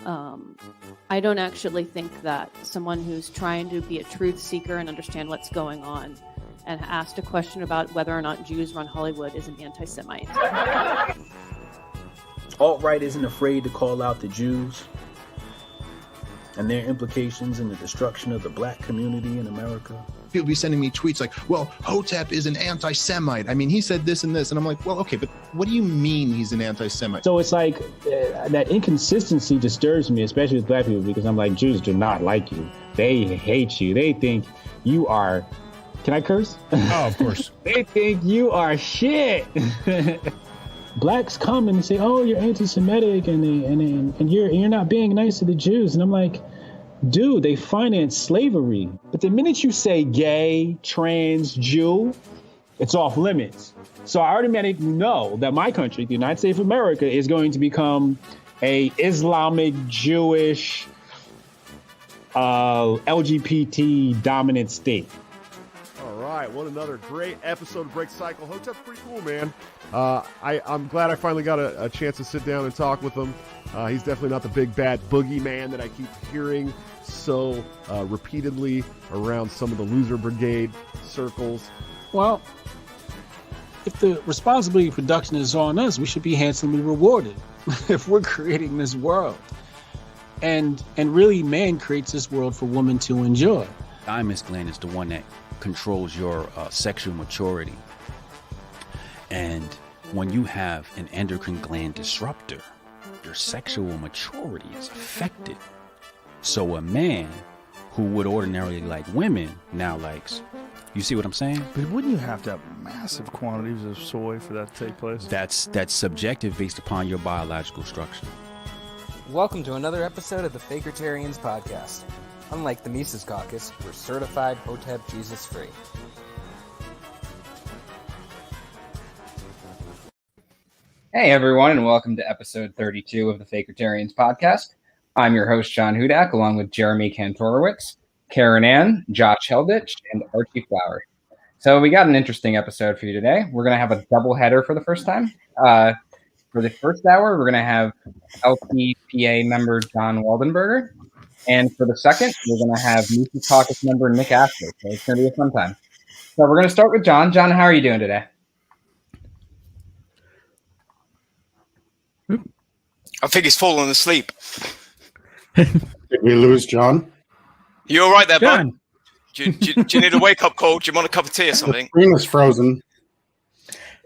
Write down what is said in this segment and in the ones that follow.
I don't actually think that someone who's trying to be a truth seeker and understand what's going on and asked a question about whether or not Jews run Hollywood is an anti-Semite. Alt-right isn't afraid to call out the Jews and their implications in the destruction of the black community in America. People be sending me tweets like, well, Hotep is an anti-Semite. I mean, he said this and this. And I'm like, well, okay, but what do you mean he's an anti-Semite? So it's like that inconsistency disturbs me, especially with black people, because I'm like, Jews do not like you. They hate you. They think you are, can I curse? Oh, of course. They think you are shit. Blacks come and say, oh, you're anti-Semitic and you're not being nice to the Jews. And I'm like, dude, they finance slavery. But the minute you say gay, trans, Jew, it's off limits. So I automatically know that my country, the United States of America, is going to become a Islamic, Jewish, LGBT dominant state. All right, what another great episode of Break Cycle. Hotep's pretty cool, man. I'm glad I finally got a chance to sit down and talk with him. He's definitely not the big bad boogeyman that I keep hearing so repeatedly around some of the loser brigade circles. Well, if the responsibility of production is on us, we should be handsomely rewarded if we're creating this world. And really, man creates this world for women to enjoy. Thymus gland is the one that controls your sexual maturity. And when you have an endocrine gland disruptor, your sexual maturity is affected. So a man who would ordinarily like women now likes. You see what I'm saying? But wouldn't you have to have massive quantities of soy for that to take place? That's subjective based upon your biological structure. Welcome to another episode of the Fakertarians podcast. Unlike the Mises Caucus, we're certified Hotep Jesus free. Hey everyone, and welcome to episode 32 of the Fakertarians podcast. I'm your host, John Hudak, along with Jeremy Kantorowicz, Karen Ann, Josh Helditch, and Archie Flower. So we got an interesting episode for you today. We're going to have a double header for the first time. For the first hour, we're going to have LPPA member John Waldenberger. And for the second, we're going to have Mises Caucus member Nick Ashley. So it's going to be a fun time. So we're going to start with John. John, how are you doing today? I think he's fallen asleep. Did we lose John? You all right there, John. bud? Do you need a wake-up call? Do you want a cup of tea or something? The screen is frozen.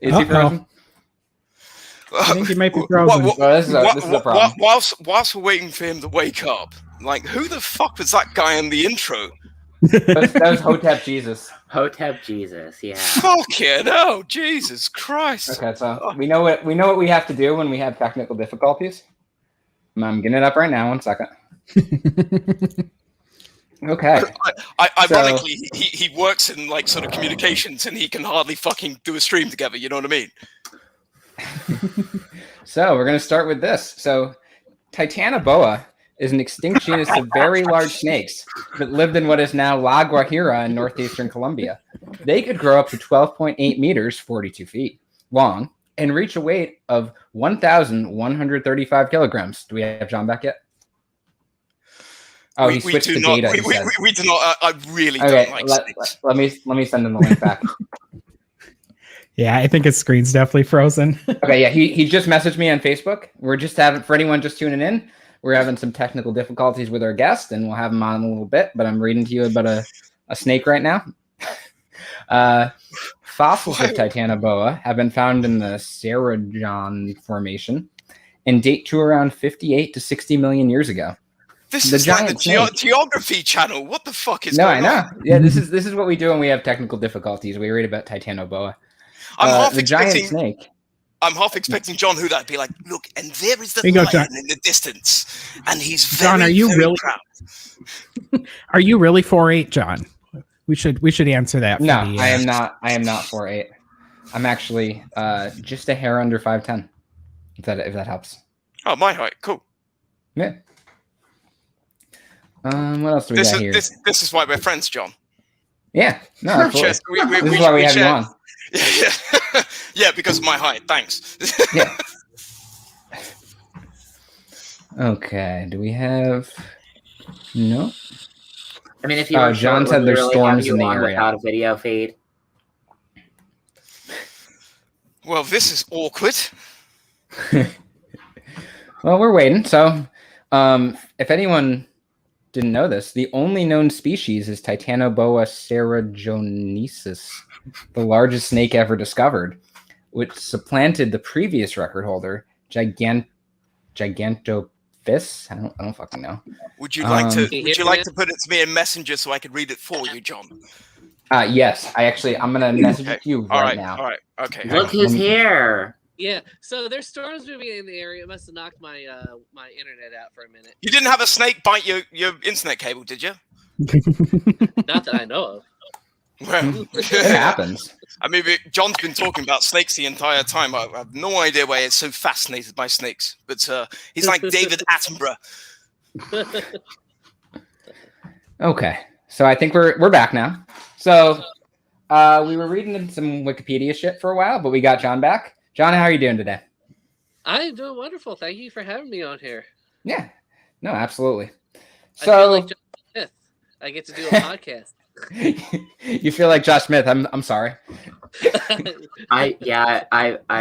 Is he frozen? I think he might be frozen. This is a problem. Whilst we're waiting for him to wake up, like, who the fuck was that guy in the intro? That was Hotep Jesus. Hotep Jesus, yeah. Fuck it, no, Jesus Christ. Okay, so we know what we have to do when we have technical difficulties. I'm getting it up right now. 1 second. Okay. Ironically, he works in like sort of communications, and he can hardly fucking do a stream together. You know what I mean? So we're going to start with this. So Titanoboa is an extinct genus of very large snakes that lived in what is now La Guajira in northeastern Colombia. They could grow up to 12.8 meters, 42 feet long, and reach a weight of 1,135 kilograms. Do we have John back yet? Oh, he switched to data. We do not. I really don't like snakes. Let me send him the link back. Yeah, I think his screen's definitely frozen. Okay, yeah, he just messaged me on Facebook. We're just having, for anyone just tuning in, we're having some technical difficulties with our guest, and we'll have him on in a little bit, but I'm reading to you about a snake right now. Fossils of Titanoboa have been found in the Sarajan Formation and date to around 58 to 60 million years ago. This is like the geography channel. What the fuck is going on? No, I know. Yeah, this is what we do when we have technical difficulties. We read about Titanoboa. The giant snake. I'm half expecting John Hudak to be like, look, and there is the lion in the distance, and he's very, John, are you very really proud. Are you really 4'8", John? We should answer that. No, I am not. I am not 4'8". I'm actually just a hair under 5'10". If that helps. Oh, my height. Cool. Yeah. What else do we got here? This is why we're friends, John. Yeah. No, this is why we have you on. Yeah, because of my height. Thanks. Yeah. Okay. Do we have? No. I mean, if you were John short, said would we there's really have storms you in the on area. without a video feed? Well, this is awkward. Well, we're waiting. So, if anyone didn't know this, the only known species is Titanoboa ceratogenesis, the largest snake ever discovered, which supplanted the previous record holder, Gigantophis. I don't fucking know. Would you like to put it to me in Messenger so I could read it for you, John? Yes. I'm gonna message it to you All right now. All right. Okay. Look who's here. Yeah, so there's storms moving in the area. It must have knocked my my internet out for a minute. You didn't have a snake bite your internet cable, did you? Not that I know of. Well, it happens. I mean, John's been talking about snakes the entire time. I have no idea why he's so fascinated by snakes, but he's like David Attenborough. Okay, so I think we're back now. So we were reading some Wikipedia shit for a while, but we got John back. John, how are you doing today? I'm doing wonderful. Thank you for having me on here. Yeah, no, absolutely. I feel So like Josh Smith. I get to do a podcast. You feel like Josh Smith? I'm sorry. I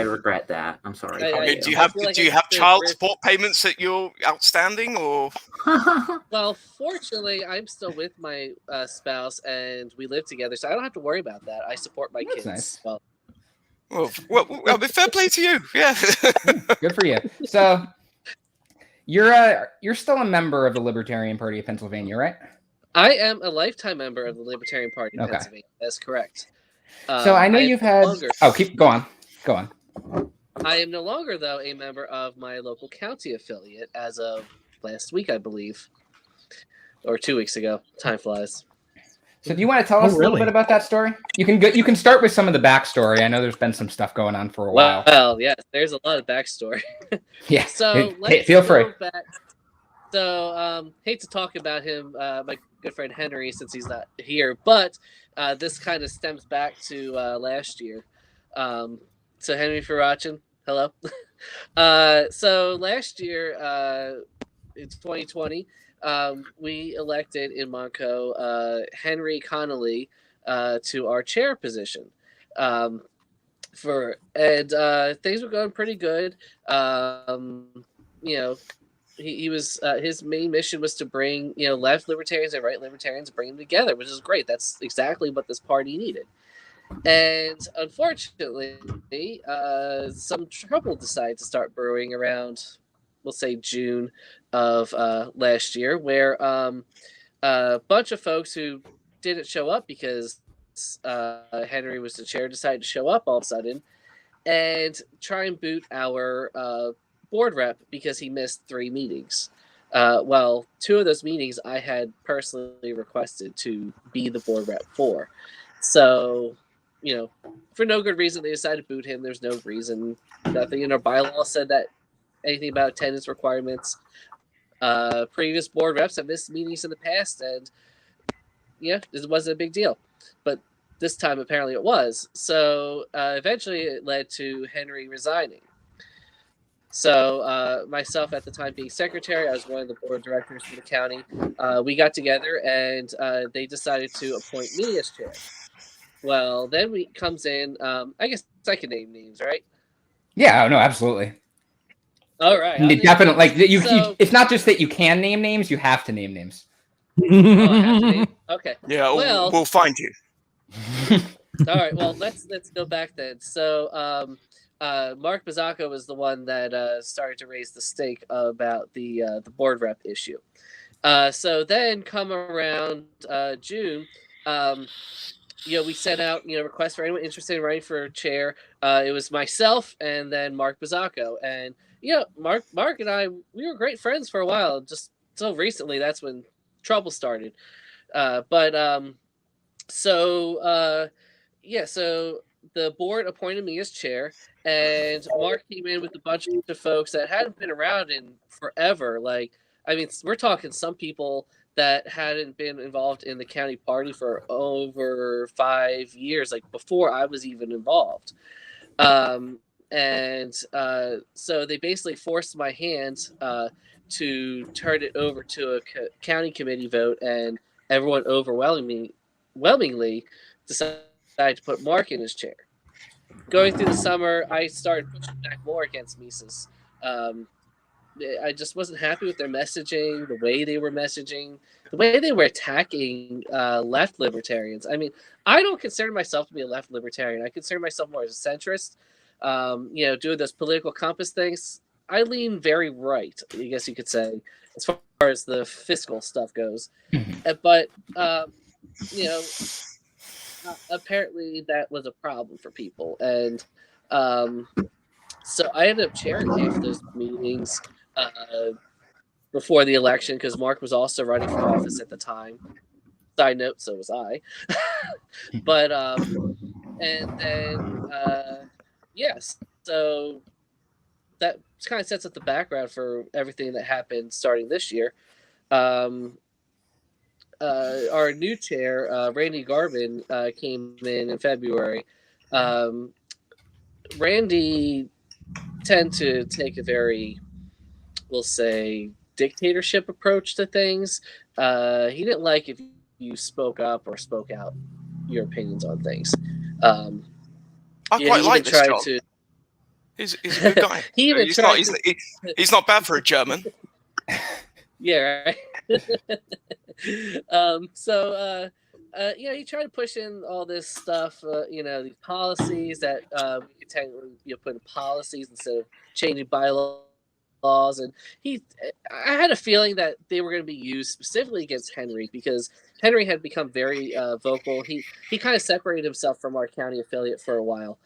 regret that. I'm sorry. I mean, do you have child support payments that you're outstanding, or? Well, fortunately, I'm still with my spouse, and we live together, so I don't have to worry about that. I support my kids. Nice. Well, I mean, fair play to you. Yeah. Good for you. So you're still a member of the Libertarian Party of Pennsylvania, right? I am a lifetime member of the Libertarian Party of Pennsylvania. That's correct. So I know you've had. Go on. I am no longer, though, a member of my local county affiliate as of last week, I believe, or 2 weeks ago. Time flies. So do you want to tell us a little bit about that story? You can start with some of the backstory. I know there's been some stuff going on for a while. Well, yes, there's a lot of backstory. Yeah. So Feel free. So hate to talk about him, my good friend Henry, since he's not here, but this kind of stems back to last year. So Henry, if you're watching, hello. So last year, in 2020, we elected in Monco Henry Connolly to our chair position. Things were going pretty good. He was his main mission was to bring left libertarians and right libertarians, bring them together, which is great. That's exactly what this party needed. And unfortunately, some trouble decided to start brewing around, we'll say June of last year, where a bunch of folks who didn't show up because Henry was the chair decided to show up all of a sudden and try and boot our board rep because he missed 3 meetings. Well, 2 of those meetings I had personally requested to be the board rep for. So, for no good reason, they decided to boot him. There's no reason. Nothing in our bylaw said that anything about attendance requirements. Previous board reps have missed meetings in the past, and this wasn't a big deal. But this time, apparently, it was. So eventually, it led to Henry resigning. So myself, at the time being secretary, I was one of the board directors for the county. We got together, and they decided to appoint me as chair. Well, then comes in. I guess I can name names, right? Yeah. No. Absolutely. All right. Definitely. It's not just that you can name names; you have to name names. I have to name? Okay. Yeah. We'll find you. All right. Well, let's go back then. So, Mark Bazzacco was the one that started to raise the stake about the board rep issue. So then, come around June. We sent out requests for anyone interested in running for chair. It was myself and then Mark Bazzacco, and Mark and I, we were great friends for a while. Just so recently, that's when trouble started. So the board appointed me as chair, and Mark came in with a bunch of folks that hadn't been around in forever. We're talking some people that hadn't been involved in the county party for over 5 years, before I was even involved. So they basically forced my hand to turn it over to a county committee vote, and everyone overwhelmingly decided to put Mark in his chair. Going through the summer, I started pushing back more against Mises. I just wasn't happy with their messaging, the way they were messaging, the way they were attacking left libertarians. I mean, I don't consider myself to be a left libertarian. I consider myself more as a centrist. Doing those political compass things, I lean very right, I guess you could say, as far as the fiscal stuff goes. But apparently that was a problem for people, and so I ended up chairing half of those meetings before the election, because Mark was also running for office at the time. Side note, so was I. But and then yes, so that kind of sets up the background for everything that happened starting this year. Our new chair, Randy Garvin, came in February. Randy tend to take a very, we'll say, dictatorship approach to things. He didn't like if you spoke up or spoke out your opinions on things. I quite like this job. He's a good guy. He's not bad for a German. Yeah, right. He tried to push in all this stuff, these policies that we could technically put in policies instead of changing bylaws. And I had a feeling that they were going to be used specifically against Henry, because Henry had become very vocal. He kind of separated himself from our county affiliate for a while,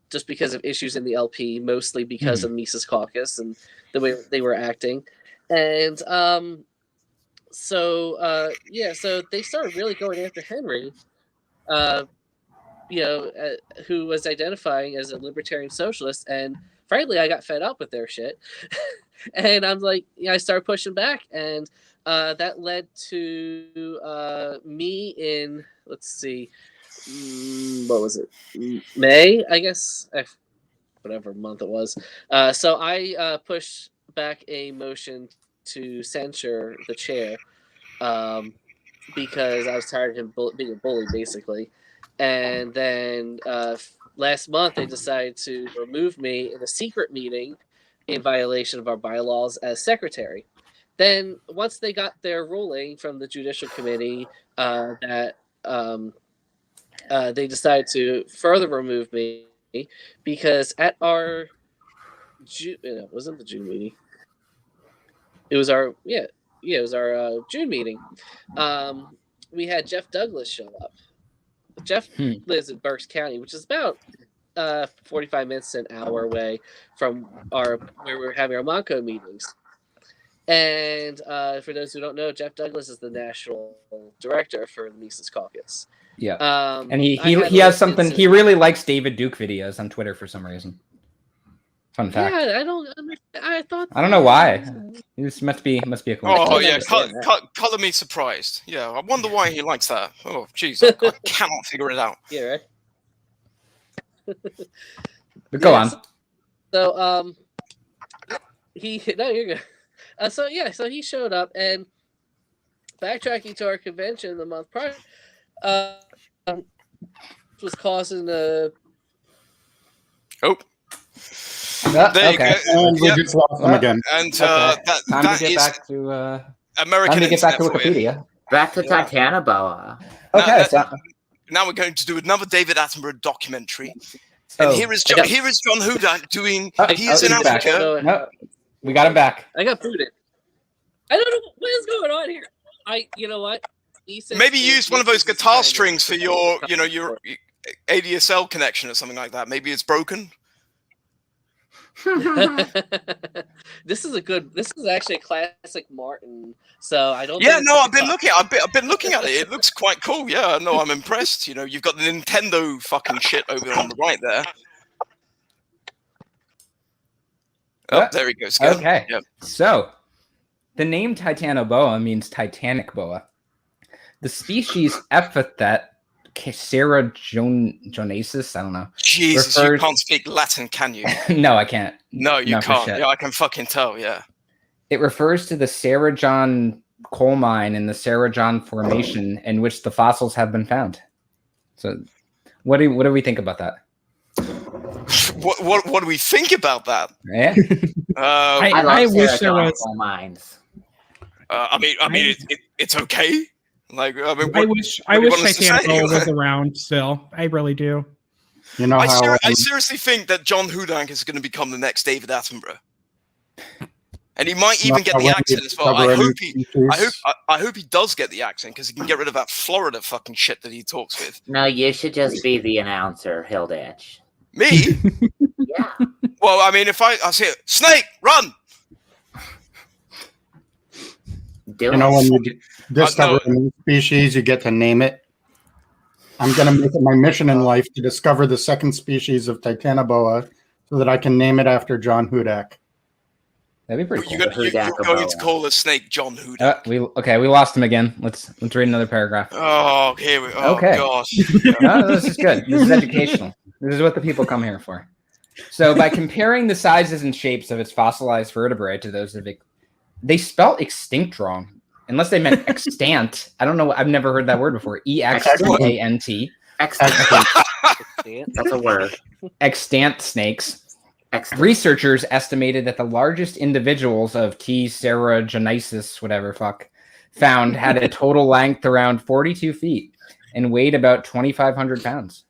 just because of issues in the LP, mostly because of Mises Caucus and the way they were acting. And so they started really going after Henry, who was identifying as a libertarian socialist. And frankly, I got fed up with their shit. And I'm like, I started pushing back. And that led to me in, let's see, what was it? May, I guess, whatever month it was. So I pushed back a motion to censure the chair because I was tired of him being a bully, basically. And then last month they decided to remove me in a secret meeting in violation of our bylaws as secretary. Then once they got their ruling from the Judicial Committee that they decided to further remove me, because at our it wasn't the June meeting. It was our June meeting. We had Jeff Douglas show up. Jeff lives in Berks County, which is about 45 minutes to an hour away from where we were having our Monco meetings. And for those who don't know, Jeff Douglas is the national director for the Mises Caucus. Yeah, and he has something. He really likes David Duke videos on Twitter for some reason. Fun fact. Yeah, I don't know why. This must be a coincidence. Oh yeah, color me surprised. Yeah, I wonder why he likes that. Oh jeez, I cannot figure it out. Yeah, right. But go on. So you're good. So he showed up, and backtracking to our convention the month prior, was causing a. Oh. There you go. And we just lost them again. And time that to get is back to American. Time to get back to Wikipedia. Back to Titanoboa. Okay. Now we're going to do another David Attenborough documentary. And here is John Hudak doing. He is in Africa. No, we got him back. I got booted. I don't know what is going on here. You know what? Maybe use one of those guitar strings for your ADSL connection or something like that. Maybe it's broken. This is actually a classic Martin. So I don't. Yeah, no, I've been looking at it. It looks quite cool. Yeah, no, I'm impressed. You've got the Nintendo fucking shit over on the right there. Oh, there he goes. Okay. Yep. So, the name Titanoboa means Titanic boa. The species epithet Sarah Jonasis, I don't know. Jesus, you can't speak Latin, can you? No, I can't. No, you Not for can't. shit. Yeah, I can fucking tell. Yeah. It refers to the Sarah John coal mine in the Sarah John Formation in which the fossils have been found. So, what do we think about that? What do we think about that? Yeah. I wish there was coal mines. I mean, it's okay. Like, I mean, I wish Titanic was around still. I really do. You know I seriously think that John Hudak is going to become the next David Attenborough, and he might even get the accent as well. I hope he does get the accent because he can get rid of that Florida fucking shit that he talks with. No, you should just be the announcer, Hilditch. Me? Yeah. Well, I mean, if I say it, Snake, run! You know, when you discover a new species, you get to name it. I'm going to make it my mission in life to discover the second species of Titanoboa so that I can name it after John Hudak. That'd be pretty cool. You're going to call the snake John Hudak. We lost him again. Let's read another paragraph. Oh, here we go. Oh, okay. Gosh. No, this is good. This is educational. This is what the people come here for. So, by comparing the sizes and shapes of its fossilized vertebrae to those of they spell extinct wrong, unless they meant extant. I don't know. I've never heard that word before. EXTANT. That's a word. Extant snakes. Researchers estimated that the largest individuals of T. Sarragenesis, whatever fuck, found had a total length around 42 feet and weighed about 2,500 pounds.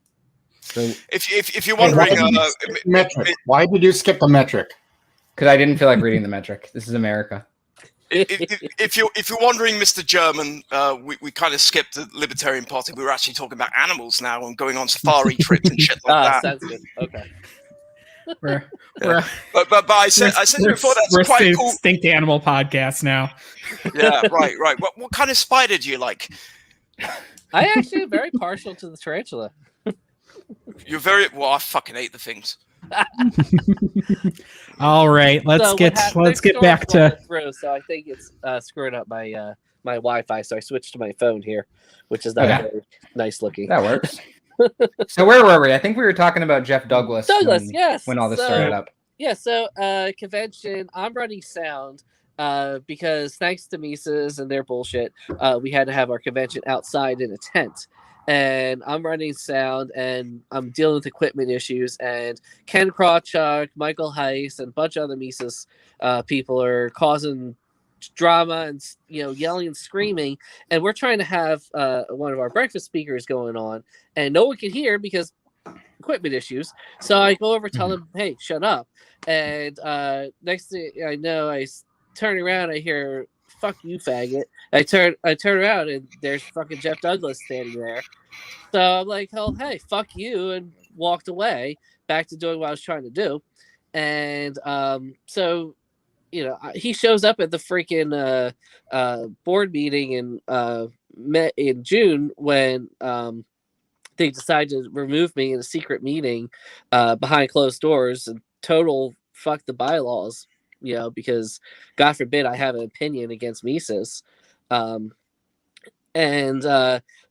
So, if you're wondering, metric. Why did you skip the metric? Because I didn't feel like reading the metric. This is America. If you're wondering, Mr. German, we kind of skipped the Libertarian Party. We were actually talking about animals now and going on safari trips and shit like that. Sounds good. Okay. But I said before that's quite a cool. Extinct animal podcast now. Yeah, right. What kind of spider do you like? I actually am very partial to the tarantula. You're very I fucking hate the things. All right, let's get back to. So I think it's screwing up my my Wi-Fi. So I switched to my phone here, which is not very nice looking. That works. So where were we? I think we were talking about Jeff Douglas. Yes. When all this started up. Yeah. So convention. I'm running sound. Because thanks to Mises and their bullshit, we had to have our convention outside in a tent. And I'm running sound, and I'm dealing with equipment issues. And Ken Krawchuk, Michael Heiss, and a bunch of other Mises people are causing drama and yelling and screaming. And we're trying to have one of our breakfast speakers going on, and no one can hear because equipment issues. So I go over, tell him, "Hey, shut up." And next thing I know, I turn around, I hear, "Fuck you, faggot." I turn around and there's fucking Jeff Douglas standing there. So I'm like, "Oh, hey, fuck you," and walked away back to doing what I was trying to do. And so he shows up at the freaking board meeting in June when they decided to remove me in a secret meeting behind closed doors and total fuck the bylaws. Because God forbid I have an opinion against Mises.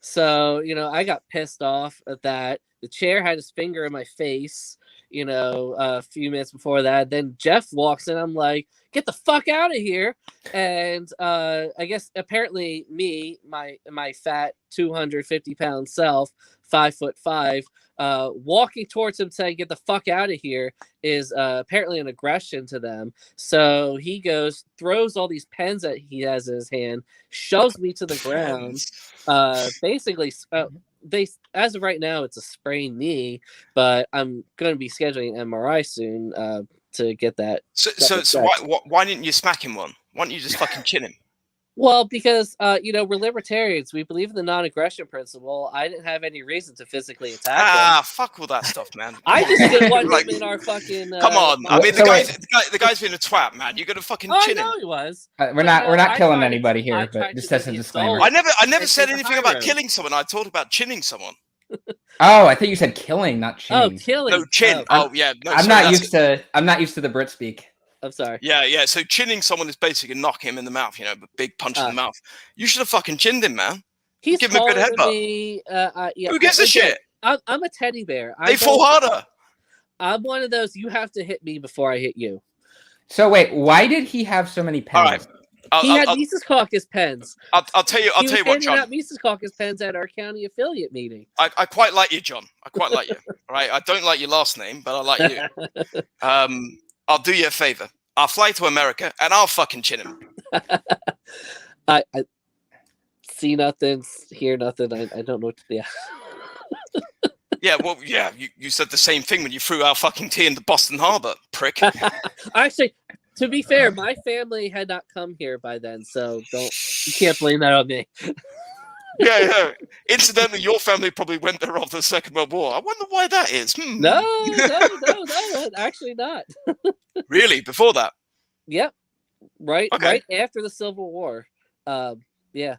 So, I got pissed off at that. The chair had his finger in my face, a few minutes before that. Then Jeff walks in. I'm like, "Get the fuck out of here." And I guess apparently me, my fat 250-pound self, 5'5", walking towards him saying, "Get the fuck out of here," is apparently an aggression to them. So he goes, throws all these pens that he has in his hand, shoves me to the ground. Basically, they as of right now, it's a sprained knee, but I'm going to be scheduling an MRI soon to get that. So why didn't you smack him one? Why don't you just fucking chin him? Well, because we're libertarians. We believe in the non-aggression principle. I didn't have any reason to physically attack him. Fuck all that stuff, man. I just didn't want him in our fucking. Come on, I mean the guy's been a twat, man. You got to fucking chin him. I know he was. We're not killing anybody here, but just as a disclaimer. I never said anything about killing someone. I talked about chinning someone. Oh, I think you said killing, not chinning. Oh, killing. No, chin. Yeah. No, I'm not used to the Brit speak. I'm sorry. Yeah. So chinning someone is basically knocking him in the mouth, a big punch in the mouth. You should have fucking chinned him, man. He's Give him a good taller than headbutt. me. Yeah, Who gives a shit? I'm a teddy bear. They fall harder. I'm one of those. You have to hit me before I hit you. So wait, why did he have so many pens? All right. He had Mises Caucus pens. I'll tell you what, John. He was handing out Mises Caucus pens at our county affiliate meeting. I quite like you, John. I quite like you. All right. I don't like your last name, but I like you. I'll do you a favor. I'll fly to America and I'll fucking chin him. I see nothing, hear nothing. I don't know what to do. Yeah, well, yeah, you said the same thing when you threw our fucking tea into Boston Harbor, prick. Actually, to be fair, my family had not come here by then, so you can't blame that on me. Yeah. Incidentally, your family probably went there after the Second World War. I wonder why that is. No, actually not. Really? Before that? Yep. Right after the Civil War. Yeah.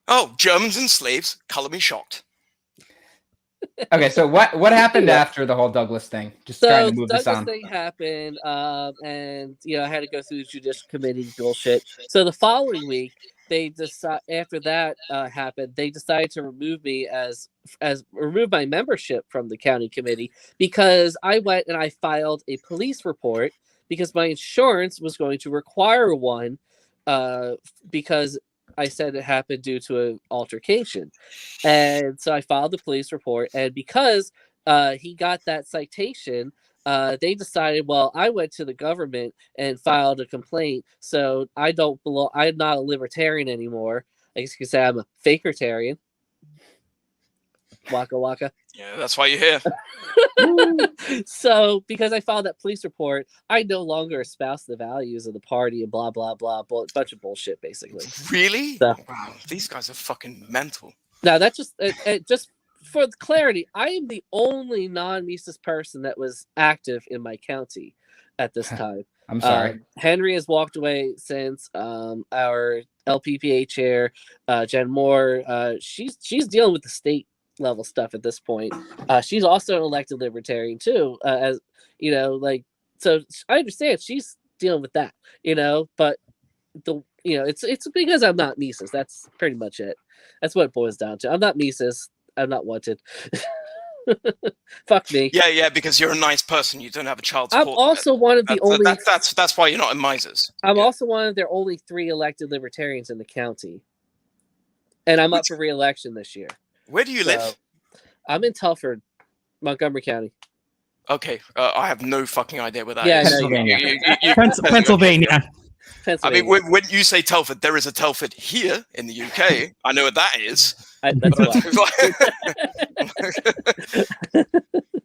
Oh, Germans and slaves. Color me shocked. Okay, so what happened after the whole Douglas thing? Just trying to move this on. Douglas thing happened, and I had to go through the judicial committee bullshit. So the following week, after that happened, they decided to remove me remove my membership from the county committee because I went and I filed a police report because my insurance was going to require one because I said it happened due to an altercation. And so I filed the police report. And because he got that citation, they decided, well, I went to the government and filed a complaint. So I don't belong. I'm not a libertarian anymore. I guess you could say I'm a Fakertarian. Waka waka. Yeah, that's why you're here. So, because I filed that police report, I no longer espouse the values of the party and blah, blah, blah. Bunch of bullshit, basically. Really? So, wow, these guys are fucking mental. Now, that's just for clarity, I am the only non-Mises person that was active in my county at this time. I'm sorry. Henry has walked away since our LPPA chair, Jen Moore. She's dealing with the state level stuff at this point. She's also an elected libertarian too, as so I understand she's dealing with that, but it's because I'm not Mises. That's pretty much it. That's what it boils down to. I'm not Mises. I'm not wanted. Fuck me. Yeah, because you're a nice person. You don't have a child support. I'm also one of the only. That's why you're not in Mises. I'm also one of their only 3 elected libertarians in the county, and I'm up for re-election this year. Where do you live? I'm in Telford, Montgomery County. Okay, I have no fucking idea where that is. Pennsylvania. I mean, when you say Telford, there is a Telford here in the UK. I know what that is.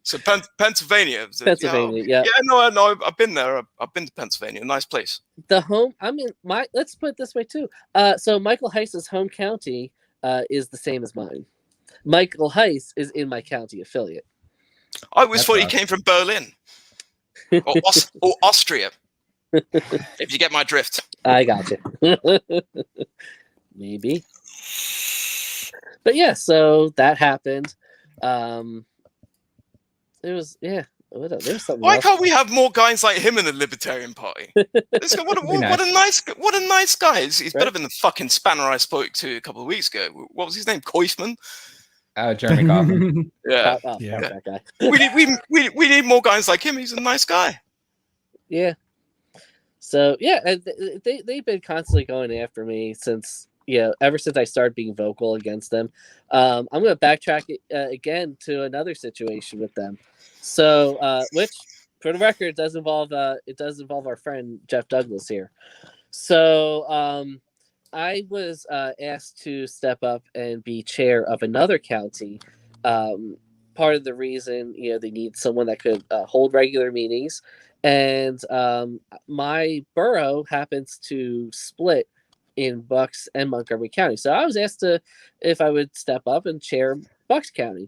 So Pennsylvania. Pennsylvania, yeah. Yeah, no, I've been there. I've been to Pennsylvania. Nice place. Let's put it this way too. So Michael Heiss's home county is the same as mine. Michael Heiss is in my county affiliate. I always thought he came from Berlin or Austria. If you get my drift. I got you. Maybe. But yeah, so that happened. There was something. Why can't we have more guys like him in the Libertarian Party? What a nice guy. He's better than the fucking spanner I spoke to a couple of weeks ago. What was his name? Koifman? Jeremy Kaufman. Yeah. That guy. We need more guys like him. He's a nice guy. Yeah. So yeah, they've been constantly going after me since ever since I started being vocal against them. I'm going to backtrack again to another situation with them. So which, for the record, does involve our friend Jeff Douglas here. So I was asked to step up and be chair of another county. Part of the reason, they need someone that could hold regular meetings. And my borough happens to split in Bucks and Montgomery County. So I was asked if I would step up and chair Bucks County.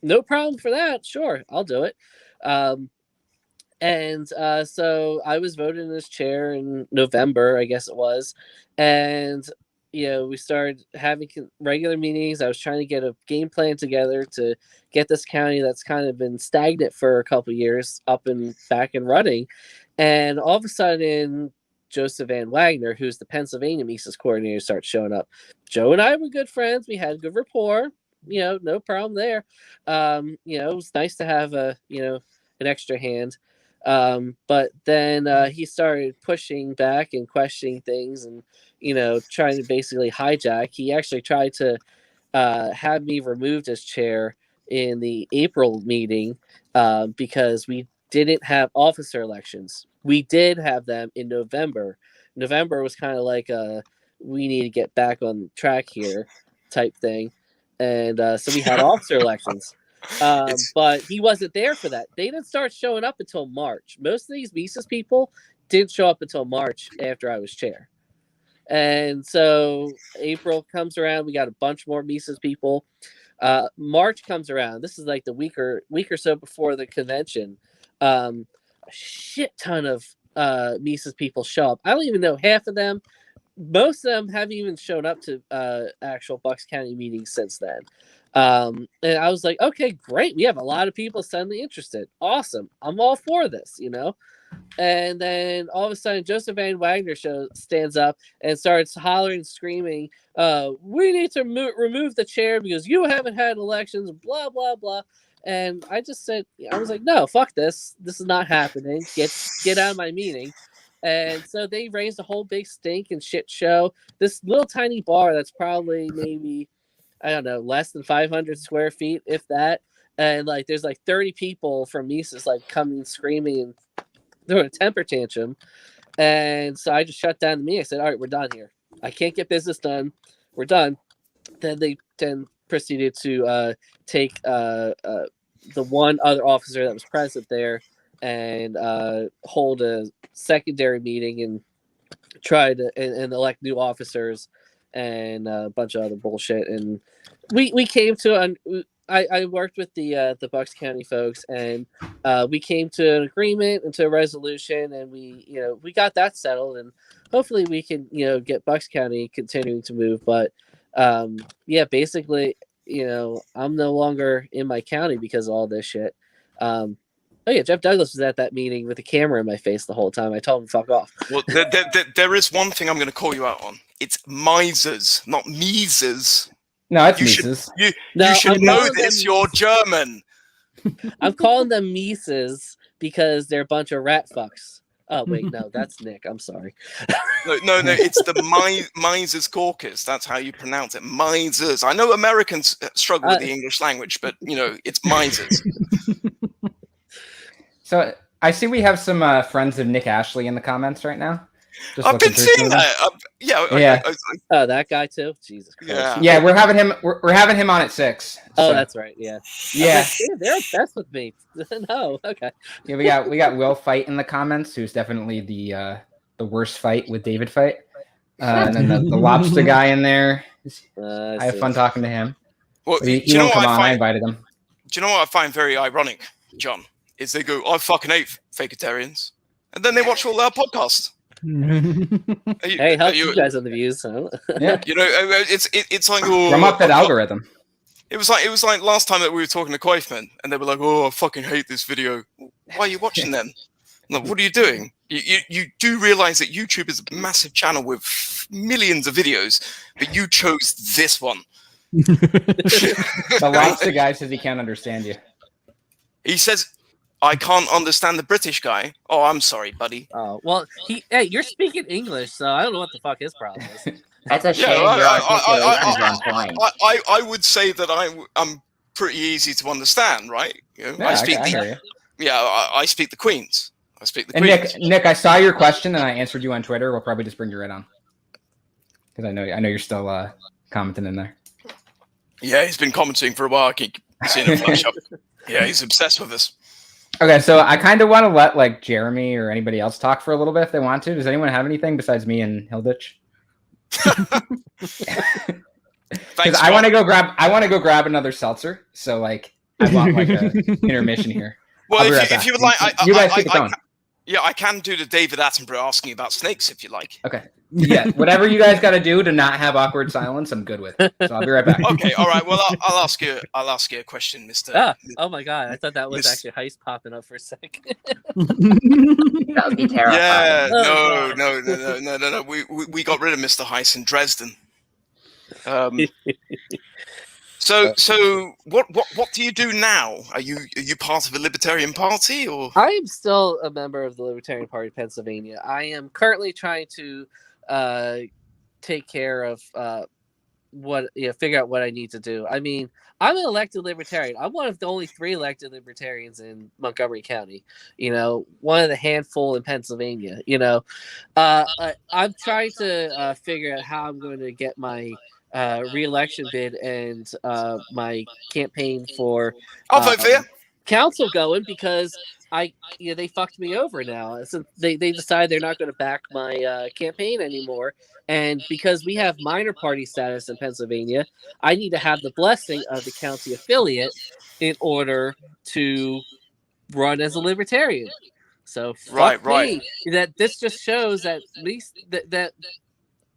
No problem for that. Sure, I'll do it. So I was voted as chair in November, I guess it was. And, we started having regular meetings. I was trying to get a game plan together to get this county that's kind of been stagnant for a couple of years up and back and running. And all of a sudden, Joseph Van Wagner, who's the Pennsylvania Mises coordinator, starts showing up. Joe and I were good friends. We had good rapport. No problem there. It was nice to have an extra hand. But then he started pushing back and questioning things and, trying to basically hijack. He actually tried to have me removed as chair in the April meeting because we didn't have officer elections. We did have them in November. November was kind of like we need to get back on track here type thing. And so we had officer elections. But he wasn't there for that. They didn't start showing up until March. Most of these Mises people didn't show up until March after I was chair. And so April comes around. We got a bunch more Mises people. March comes around. This is like the week or so before the convention. A shit ton of Mises people show up. I don't even know half of them. Most of them haven't even shown up to actual Bucks County meetings since then. And I was like, okay, great. We have a lot of people suddenly interested. Awesome. I'm all for this, And then all of a sudden, Joseph Van Wagner stands up and starts hollering and screaming, we need to remove the chair because you haven't had elections, blah, blah, blah. And I just said, I was like, no, fuck this. This is not happening. Get out of my meeting. And so they raised a whole big stink and shit show. This little tiny bar that's probably maybe, I don't know, less than 500 square feet, if that. And like, there's like 30 people from Mises like coming screaming and throwing a temper tantrum. And so I just shut down the meeting. I said, all right, we're done here. I can't get business done. We're done. Then they proceeded to take the one other officer that was present there and hold a secondary meeting and try to and elect new officers and a bunch of other bullshit. And we came to I worked with the Bucks County folks, and we came to an agreement and to a resolution, and we got that settled, and hopefully we can get Bucks County continuing to move. But basically, I'm no longer in my county because of all this shit. Jeff Douglas was at that meeting with a camera in my face the whole time. I told him to fuck off. Well, there is one thing I'm going to call you out on. It's Mises, not Mises. No, it's Mises. You should know this. You're German. I'm calling them Mises because they're a bunch of rat fucks. Oh, wait, no, that's Nick. I'm sorry. No, it's the Mises Caucus. That's how you pronounce it. Mises. I know Americans struggle with the English language, but, it's Mises. So I see we have some friends of Nick Ashley in the comments right now. I've been seeing that. Oh, that guy too. Jesus Christ. Yeah, we're having him. We're having him on at 6. Oh, so. That's right. Yeah. Yeah. They're obsessed with me. No. Okay. Yeah, we got Will Fight in the comments, who's definitely the worst fight with David Fight, and then the lobster guy in there. I have fun talking to him. Well, he won't come on. I invited him. Do you know what I find very ironic, John? Is they go, I fucking hate Fakertarians, and then they watch all our podcasts. Hey, help you guys on the views. Huh? Yeah, it's like drum up that algorithm. It was like last time that we were talking to Quaifman, and they were like, "Oh, I fucking hate this video." Why are you watching then? Like, what are you doing? You do realize that YouTube is a massive channel with millions of videos, but you chose this one. The lobster guy says he can't understand you. He says, I can't understand the British guy. Oh, I'm sorry, buddy. Oh, well, you're speaking English, so I don't know what the fuck his problem is. That's a shame. I would say that I'm pretty easy to understand, right? I speak the Queens. I speak the Queens. Nick, I saw your question and I answered you on Twitter. We'll probably just bring you right on because I know you're still commenting in there. Yeah, he's been commenting for a while. I keep seeing him flash up. Yeah, he's obsessed with us. Okay, so I kind of want to let like Jeremy or anybody else talk for a little bit if they want to. Does anyone have anything besides me and Hilditch? Because I want to go grab another seltzer. So like I want like an intermission here. Well, if you would like, you guys take it on. Yeah, I can do the David Attenborough asking about snakes if you like. Okay. Yeah, whatever you guys got to do to not have awkward silence, I'm good with. So I'll be right back. Okay, all right. Well, I'll ask you. I'll ask you a question, Mister. Oh my god! I thought that was actually Heist popping up for a second. That would be terrifying. Yeah, no. We got rid of Mr. Heiss in Dresden. So what do you do now? Are you part of a Libertarian Party or? I am still a member of the Libertarian Party of Pennsylvania. I am currently trying to take care of figure out what I need to do. I mean, I'm an elected libertarian. I'm one of the only 3 elected libertarians in Montgomery County. One of the handful in Pennsylvania. I'm trying to figure out how I'm going to get my re-election bid and my campaign for I'll vote for you. Council going, because they fucked me over now. So they decide they're not going to back my campaign anymore. And because we have minor party status in Pennsylvania, I need to have the blessing of the county affiliate in order to run as a libertarian. So fuck me. That this just shows that at least that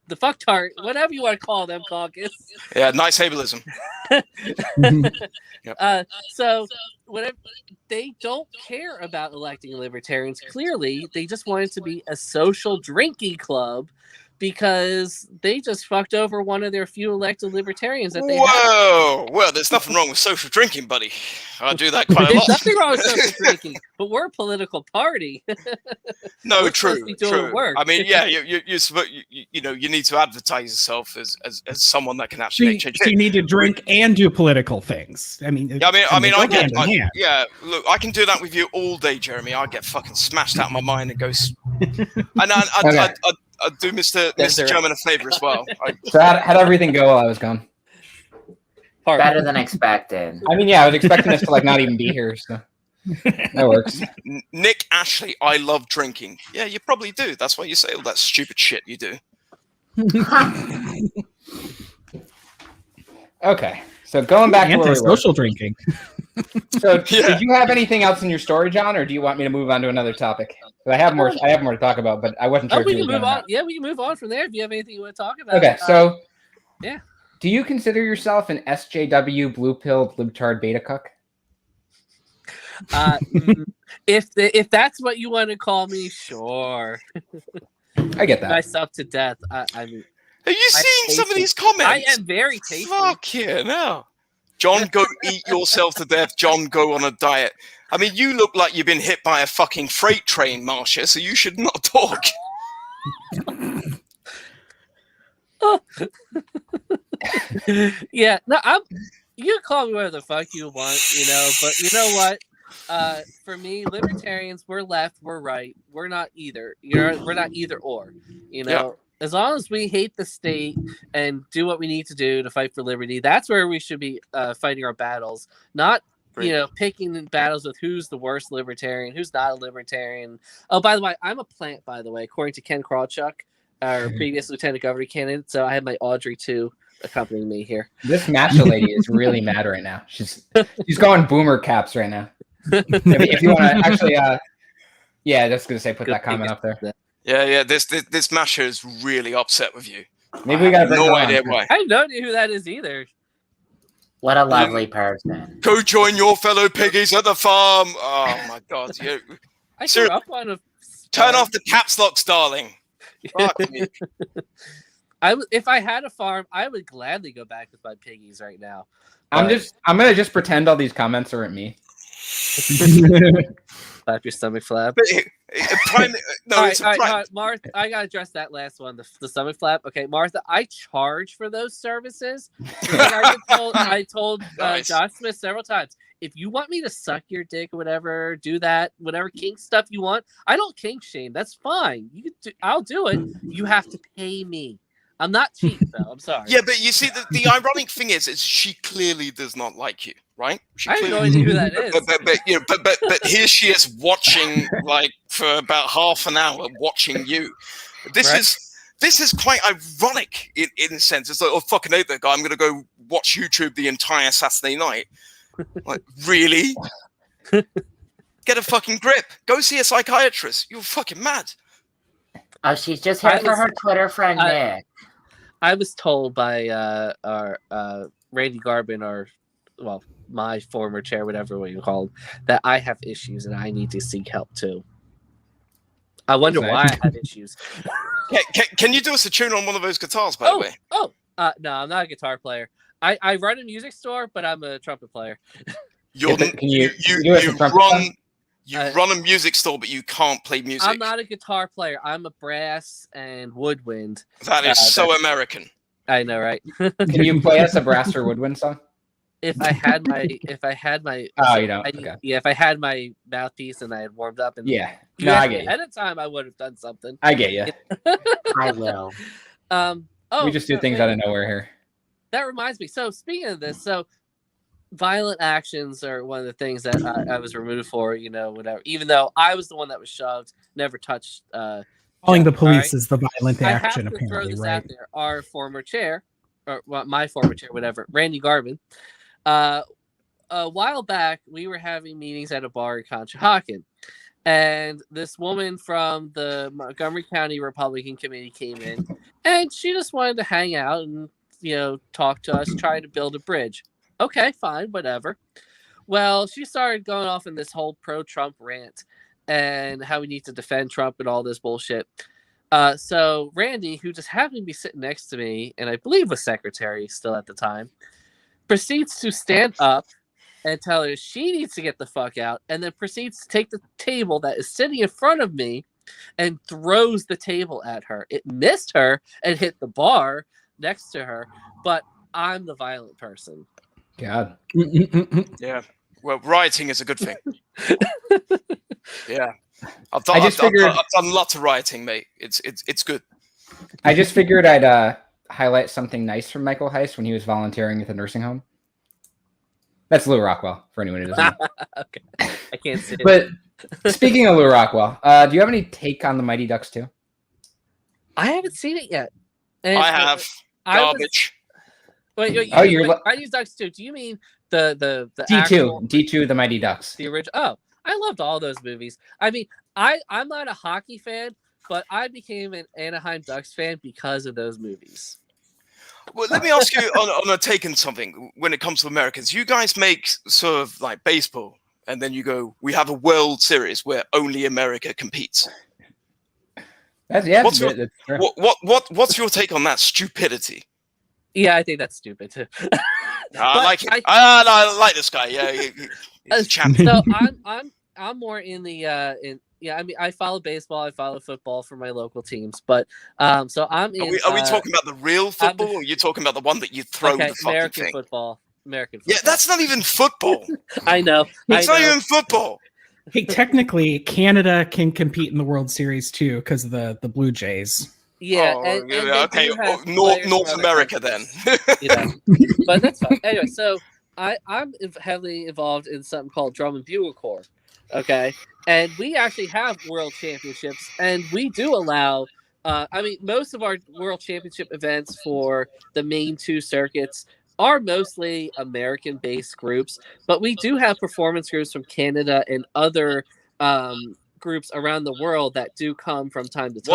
the fucktard, whatever you want to call them, caucus. Yeah, nice ableism. Yep. So whatever, they don't care about electing libertarians. Clearly, they just want it to be a social drinking club because they just fucked over one of their few elected libertarians that they have. Well, there's nothing wrong with social drinking, buddy. I do that quite a lot. There's nothing wrong with social drinking, but we're a political party. No, we're true. Work. I mean, yeah, you need to advertise yourself as someone that can actually make change. So you need to drink and do political things. I mean, I can do that with you all day, Jeremy. I get fucking smashed out of my mind and go. I'd do Mr. German a favor as well. So how'd everything go while I was gone? Better than expected. I mean, yeah, I was expecting us to not even be here, so that works. Nick Ashley, I love drinking. Yeah, you probably do. That's why you say all that stupid shit you do. Okay, so going back to anti-social drinking. So, did you have anything else in your story, John, or do you want me to move on to another topic? I have more to talk about, but I wasn't sure. We can move on. Yeah, we can move on from there if you have anything you want to talk about. Okay, so yeah, do you consider yourself an SJW blue-pilled libtard beta cuck? If that's what you want to call me, sure. I get that. Myself to death. I mean, are you seeing some of these comments? I am very tasty. Fuck yeah, now. John, go eat yourself to death. John, go on a diet. I mean, you look like you've been hit by a fucking freight train, Marcia, so you should not talk. Yeah, no, you can call me whatever the fuck you want, but you know what? For me, libertarians, we're left, we're right. We're not either. We're not either or. Yep. As long as we hate the state and do what we need to do to fight for liberty, that's where we should be fighting our battles. Not, picking battles with who's the worst libertarian, who's not a libertarian. Oh, by the way, I'm a plant, by the way, according to Ken Krawchuk, our previous lieutenant governor candidate. So I have my Audrey, too, accompanying me here. This Masha lady is really mad right now. She's going boomer caps right now. If you want to actually, yeah, just going to say, put that comment up there. Yeah. This Masha is really upset with you. Maybe we got no idea why. I have no idea who that is either. What a lovely person. Go join your fellow piggies at the farm. Oh my God! I grew up on a. Turn off the caps locks, darling. Fuck me. If I had a farm, I would gladly go back with my piggies right now. I'm gonna just pretend all these comments are at me. Flap your stomach flap. Martha, I gotta address that last one, the stomach flap. Okay, Martha, I charge for those services. I told nice. Josh Smith several times, if you want me to suck your dick or whatever, do that, whatever kink stuff you want. I don't kink shame. That's fine. I'll do it. You have to pay me. I'm not cheap though. I'm sorry. Yeah, but you see, the ironic thing is she clearly does not like you, right? I have no idea who that is. But here she is watching, for about half an hour, watching you. This is quite ironic in a sense. It's like, oh, fucking hate that guy. I'm gonna go watch YouTube the entire Saturday night. Like, really? Get a fucking grip. Go see a psychiatrist. You're fucking mad. Oh, she's just here for her Twitter friend Nick. I was told by our Randy Garbin, my former chair, whatever you call him, that I have issues and I need to seek help too. I wonder why I have issues. Can you do us a tune on one of those guitars, by the way? No, I'm not a guitar player. I run a music store, but I'm a trumpet player. You run a music store, but you can't play music. I'm not a guitar player. I'm a brass and woodwind. That is so American. I know, right? Can you play us a brass or woodwind song? If I had my you don't. Okay. Yeah, if I had my mouthpiece and I had warmed up and I get you. Ahead of time, I would have done something. I get you. I will. We just do things out of nowhere here. That reminds me. So speaking of this, violent actions are one of the things that I was removed for. Whatever. Even though I was the one that was shoved, never touched. Calling the police is the violent action, I have to throw apparently, this right? out there. Our former chair, my former chair, whatever, Randy Garbin. A while back, we were having meetings at a bar in Conshohocken, and this woman from the Montgomery County Republican Committee came in, and she just wanted to hang out and talk to us, try to build a bridge. Okay, fine, whatever. Well, she started going off in this whole pro-Trump rant and how we need to defend Trump and all this bullshit. So Randy, who just happened to be sitting next to me, and I believe was secretary still at the time, proceeds to stand up and tell her she needs to get the fuck out, and then proceeds to take the table that is sitting in front of me and throws the table at her. It missed her and hit the bar next to her, but I'm the violent person. God. Yeah. Well, rioting is a good thing. Yeah. I've done lots of rioting, mate. It's good. I just figured I'd highlight something nice from Michael Heist when he was volunteering at the nursing home. That's Lou Rockwell, for anyone who doesn't know. Okay. I can't see it. But speaking of Lou Rockwell, do you have any take on the Mighty Ducks 2? I haven't seen it yet. And I have. Garbage. Mighty Ducks 2. Do you mean the D2? actual... D2, the Mighty Ducks. The original. Oh, I loved all those movies. I mean, I'm not a hockey fan, but I became an Anaheim Ducks fan because of those movies. Well, let me ask you on a take on something when it comes to Americans. You guys make sort of like baseball, and then you go, we have a World Series where only America competes. What's your take on that stupidity? Yeah, I think that's stupid too. I like it. I like this guy. Yeah, he's champion. So I'm more in the I mean, I follow baseball, I follow football for my local teams, but so I'm in. Are we talking about the real football, or are you talking about the one that you throw the fucking American thing? Football. Yeah, that's not even football. I know. It's not even football. Hey, technically, Canada can compete in the World Series too because of the Blue Jays. Yeah. Okay. North America then. But that's fine. Anyway, so I'm heavily involved in something called Drum and Bugle Corps. Okay, and we actually have world championships, and we do allow. I mean, most of our world championship events for the main two circuits are mostly American-based groups, but we do have performance groups from Canada and other groups around the world that do come from time to time.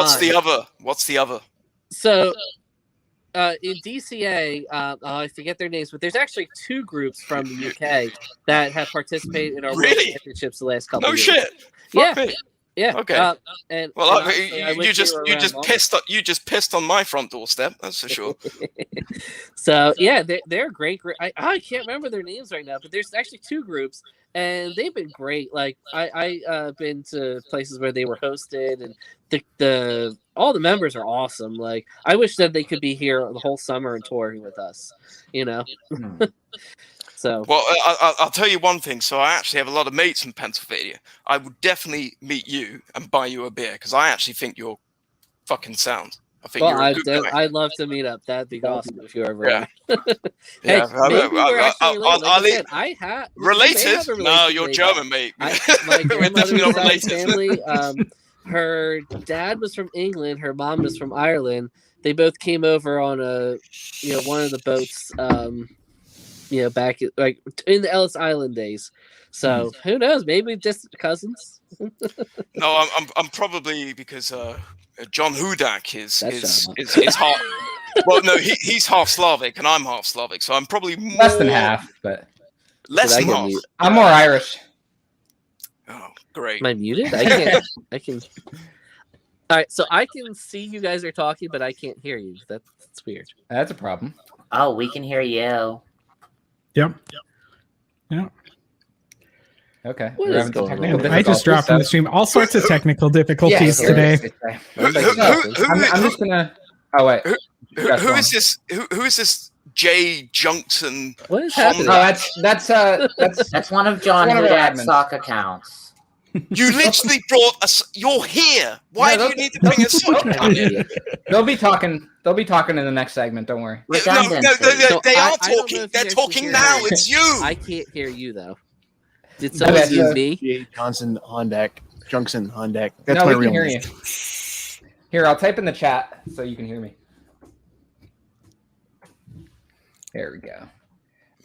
What's the other? So in DCA, I forget their names, but there's actually two groups from the UK that have participated in our world championships the last couple of years. No shit. Fuck me. Yeah. Okay. And you just pissed on my front doorstep. That's for sure. So yeah, they're great. I can't remember their names right now, but there's actually two groups, and they've been great. Like I been to places where they were hosted, and the all the members are awesome. Like I wish that they could be here the whole summer and touring with us. So well, I'll tell you one thing. So I actually have a lot of mates in Pennsylvania. I would definitely meet you and buy you a beer because I actually think you're fucking sound. I think you're a good guy. I'd love to meet up. That'd be awesome if you ever. Yeah. Hey, maybe we're actually related. Related? No, you're German, mate. My grandmother's side family. Her dad was from England. Her mom was from Ireland. They both came over on one of the boats. back like in the Ellis Island days. So who knows? Maybe just cousins. No, I'm probably because John Hudak is half. Well, no, he's half Slavic and I'm half Slavic, so I'm probably less than half, but less than half. I'm more Irish. Oh, great! Am I muted? I can't. I can. All right, so I can see you guys are talking, but I can't hear you. That's weird. That's a problem. Oh, we can hear you. Yep. Okay. What is going on? I just dropped from the stream. All sorts of technical difficulties today. I'm just gonna. Oh wait. Who is this? Who is this? Jay Junction. What is happening? Oh, that's one of John Hudak's sock accounts. You literally brought us. You're here. Why do you need to bring us up? They'll be talking. They'll be talking in the next segment. Don't worry. No, they are talking. They're talking now. It's you. I can't hear you though. Did someone hear me? Johnson Hondak. Junction Hondak. That's my real name. Here, I'll type in the chat so you can hear me. There we go.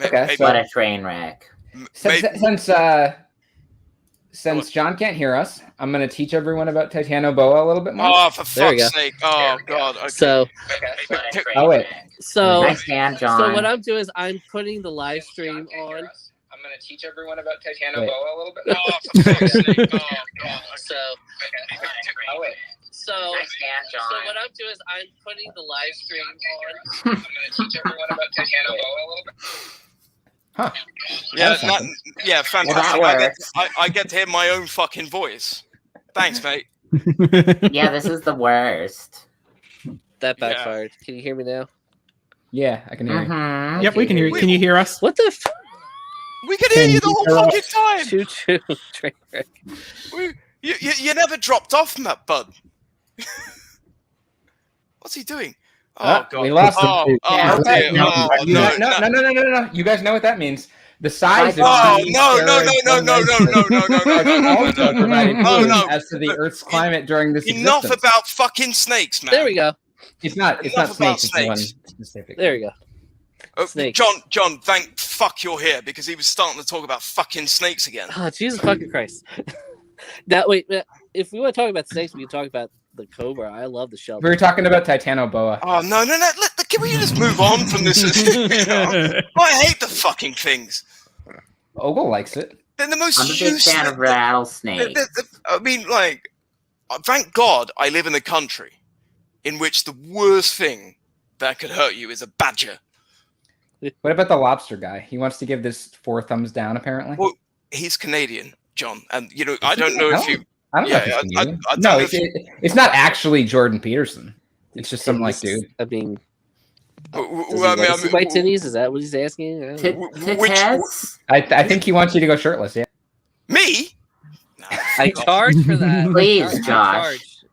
Okay. What a train wreck. Since John can't hear us, I'm going to teach everyone about Titanoboa a little bit more. Oh, for fuck's sake. Oh, God. Okay. So, wait. So, nice hand, John. So what I'm doing is I'm putting the live stream on. I'm going to teach everyone about Titanoboa a little bit more. Oh, for fuck's sake. Oh, God. Wait. So what I'm doing is I'm putting the live stream on. I'm going to teach everyone about Titanoboa a little bit. Huh. Yeah, fantastic. I get to hear my own fucking voice. Thanks, mate. Yeah, this is the worst. That backfired. Yeah. Can you hear me now? Yeah, I can hear you. Yep, we can hear you. Can you hear us? What the We can hear you the whole fucking time. Choo-choo. Train wreck. You never dropped off, bud. What's he doing? Oh, God. We lost him. No. You guys know what that means. The size no. As to the Earth's climate during this Enough about fucking snakes, man. There we go. It's not snakes. It's one specific. There we go. John, thank fuck you're here because he was starting to talk about fucking snakes again. Oh, Jesus fucking Christ. Now, wait, if we want to talk about snakes, we can talk about the cobra. I love the shell. We were talking about Titanoboa. Oh, no. Can we just move on from this? I hate the fucking things. Ogle likes it. They're the most I'm a big fan of rattlesnakes. I mean, like, thank God I live in a country in which the worst thing that could hurt you is a badger. What about the lobster guy? He wants to give this 4 thumbs down, apparently. Well, he's Canadian, John, and I don't know if you. I don't know if it's not actually Jordan Peterson. It's just some dude. I mean, my titties? Is that what he's asking? I think he wants you to go shirtless. Yeah. Me? No. I charge for that. Please, Josh.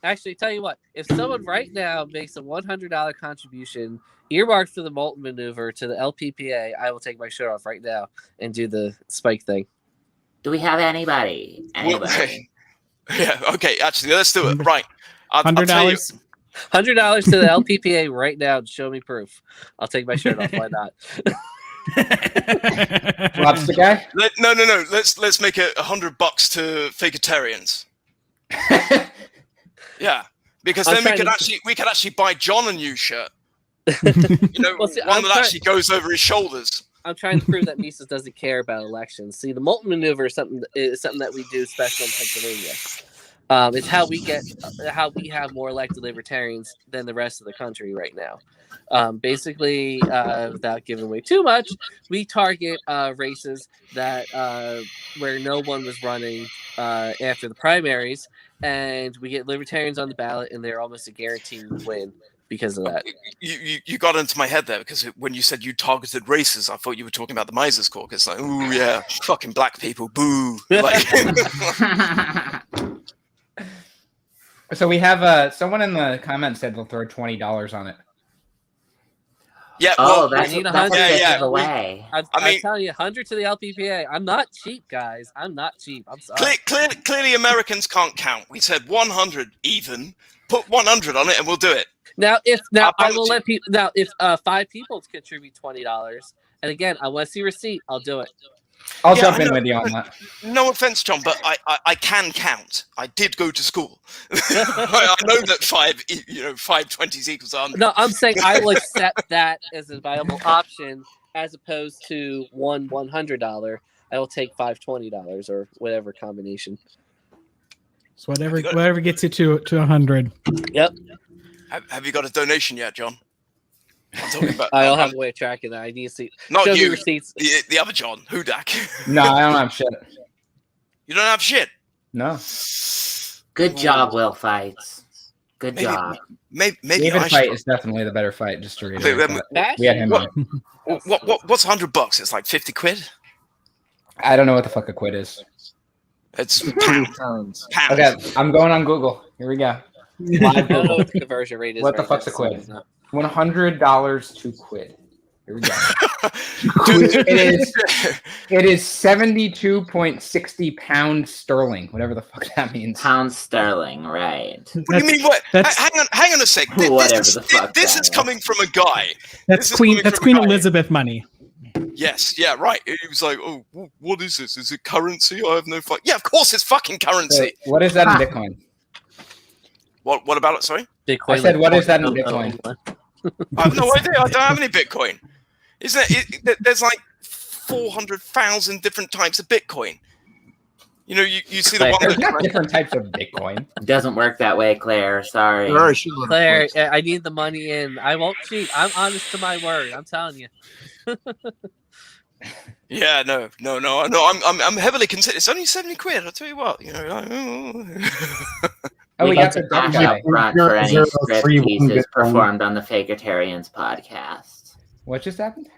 Actually, tell you what. If someone right now makes a $100 contribution earmarked for the Molten Maneuver to the LPPA, I will take my shirt off right now and do the spike thing. Do we have anybody? Yeah, okay, actually, let's do it. Right. $100 $100 to the LPPA right now to show me proof. I'll take my shirt off. Why not? Lobster guy? No. Let's make it $100 to Fakertarians. Yeah, because then we could actually buy John a new shirt. One that actually goes over his shoulders. I'm trying to prove that Mises doesn't care about elections. See, the Molten Maneuver is something that we do special in Pennsylvania. It's how we have more elected libertarians than the rest of the country right now. Basically, without giving away too much, we target races that where no one was running after the primaries, and we get libertarians on the ballot, and they're almost a guaranteed win. Because of that, you got into my head there because when you said you targeted races, I thought you were talking about the Mises Caucus. Like, ooh, yeah, fucking black people, boo. Like... So we have someone in the comments said they'll throw $20 on it. Yeah, well, that's a away. I'm telling you, 100 to the LPPA. I'm not cheap, guys. I'm not cheap. I'm sorry. Clearly, Americans can't count. We said 100 even. Put 100 on it, and we'll do it. I will let people. Now, if 5 people contribute $20, and again, I want to see receipt, I'll do it. I'll jump in with you on that. No offense, John, but I can count. I did go to school. I know that 5 20s equals 100. No, I'm saying I will accept that as a viable option as opposed to one $100. I will take 5 $20 or whatever combination. So whatever gets you to 100. Yep. Have you got a donation yet, John? I'm talking about. I don't have a way of tracking that. I need to see. Not show me you. receipts. The other John, Hudak. No, I don't have shit. You don't have shit? No. Good job, Will Fights. Good job. Maybe David I fight should. is definitely the better fight. Just to read What's we had him. what's $100? It's like 50 quid. I don't know what the fuck a quid is. It's pounds. Okay, I'm going on Google. Here we go. I don't know what the conversion rate is. What the right fuck's a now, quid? so- $100 to quid. Here we go. It is 72.60 pounds sterling, whatever the fuck that means. Pounds sterling, right? What do you mean? What? Hang on a sec. This is coming from a guy. That's Queen Elizabeth money. Yes, yeah, right. He was like, "Oh, what is this? Is it currency? I have no fuck." Yeah, of course it's fucking currency. So what is that in Bitcoin? What about it? Sorry, Bitcoin. I said, what is that in Bitcoin? I have no idea. I don't have any Bitcoin. There's like 400,000 different types of Bitcoin. You know, you see the one There's that not different types of Bitcoin. It doesn't work that way, Claire. Sorry. Claire, I need the money in. I won't cheat. I'm honest to my word. I'm telling you. Yeah, no. I'm heavily considered. It's only 70 quid. I'll tell you what. You know. We got the back up front for any script pieces performed on the Fakertarians podcast. What just happened?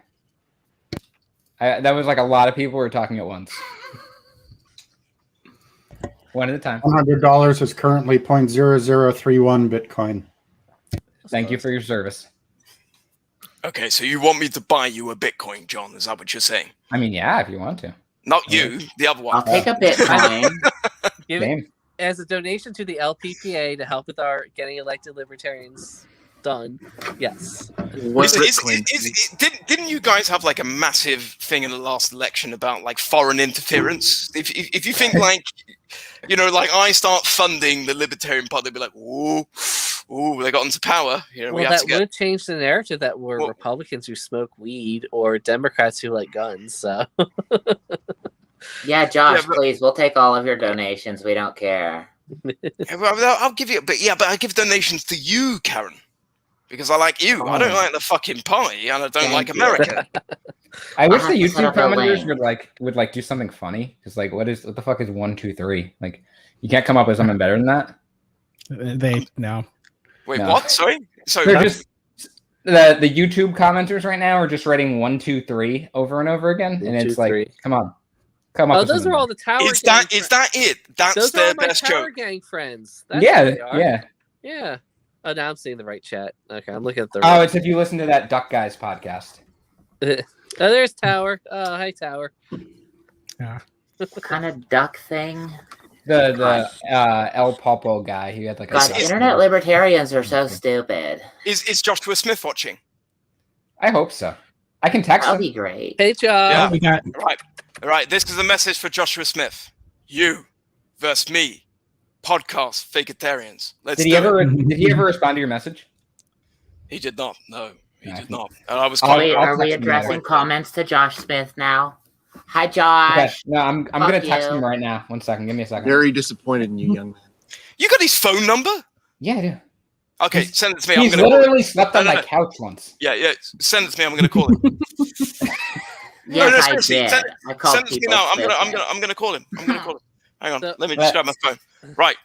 That was like a lot of people were talking at once. One at a time. $100 is currently 0.0031 Bitcoin. Thank you for your service. Okay, so you want me to buy you a Bitcoin, John? Is that what you're saying? I mean, yeah, if you want to. Not you, the other one. I'll take a Bitcoin. Give it as a donation to the LPPA to help with our getting elected libertarians done. Yes. Didn't you guys have like a massive thing in the last election about like foreign interference? If you think like, you know, like I start funding the Libertarian Party, they'll be like, ooh, they got into power. You know, Well, that would have changed the narrative that we're Republicans who smoke weed or Democrats who like guns. So. Yeah, Josh, please. We'll take all of your donations. We don't care. I'll give you, but I give donations to you, Karen, because I like you. I don't like the fucking party, and I don't like America. I wish the YouTube commenters would do something funny. Because like, what the fuck is 1, 2, 3? Like, you can't come up with something better than that. No. Wait, what? Sorry. They're just the YouTube commenters right now are just writing 1, 2, 3 over and over again, and it's like, 3. Come up. Oh, those are all the Tower. Is that it? That's those their are my best Tower joke. Gang friends. That's Yeah. Oh, now I'm seeing the right chat. Okay, I'm looking at the. Oh, it's if you listen to that Duck Guys podcast. Oh, there's Tower. Oh, hi, Tower. Yeah. What kind of duck thing? The El Popo guy. He had like God, internet libertarians are so stupid. Is Joshua Smith watching? I hope so. I can text him. That'll be great. Hey, Josh. Yeah. All right. This is a message for Joshua Smith. You versus me. Podcast Fakertarians. Did he ever respond to your message? He did not. No, he did not. And I was. Are we addressing comments to Josh Smith now? Hi, Josh. Okay. No, I'm gonna text him right now. 1 second. Give me a second. Very disappointed in you, young man. You got his phone number? Yeah, I do. Okay, send it to me. He's literally slept on my couch once. Yeah. Send it to me. I'm gonna call him. Yes, I did. I called send it to me now. I'm gonna call him. Hang on. Let me just grab my phone. Right,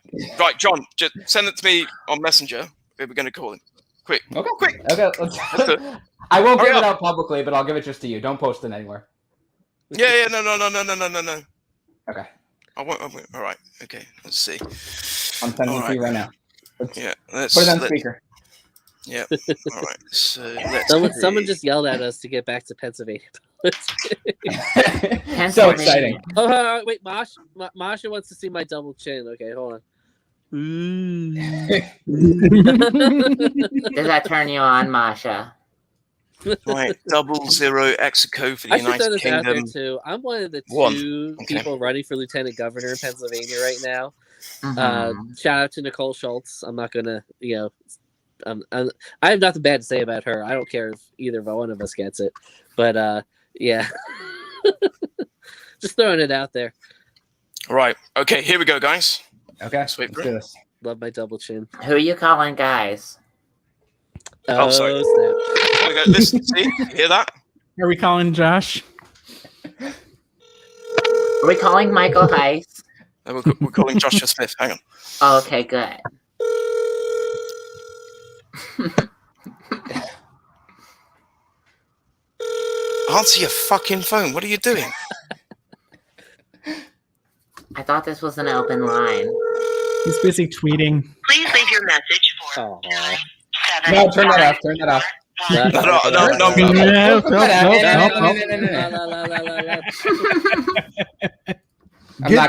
John. Just send it to me on Messenger. We're gonna call him. Quick. Okay. Quick. Okay. I won't give it out publicly, but I'll give it just to you. Don't post it anywhere. Yeah. No. Okay. I won't. All right. Okay. Let's see. I'm sending it to you right now. Let's put it on speaker. Yeah. All right. So someone just yelled at us to get back to Pennsylvania. So exciting. Oh, wait, Masha wants to see my double chin. Okay, hold on. Does that turn you on, Masha? Right, 00 Execo for the I should throw United this out there Kingdom. too. I'm one of the One. two Okay. people running for lieutenant governor in Pennsylvania right now. Mhm. Shout out to Nicole Schultz. I'm not gonna, I have nothing bad to say about her. I don't care if either one of us gets it, but yeah, just throwing it out there. Right. Okay, here we go, guys. Okay, let's wait for it. Love my double chin. Who are you calling guys? Oh, sorry. Snap. Okay, listen, see? You hear that? Are we calling Josh? Are we calling Michael Heiss? No, we're calling Joshua Smith. Hang on. Oh, okay, good. Answer your fucking phone. What are you doing? I thought this was an open line. He's busy tweeting. Please leave your message for Oh. No, turn that off. Turn that off. I'm not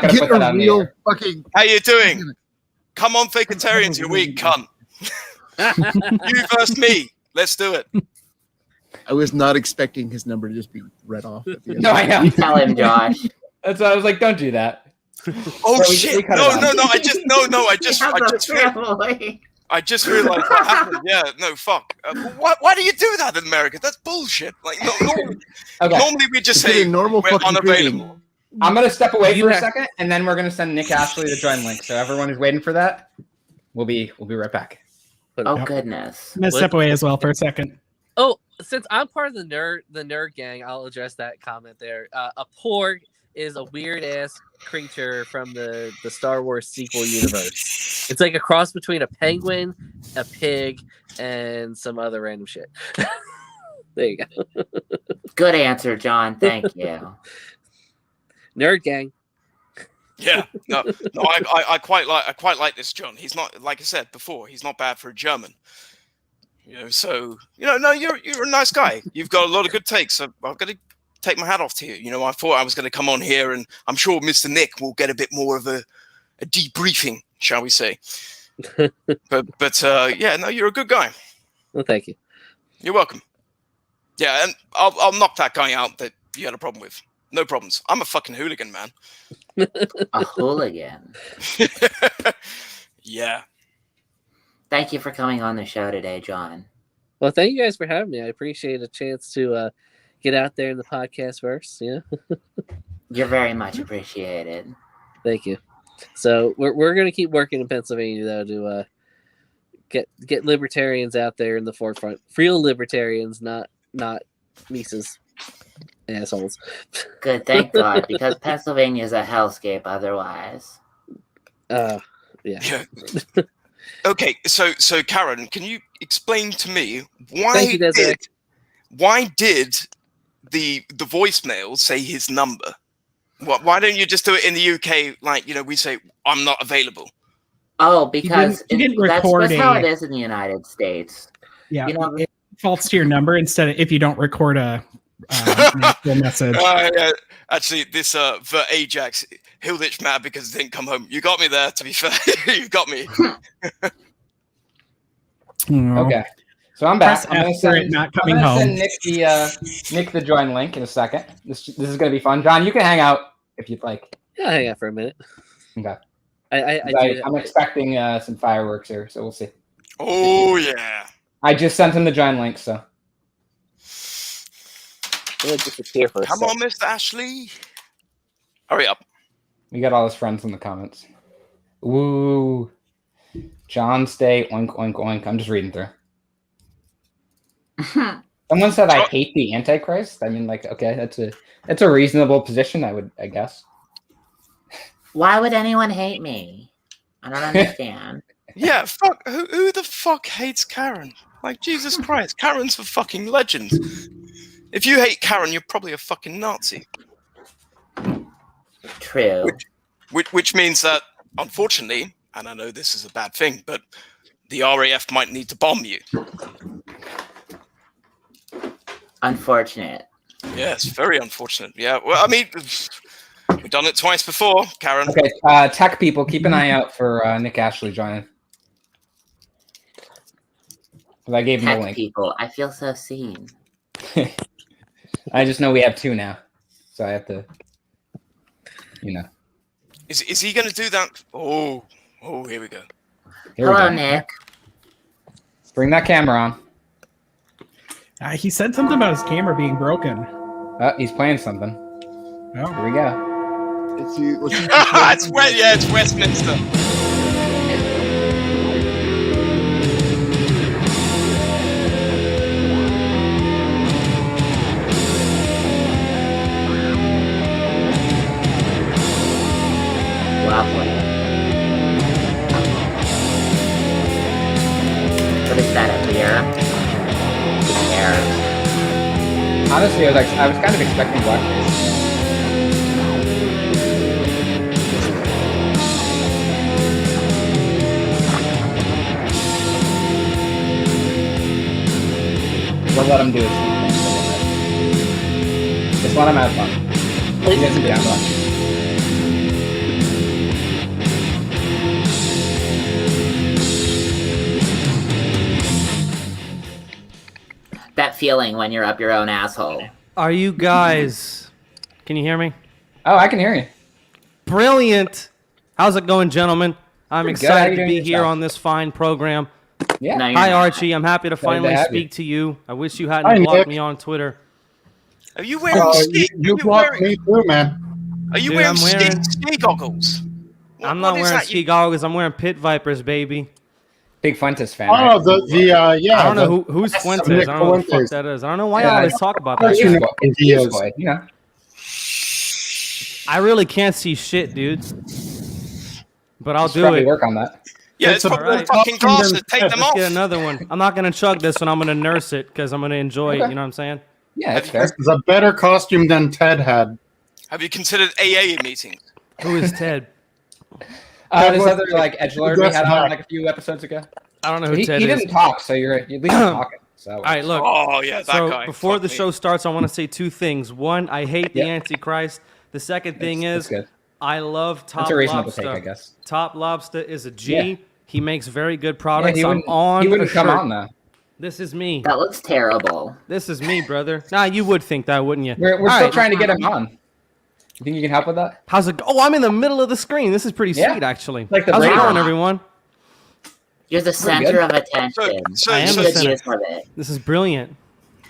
gonna put that on the air. Fucking. How you doing? Come on, Fakertarians, you weak cunt. You versus me. Let's do it. I was not expecting his number to just be read off. At the end. No, I know. Tell him, Josh. That's why I was like, don't do that. Oh So we shit! cut it No, off. no, no! I just realized what happened. Yeah, no, fuck. Why do you do that in America? That's bullshit. Like, normally we just say normal we're fucking unavailable. I'm gonna step away for a second, and then we're gonna send Nick Ashley the join link. So everyone who's waiting for that, we'll be right back. Oh goodness! I'm gonna step away as well for a second. Oh, since I'm part of the nerd gang, I'll address that comment there. A porg is a weird ass creature from the Star Wars sequel universe. It's like a cross between a penguin, a pig, and some other random shit. There you go. Good answer, John. Thank you. Nerd gang. Yeah, no, I quite like this John. He's not, like I said before, he's not bad for a German. So no, you're a nice guy. You've got a lot of good takes. So I've got to take my hat off to you. I thought I was going to come on here, and I'm sure Mr. Nick will get a bit more of a debriefing, shall we say? but yeah, no, you're a good guy. Well, thank you. You're welcome. Yeah, and I'll knock that guy out that you had a problem with. No problems. I'm a fucking hooligan, man. A hooligan. Yeah. Thank you for coming on the show today, John. Well, thank you guys for having me. I appreciate a chance to get out there in the podcast verse. Yeah. You're very much appreciated. Thank you. So we're gonna keep working in Pennsylvania though to get libertarians out there in the forefront. Real libertarians, not Mises assholes. Good, thank God, because Pennsylvania is a hellscape otherwise. Yeah. Okay, so Karen, can you explain to me Thank you, why did the voicemail say his number? Why don't you just do it in the UK? Like, we say, I'm not available. Oh, because you didn't record that's how it is in the United States. Yeah, it defaults to your number instead of if you don't record a message. Yeah. Actually, this the Ajax, Hilditch mad because it didn't come home. You got me there, to be fair. You got me. Okay, so I'm back. Press I'm gonna F for it not coming home. send Nick the join link in a second. This is gonna be fun. John, you can hang out if you'd like. Yeah, hang out for a minute. Okay. I'm I'm expecting some fireworks here, so we'll see. Oh yeah. I just sent him the join link, so. Come on, Mr. Ashley. Hurry up. We got all his friends in the comments. Woo. John Stay, oink, oink, oink. I'm just reading through. Someone said I hate the Antichrist. I mean, okay, that's a reasonable position, I guess. Why would anyone hate me? I don't understand. Yeah, fuck. Who the fuck hates Karen? Like, Jesus Christ. Karen's a fucking legend. If you hate Karen, you're probably a fucking Nazi. True. Which means that, unfortunately, and I know this is a bad thing, but the RAF might need to bomb you. Unfortunate. Yes, very unfortunate. Yeah, well, I mean, We've done it twice before, Karen. Okay, tech people, keep an eye out for Nick Ashley joining. I gave him a Tech link. people, I feel so seen. I just know we have 2 now, so I have to, you know. Is he going to do that? Oh, here we go. Hello, Nick. Bring that camera on. He said something about his camera being broken. He's playing something. Oh. Here we go. It's Westminster. Lovely. What is that, a beer? Honestly, I was kind of expecting blackface. We'll let him do his thing. Just let him have fun. He doesn't get out. That feeling when you're up your own asshole. Are you guys... Can you hear me? Oh, I can hear you. Brilliant. How's it going, gentlemen? I'm Pretty good. excited How to you be doing here yourself? on this fine program. Yeah. No, you're Hi, not. Archie. I'm happy to Glad to finally have speak you. to you. I wish you hadn't Hi, blocked Nick. me on Twitter. Are you wearing You blocked me too, man. Are you Dude, wearing I'm wearing- ski goggles? I'm not what is wearing that? ski goggles. I'm wearing Pit Vipers, baby. Big Fuentes fan. Oh, right? yeah. I don't know the- who's that's Fuentes. Nick I don't know who the fuck Fuentes. that is. I don't know why Yeah, y'all I always know. talk about Of course that. you shit. know who he is. Boy, you know. I really can't see shit, dude. But I'll Should do probably it. work on that. Yeah, It's it's a fucking bit fucking tougher glasses. than Take them Let's off. get another one. I'm not gonna chug this one. I'm gonna nurse it because I'm gonna enjoy it. Okay. You know what I'm saying? Yeah, that's fair. This is a better costume than Ted had. Have you considered AA meetings? Who is Ted? This other edgelord we Yes, had on Mac. like a few episodes ago. I don't know who He Ted didn't is. talk, so you're at least talking. So All right, look. Oh yeah, that So guy. before Fuck the me. show starts, I want to say 2 things. One, I hate the Yep. Antichrist. The second thing That's is good. I love Top That's a reasonable Lobster. take, I guess. Top Lobster is a G. Yeah. He makes very good Yeah, products. he I'm wouldn't, on he wouldn't a come shirt. on though. This is me. That looks terrible. This is me, brother. Nah, you would think that, wouldn't you? We're All still right. trying to get him on. You think you can help with that? How's it? Oh, I'm in the middle of the screen. This is pretty Yeah. sweet, actually. Like the How's it radar. going, everyone? You're the center of attention. I am You the should center. use of it. This is brilliant.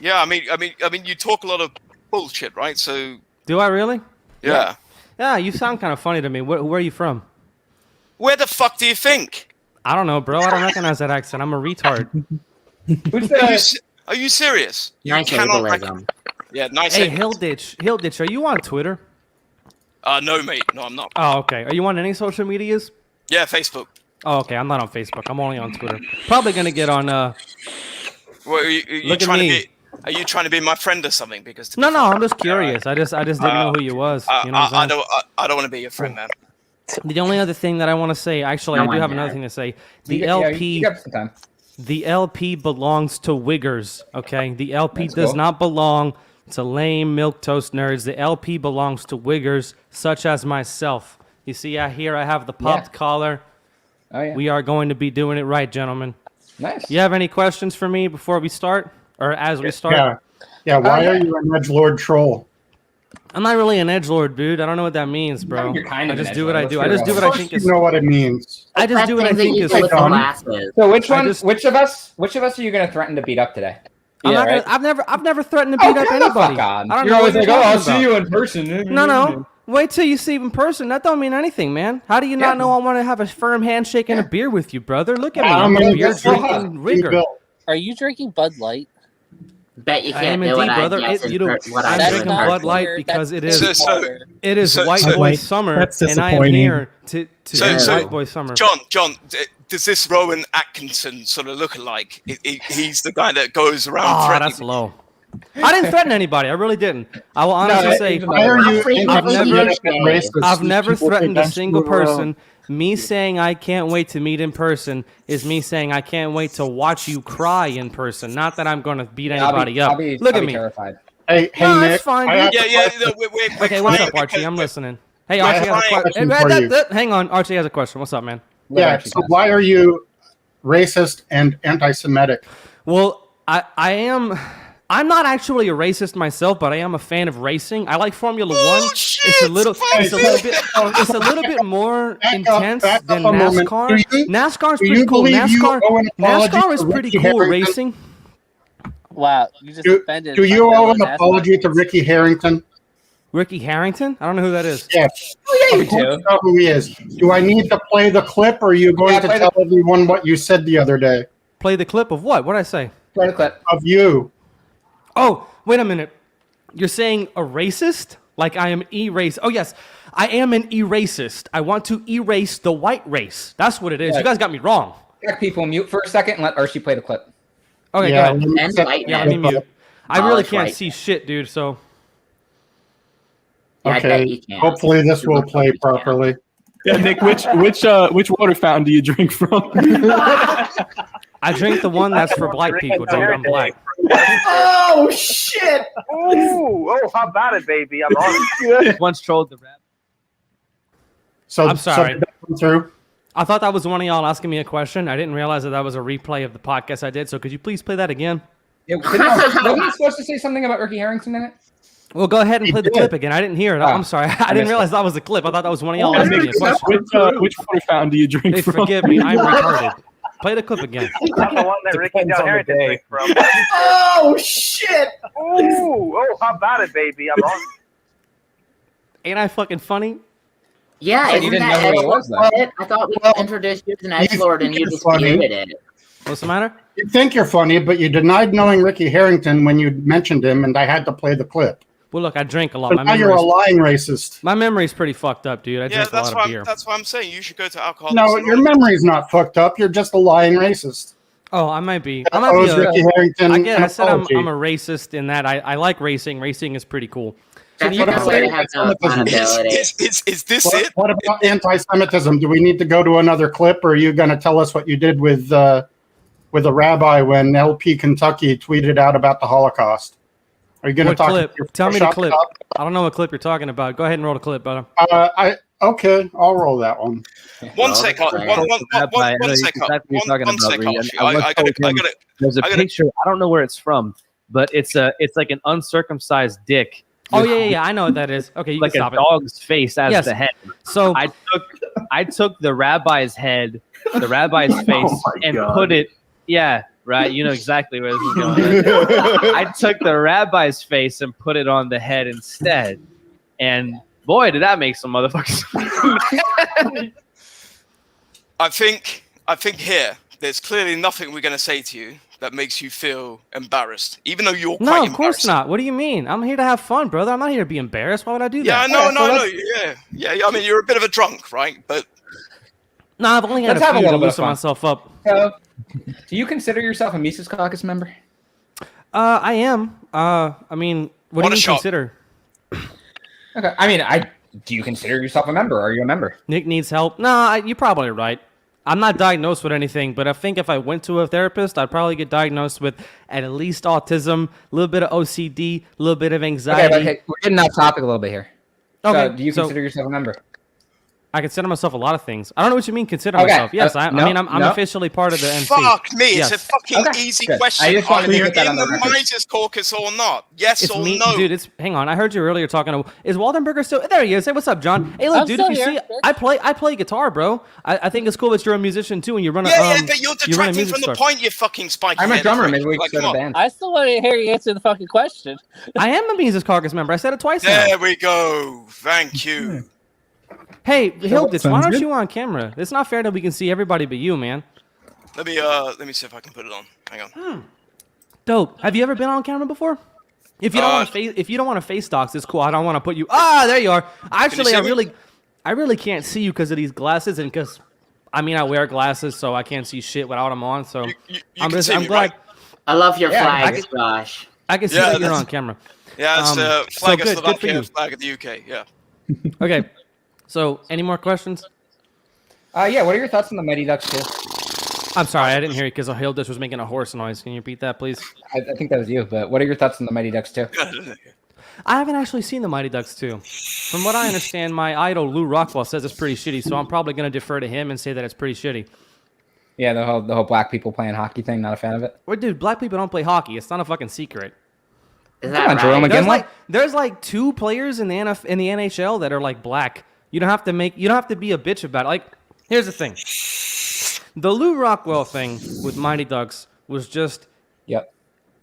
Yeah, I mean, you talk a lot of bullshit, right? So Do I really? yeah. Yeah, you sound kind of funny to me. Where are you from? Where the fuck do you think? I don't know, bro. I don't recognize that accent. I'm a retard. Who's Are you serious? You Nice cannot ableism. Yeah, nice. Hey, ableism. Hillditch, are you on Twitter? No, mate. No, I'm not. Oh, okay. Are you on any social medias? Yeah, Facebook. Oh, okay. I'm not on Facebook. I'm only on Twitter. Probably gonna get on. Well, are you Look at trying me. to be? Are you trying to be my friend or something? Because to be No, no. fair, I'm just curious. I just didn't know who you was. You know what I'm saying? I don't want to be your friend, man. The only other thing that I want to say, actually, I do have another thing to say. The LP, You got some time. the LP belongs to Wiggers. Okay, the LP That's does cool. not belong to lame milquetoast nerds. The LP belongs to Wiggers, such as myself. You see, here I have the popped collar. Oh yeah. We are going to be doing it right, gentlemen. Nice. You have any questions for me before we start, or as we start? Yeah. Yeah, why are you an edgelord troll? I'm not really an edgelord, dude. I don't know what that means, bro. You're kind I of an just do what edgelord. I do. I Let's just be do what real. I think You is. know what it means. I just do what I Things that think you is do with fun. glasses. So which I one? just- Which of us are you gonna threaten to beat up today? I'm Yeah, not right? gonna, I've never threatened to beat up come the anybody. fuck on. I don't You're know always what like, you're oh, I'll talking see about. you in person. No. Wait till you see him in person. That don't mean anything, man. How do you not know I want to have a firm handshake and a beer with you, brother? Look at me. I'm a beer drinking rigger. Are you drinking Bud Light? Bet you I can't am do indeed, what I brother. guess I'm in drinking person. Bud Light because it is So- it is so- White so- Boy Wait, Summer, that's and I am disappointing. here to So, White Boy Summer. John, does this Rowan Atkinson sort of look alike? He's the guy that goes around Oh, threatening. that's low. I didn't threaten anybody. I really didn't. I will honestly say Why are you I've never threatened a against single your, person. Me saying I can't wait to meet in person is me saying I can't wait to watch you cry in person. Not that I'm going to beat anybody up. Look I'll at be me. terrified. Hey, No, Nick. that's fine, I dude. have Yeah. to- No, wait, Okay, what's up, Archie? I'm listening. Hey, I Archie have has a a question question. for you. Hang on, Archie has a question. What's up, man? Yeah. So why are you racist and anti-Semitic? Well, I am. I'm not actually a racist myself, but I am a fan of racing. I like Formula One. It's a little bit more intense than NASCAR. NASCAR is pretty cool. NASCAR is pretty cool racing. Wow, you just offended. Do you owe an apology to Ricky Harrington? Ricky Harrington? I don't know who that is. Yes. Oh, yeah, you Of course do. you know who he is. Do I need to play the clip, or are you going to tell everyone what you said the other day? Play the clip of what? What did I say? Play the clip of you. Oh, wait a minute. You're saying a racist? Like I am erased? Oh yes, I am an erasist. I want to erase the white race. That's what it is. Yeah. You guys got me wrong. Back people mute for a second and let Archie play the clip. Okay, Yeah, go ahead. Yeah, let me mute. I really can't see shit, dude. So. Okay. Hopefully this will play properly. Yeah, Nick, which water fountain do you drink from? I drink the one that's for black people, dude. I'm black. Oh shit! Oh, how about it, baby? I'm on. Once trolled the rap. So I'm sorry. did that come through? I thought that was one of y'all asking me a question. I didn't realize that was a replay of the podcast I did. So could you please play that again? Yeah, wasn't he supposed to say something about Ricky Harrington in it? Well, go ahead and play the clip again. I didn't hear it. I'm sorry. I didn't realize that was a clip. I thought that was one of y'all asking me a question. Which water fountain do you drink Hey, from? forgive me. I'm retarded. Play the clip again. I'm the one that Ricky Depends on the Harrington day. drinks from. Oh shit! Oh, how about it, baby? I'm on. Ain't I fucking funny? Yeah, You isn't didn't that know who he was, though. I thought we introduced you as an edgelord and you it's funny. disputed it. What's the matter? You think you're funny, but you denied knowing Ricky Harrington when you mentioned him, and I had to play the clip. Well, look, I drink a lot. So now you're a lying racist. My memory's pretty fucked up, dude. I drink a lot of beer. That's why I'm saying you should go to alcohol. No, your memory's not fucked up. You're just a lying racist. Oh, I might be. That owes Ricky Harrington I guess an I said I'm apology. a racist in that I like racing. Racing is pretty cool. That's one way to have no accountability. Is this it? What about anti-Semitism? Do we need to go to another clip, or are you going to tell us what you did with a rabbi when LP Kentucky tweeted out about the Holocaust? Are you going to What talk? clip? Your Tell me the Photoshop clip. top? I don't know what clip you're talking about. Go ahead and roll the clip, brother. Okay, I'll roll that one. One sec, Archie. There's a picture. I don't know where it's from, but it's like an uncircumcised dick. Oh yeah. I know what that is. Okay, you Like can a stop it. dog's face as Yes. the head. So I took the rabbi's head, the rabbi's face, and put it. Yeah, right. You know exactly where this is going. I took the rabbi's face and put it on the head instead, and boy, did that make some motherfuckers. I think here there's clearly nothing we're going to say to you that makes you feel embarrassed, even though you're No, quite of course not. What do you mean? I'm here to have fun, brother. I'm not here to be embarrassed. Why would I do Yeah, that? no. I mean, you're a bit of a drunk, right? But No, I've only had Let's a have a few to little bit of loosen fun. myself up. So, do you consider yourself a Mises Caucus member? I am. I mean, what do What a you shot. consider? Okay. I mean, do you consider yourself a member? Are you a member? Nick needs help. No, you're probably right. I'm not diagnosed with anything, but I think if I went to a therapist, I'd probably get diagnosed with at least autism, a little bit of OCD, a little bit of anxiety. Okay, we're getting off topic a little bit here. Okay, So, do you so- consider yourself a member? I consider myself a lot of things. I don't know what you mean consider Okay. myself. Yes, I No, mean, I'm no. officially part of the MC. fuck me, Yes. it's a fucking Okay, easy good. question. I just wanted Are to you get that in on the the record. Mises Caucus or not? Yes It's or me, no? dude. Hang on. I heard you earlier talking. Is Waldenberger still there? He is. Hey, what's up, John? Hey, look, I'm dude. If you still see, here, I play guitar, bro. I think it's cool that you're a musician too, and you run a Yeah, but you're you run a detracting music from the store. point, you fucking spiky I'm a head drummer. prick. Maybe we Like, could start a come on. band. I still want to hear you answer the fucking question. I am a Mises Caucus member. I said it twice now. There we go. Thank you. Hey, Hilditch, why sounds aren't good. you on camera? It's not fair that we can see everybody but you, man. Let me see if I can put it on. Hang on. Dope. Have you ever been on camera before? If you don't want to if you don't want to face docs, it's cool. I don't want to put you. There you are. Actually, see I me? really can't see you because of these glasses and because I wear glasses, so I can't see shit without them on. So I'm can see I'm me, glad right? I love your Yeah, flags, Josh. I can see Yeah, that you're that's- on camera. Yeah, it's the so flag of good for Slovakia, you. flag of the UK. Yeah. Okay. So, any more questions? Yeah. What are your thoughts on the Mighty Ducks too? I'm sorry, I didn't hear you because Hilditch was making a horse noise. Can you repeat that, please? I think that was you. But what are your thoughts on the Mighty Ducks too? I haven't actually seen the Mighty Ducks 2. From what I understand, my idol Lou Rockwell says it's pretty shitty, so I'm probably going to defer to him and say that it's pretty shitty. Yeah, the whole black people playing hockey thing. Not a fan of it. Well, dude, black people don't play hockey. It's not a fucking secret. Is that right? There's like 2 players in the NHL that are like black. You don't have to be a bitch about it. Like, here's the thing. The Lou Rockwell thing with Mighty Ducks was just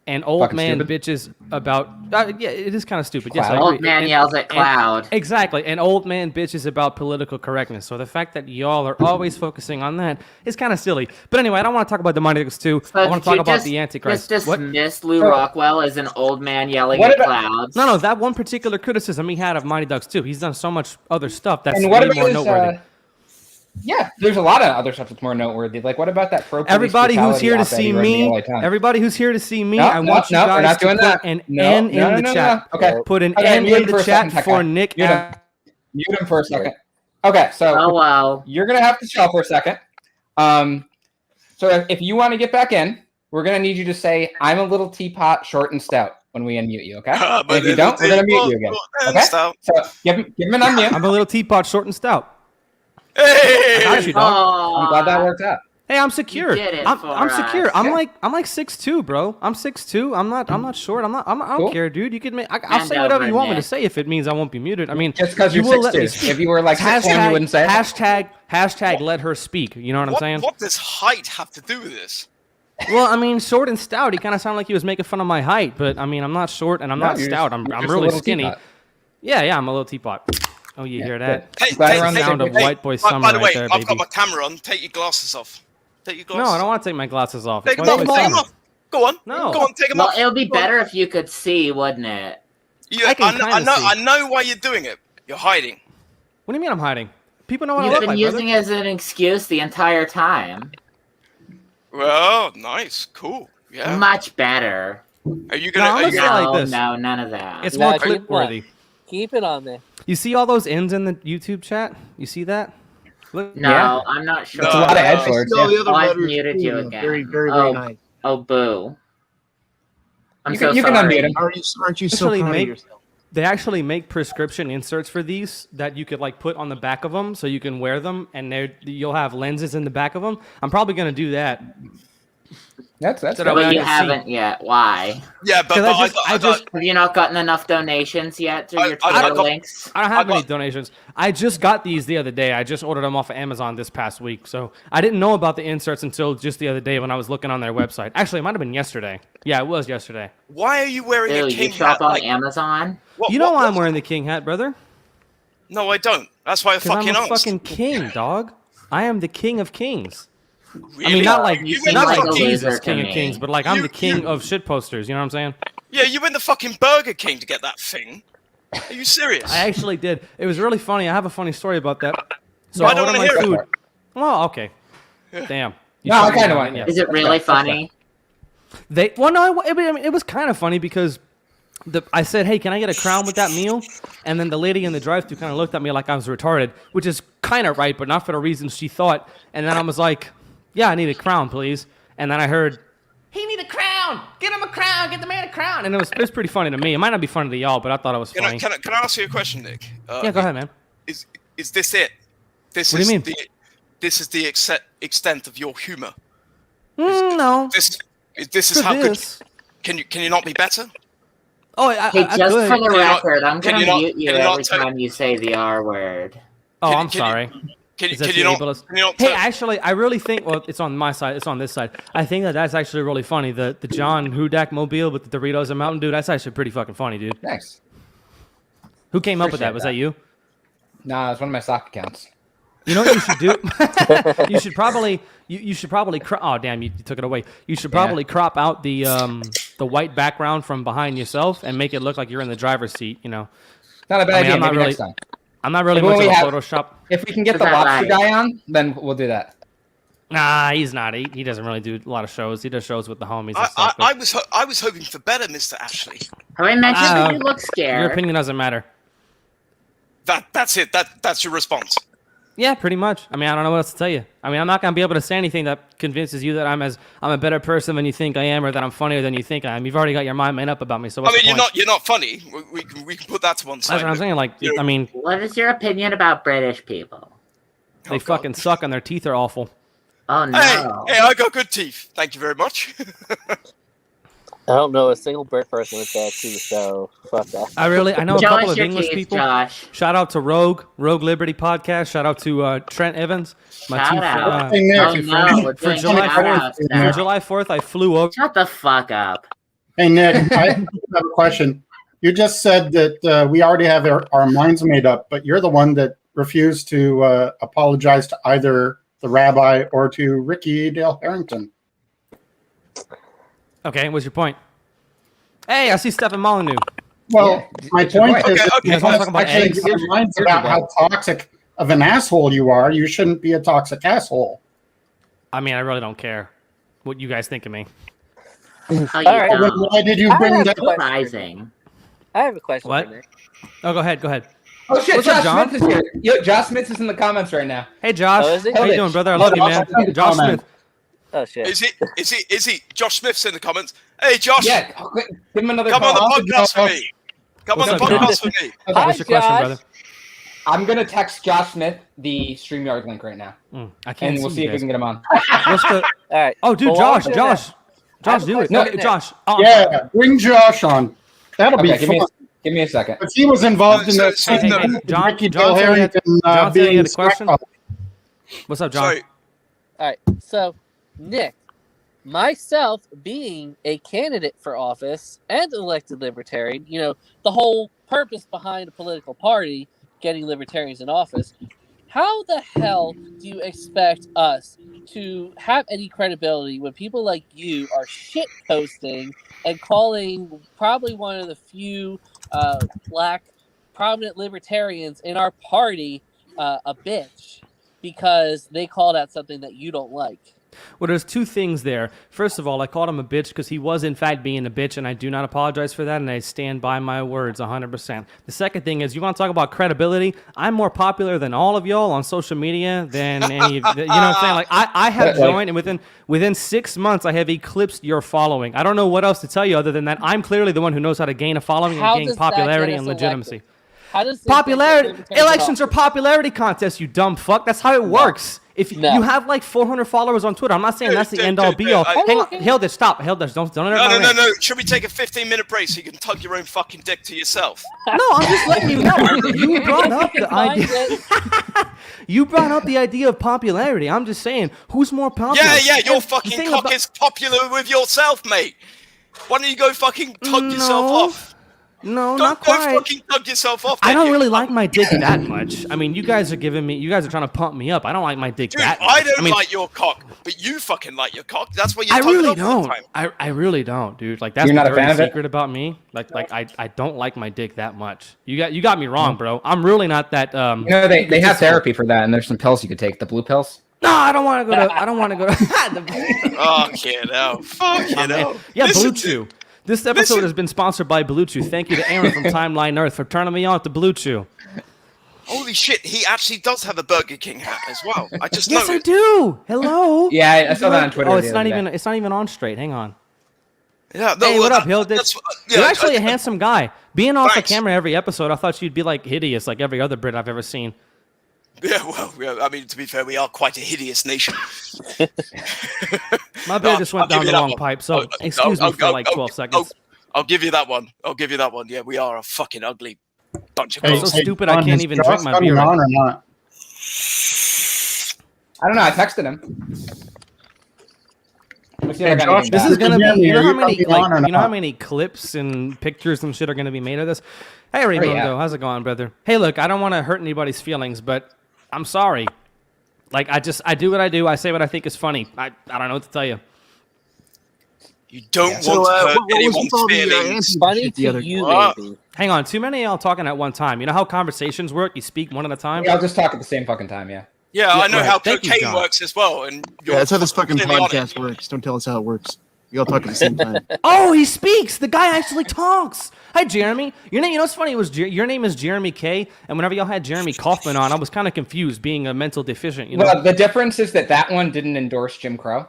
an old Fucking man stupid. bitches about. Yeah, it is kind of stupid. Yes, I Old agree. man yells at cloud. Exactly, an old man bitches about political correctness. So the fact that y'all are always focusing on that is kind of silly. But anyway, I don't want to talk about the Mighty Ducks 2. I want to talk about the Antichrist. Just dismiss Lou Rockwell as an old man yelling What at about- clouds. No, that one particular criticism he had of Mighty Ducks 2. He's done so much other stuff that's And what way about more his, noteworthy. Yeah, there's a lot of other stuff that's more noteworthy. Like, what about that pro? Everybody who's here to see me, everybody who's here to see me, I want you we're guys not to doing put that. an No, N no, in the no, chat. no. Okay. Put an Okay, N mute in him for the a second, chat Tekka. for Nick. Mute him for a second. Okay, so oh wow, you're gonna have to chill for a second. So if you want to get back in, we're gonna need you to say, "I'm a little teapot, short and stout" when we unmute you. Okay? And if you don't, we're gonna mute you again. Okay? So give him an unmute. I'm a little teapot, short and stout. Hey! I got you, dog. I'm glad that worked out. Hey, I'm secure. You did it I'm for secure. us. I'm like 6'2", bro. I'm 6'2". I'm not short. I don't Cool. care, dude. You can make. I'll Hand say whatever over, you want me to Nick. say if it means I won't be muted. I mean, Just because you you're will let me 6'2". speak. If you were like 6'1", you wouldn't say it. Hashtag let her speak. You know what I'm saying? What does height have to do with this? Well, I mean, short and stout. He kind of sounded like he was making fun of my height, but I mean, I'm not short and I'm No, not you're stout. just- I'm you're just a really little skinny. teapot. Yeah, I'm a little teapot. Oh, you hear that? Hey, Glad hey, we're on the hey, same sound of hey, white boy by summer the way, right there, I've got baby. my camera on. Take your glasses off. Take your No, glasses. I don't want to take my glasses off. Take It's them white off. boy Take them summer. off. Go on. No. Go on. Take them Well, off. it would be Go on. better if you could see, wouldn't it? You, I can I kinda know. see. I know why you're doing it. You're hiding. What do you mean I'm hiding? People know what I You've look been like, using brother. it as an excuse the entire time. Well, nice, cool. Yeah. Much better. Are you No, gonna? I'm are gonna you say gonna like this. No, none of that. It's No, more keep clip worthy. that. Keep it on there. You see all those ends in the YouTube chat? You see that? Look. No, Yeah. I'm not sure. It's a lot of edge I lords. see all the Yeah. other Oh, I've letters muted too. you again. Very, very, Oh. very nice. Oh, boo. I'm You so can sorry. unmute him. Aren't you so Actually proud of make- yourself? They actually make prescription inserts for these that you could like put on the back of them so you can wear them, and you'll have lenses in the back of them. I'm probably gonna do that. That's So that good. way I But you can see. haven't yet. Why? Yeah, but 'Cause I got. Have you not gotten enough donations yet through your I Twitter got- links? I don't have I any got- donations. I just got these the other day. I just ordered them off of Amazon this past week, so I didn't know about the inserts until just the other day when I was looking on their website. Actually, it might have been yesterday. Yeah, it was yesterday. Why are you wearing Ew, a you king shop hat? on Like, Amazon? You know why I'm wearing the king hat, brother? No, I don't. That's why I Because I'm fucking a asked. fucking king, dog. I am the king of kings. Really? I mean, not like You went not the like fucking- Jesus, loser king to of me. kings, but like I'm the king of shit posters. You know what I'm saying? Yeah, you went the fucking Burger King to get that thing. Are you serious? I actually did. It was really funny. I have a funny story about that. So I don't ordered wanna my hear food. Well, okay. Damn. You No, I shut me kinda down, want didn't it. ya? Is it really funny? It was kind of funny because I said, "Hey, can I get a crown with that meal?" And then the lady in the drive-thru kind of looked at me like I was retarded, which is kind of right, but not for the reasons she thought. And then I was like, "Yeah, I need a crown, please." And then I heard, "He need a crown! Get him a crown! Get the man a crown!" And it was pretty funny to me. It might not be funny to y'all, but I thought it was Can funny. I ask you a question, Nick? Yeah, go ahead, man. Is this it? This What do is you mean? this is the extent of your humor. No. This is For how this. good. Can you not be better? Oh, Hey, I just could. for the Can you not- record, I'm can gonna you not- mute you can you not every tell- time you say the R word. Oh, Can- I'm can you- sorry. Can Is that you the not? ableist? Can you not? Hey, tell- actually, I really think. Well, it's on my side. It's on this side. I think that's actually really funny. The John Hudak mobile with the Doritos and Mountain Dew. That's actually pretty fucking funny, dude. Thanks. Who came up with Appreciate that? Was that you? Nah, it's one of my stock accounts. You know what you should do? You should probably. You should probably. Oh damn! You took it away. You should probably crop out the white background from behind yourself and make it look like you're in the driver's seat. You know. Not a bad idea. Maybe next time. I'm not really Maybe much when of a we have- Photoshop. If we can get Is the that lobster right? guy on, then we'll do that. Nah, he's not. He doesn't really do a lot of shows. He does shows with the homies and I, stuff. but- I was hoping for better, Mr. Ashley. Have I mentioned that Uh, you look Your scared? opinion doesn't matter. That's it. That's your response. Yeah, pretty much. I mean, I don't know what else to tell you. I mean, I'm not gonna be able to say anything that convinces you that I'm a better person than you think I am, or that I'm funnier than you think I am. You've already got your mind made up about me. So what's I mean, the point? you're not funny. We can put that to one side. That's what I'm saying. Like, I mean, what is your opinion about British people? They fucking suck and their teeth are awful. Oh no! Hey, I got good teeth. Thank you very much. I don't know a single Brit person with bad teeth, so fuck that. I know a Show couple us of your English teeth, people. Josh. Shout out to Rogue Liberty podcast. Shout out to Trent Evans. Shout out. For July 4th, I flew over. Shut the fuck up. Hey, Nick, I have a question. You just said that we already have our minds made up, but you're the one that refused to apologize to either the rabbi or to Ricky Dale Harrington. Okay, what's your point? Hey, I see Stephen Molyneux. Well, my point is that you guys want to talk about eggs? your minds about how toxic of an asshole you are. You shouldn't be a toxic asshole. I mean, I really don't care what you guys think of me. Why did you bring that up? I have a question What? for Nick. Oh, go ahead. Oh shit, What's Josh up, John? Smith is here. Yo, Josh Smith is in the comments right now. Hey, Josh. Oh, is he? How you doing, brother? I love you, man. Josh Smith. Oh shit. Is he? Josh Smith's in the comments. Hey, Josh. Yeah, give him another Come on call. the podcast for me. Come on the podcast for me. What's your question, brother? I'm gonna text Josh Smith the StreamYard link right now. I can't and we'll see see you if we guys. can get him on. What's the? All right. Oh, dude, Well, Josh, do it. No, No, Josh. Oh, Yeah, bring Josh on. That'll be Okay, fun. give me a second. If he was involved in the John Ricky Dale Harrington John said he being had a question. smacked. What's up, John? Sorry. All right. So, Nick, myself being a candidate for office and elected libertarian, the whole purpose behind a political party getting libertarians in office, how the hell do you expect us to have any credibility when people like you are shit posting and calling probably one of the few black prominent libertarians in our party a bitch because they called out something that you don't like? Well, there's two things there. First of all, I called him a bitch because he was, in fact, being a bitch, and I do not apologize for that, and I stand by my words 100%. The second thing is, you want to talk about credibility? I'm more popular than all of y'all on social media than any of you know what I'm saying? Like, I have joined, and within 6 months, I have eclipsed your following. I don't know what else to tell you other than that I'm clearly the one who knows how to gain a following and gain popularity and legitimacy. How does Popularity elections are popularity contests, you dumb fuck. That's how it works. If you have like 400 followers on Twitter, I'm not saying that's the end all be all. Hang on, Hildish, stop. Hildish, don't interrupt. No. Should we take a 15-minute break so you can tug your own fucking dick to yourself? No, I'm just letting you know. You brought up the idea. You brought up the idea of popularity. I'm just saying, who's more popular? Yeah, your fucking cock is popular with yourself, mate. Why don't you go fucking tug yourself off? No, not quite. Go fucking tug yourself off. I don't really like my dick that much. I mean, you guys are trying to pump me up. I don't like my dick that much. I don't like your cock, but you fucking like your cock. That's why you. I really don't. All the time. I really don't, dude. Like that's You're not the a fan of it? secret about me. Like I don't like my dick that much. You got me wrong, bro. I'm really not that. They have therapy for that, and there's some pills you could take. The blue pills. No, I don't want to go to. I don't want to go to. Oh, fuck you know. Yeah, Blue Chew. This episode has been sponsored by Blue Chew. Thank you to Aaron from Timeline Earth for turning me on to Blue Chew. Holy shit, he actually does have a Burger King hat as well. I just Yes, noticed. I do. Hello. Yeah, I saw that on Twitter. Oh, it's not even on straight. Hang on. Yeah, no, Hey, what up, Hill? yeah, You're actually a handsome guy. Being off the camera every episode, I thought you'd be like hideous, like every other Brit I've ever seen. Yeah, well, I mean, to be fair, we are quite a hideous nation. My beer just went down the wrong pipe, so excuse me for like 12 seconds. I'll give you that one. Yeah, we are a fucking ugly bunch of I'm so stupid I can't even drink my beer. On or not? I don't know. I texted him. Let me see if I got anything This back. is gonna be. You know how many you on or you know how not? many clips and pictures and shit are gonna be made of this? Hey, Raymundo, how's it going, brother? Hey, look, I don't want to hurt anybody's feelings, but I'm sorry. Like, I do what I do. I say what I think is funny. I don't know what to tell you. You don't want to hurt anyone's feelings. Funny to you, baby. Hang on, too many of y'all talking at one time. You know how conversations work? You speak one at a time. Yeah, I'll just talk at the same fucking time. Yeah. Yeah, I know right. how Thank you, cocaine John. works as well. And Yeah, that's how this fucking clearly on podcast works. Don't tell us how it works. We all talk at the same time. Oh, he speaks. The guy actually talks. Hi, Jeremy. Your name. You know what's funny? Your name is Jeremy K. And whenever y'all had Jeremy Kaufman on, I was kind of confused, being a mental deficient. You know? Well, the difference is that one didn't endorse Jim Crow.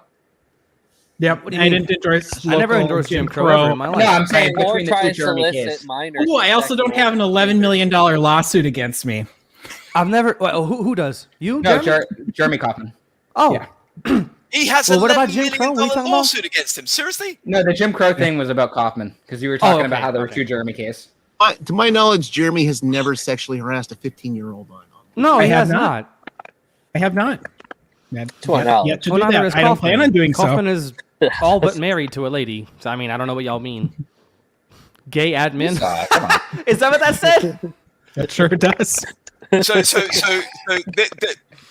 Yep, I didn't endorse. I never endorsed Jim Crow ever in my life. No, I'm saying between the two Jeremy K's. Oh, I also don't have an $11 million lawsuit against me. I've never. Well, who does? You? No, Jeremy Kaufman. Oh. Yeah. He has Well, a what about $11 Jim Crow? What are you million talking lawsuit against him. Seriously? No, the Jim Crow thing was about Kaufman because you were talking about how there were okay. two Jeremy K's. To my knowledge, Jeremy has never sexually harassed a 15-year-old on. No, I he have has not. I have not. To my knowledge. Yet to do that. I don't plan on doing so. Kaufman is all but married to a lady. So, I mean, I don't know what y'all mean. Gay admin? Come on. Is that what that said? That sure does. So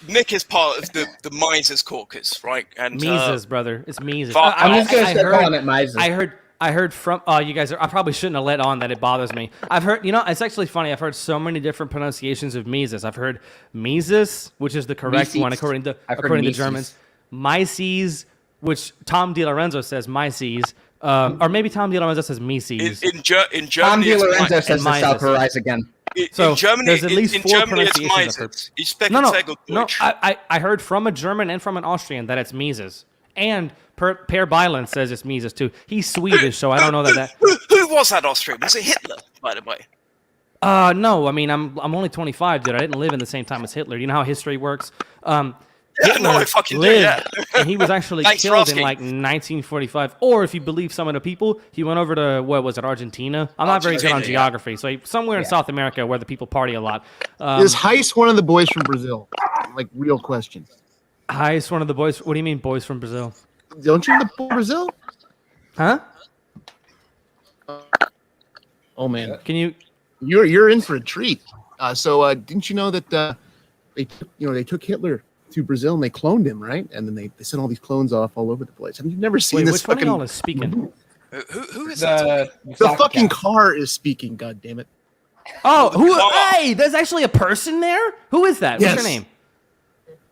Nick is part of the Mises Caucus, right? And Mises, brother. It's Mises. I'm just going to start calling it Mises. I heard from you guys. I probably shouldn't have let on that it bothers me. I've heard, it's actually funny. I've heard so many different pronunciations of Mises. I've heard Mises, which is the correct Mises. one according to Mises. Germans. Mises, which Tom DiLorenzo says Mises, or maybe Tom DiLorenzo says Mises. In Germany, Tom DiLorenzo says the Mises. South Rise again. In Germany, there's at least four Germany it's pronunciations I've heard. Mises. Ich spreche sehr gut No, Deutsch. I heard from a German and from an Austrian that it's Mises. And Per Byland says it's Mises too. He's Swedish, so I don't know that. Who was that Austrian? Was it Hitler, by the way? No, I mean I'm only 25, dude. I didn't live in the same time as Hitler. You know how history works. No, I fucking do, lived, yeah. and he was actually Thanks for killed in asking. like 1945. Or if you believe some of the people, he went over to Argentina. I'm not very good on Argentina, geography, so somewhere in South America where the people party a lot. Is Heiss one of the boys from Brazil? Like, real question. Heiss one of the boys. What do you mean, boys from Brazil? Don't you know Brazil? Huh? Oh man, can you? You're in for a treat. So didn't you know that they took Hitler to Brazil and they cloned him, right? And then they sent all these clones off all over the place. Have you never seen Wait, this? which one of fucking... y'all is speaking? Who is that? The fucking car is speaking. God damn it! Oh, hey, there's actually a person there. Who is that? Yes. What's your name?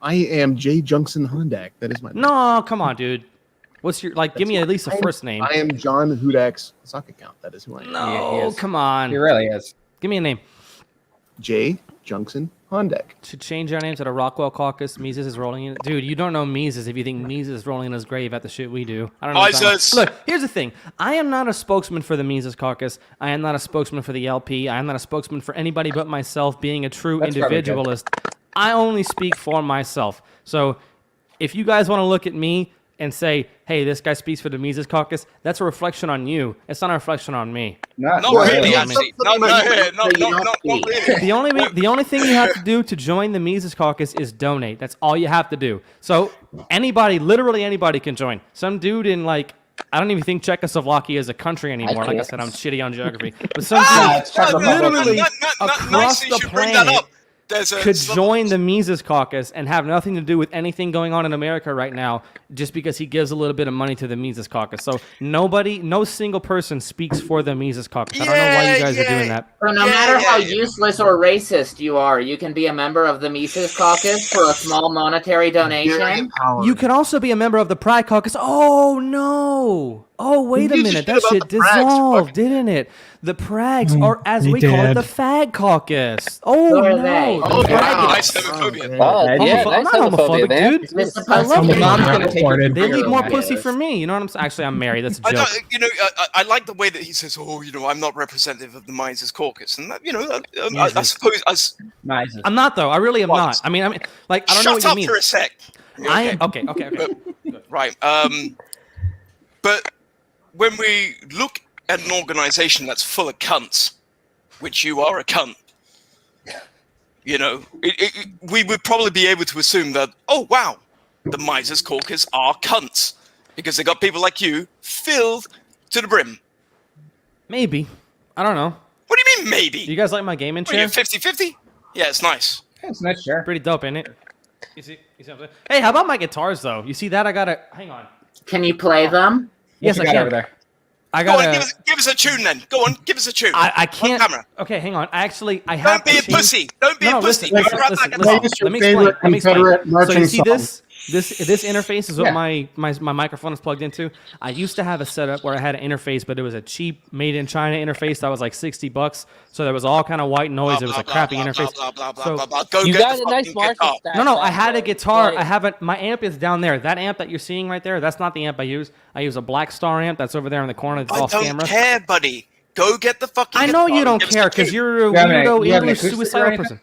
I am Jay Junction Hondak. That is my name. No, come on, dude. What's your give me at least a first name? I am John Hudak's sock account. That is who I am. No, come on. He really is. Give me a name. Jay Junction Hondak. To change our name to the Rockwell Caucus. Mises is rolling in. Dude, you don't know Mises if you think Mises is rolling in his grave at the shit we do. I don't know. Mises. Look, here's the thing. I am not a spokesman for the Mises Caucus. I am not a spokesman for the LP. I am not a spokesman for anybody but myself, being a true That's probably good. individualist. I only speak for myself. So if you guys want to look at me and say, hey, this guy speaks for the Mises Caucus, that's a reflection on you. It's not a reflection on me. Not really, actually. Not really. The only thing you have to do to join the Mises Caucus is donate. That's all you have to do. So anybody, literally anybody can join. Some dude in I don't even think Czechoslovakia is a country anymore. Like I said, I'm shitty on geography. But some dude literally across the planet could join the Mises Caucus and have nothing to do with anything going on in America right now just because he gives a little bit of money to the Mises Caucus. So no single person speaks for the Mises Caucus. I don't know why you guys are doing that. So no matter how useless or racist you are, you can be a member of the Mises Caucus for a small monetary donation. You can also be a member of the Pride Caucus. Oh, no. Oh, wait a minute. That shit dissolved, didn't it? The Prags are, as we call it, the Fag Caucus. Oh, So are no. they. Oh, nice homophobia. I'm not homophobic, dude. Mr. I love President, them. They leave more pussy for me. You know what I'm saying? Actually, I'm married. That's a joke. I like the way that he says, I'm not representative of the Mises Caucus. And that, I suppose I'm not, though. I really am not. I mean, I don't know what you Shut mean. up for a sec. I am. Okay. Right. But when we look at an organization that's full of cunts, which you are a cunt, we would probably be able to assume that, oh, wow, the Mises Caucus are cunts because they got people like you filled to the brim. Maybe. I don't know. What do you mean, maybe? Do you guys like my gaming What are you, chair? 50-50? Yeah, it's nice. It's nice, sure. Pretty dope, ain't it? You see what I'm saying? Hey, how about my guitars, though? You see that? I gotta... Hang on. Can you play them? Yes, I got can. over there? I Go gotta... on, give us a tune then. Go on, give us a tune. I can't... On camera. Okay, hang on. I have Don't be a to change... pussy. Don't be a pussy. Listen, Grab that listen. Let me explain. Confederate So marching you see this? This interface is what Yeah. my microphone is plugged into. I used to have a setup where I had an interface, but it was a cheap made in China interface that was like $60. So there was all kind of white noise. It was a crappy interface. So You got a nice Marshall stack. no, I back had a there. guitar. Play I it. haven't. My amp is down there. That amp that you're seeing right there, that's not the amp I use. I use a Black Star amp that's over there in the corner. It's I off don't camera. care, buddy. Go get the fucking. I know guitar you don't and give us care the because cue. you're a You have an- weirdo you have an English acoustic or suicidal anything? person.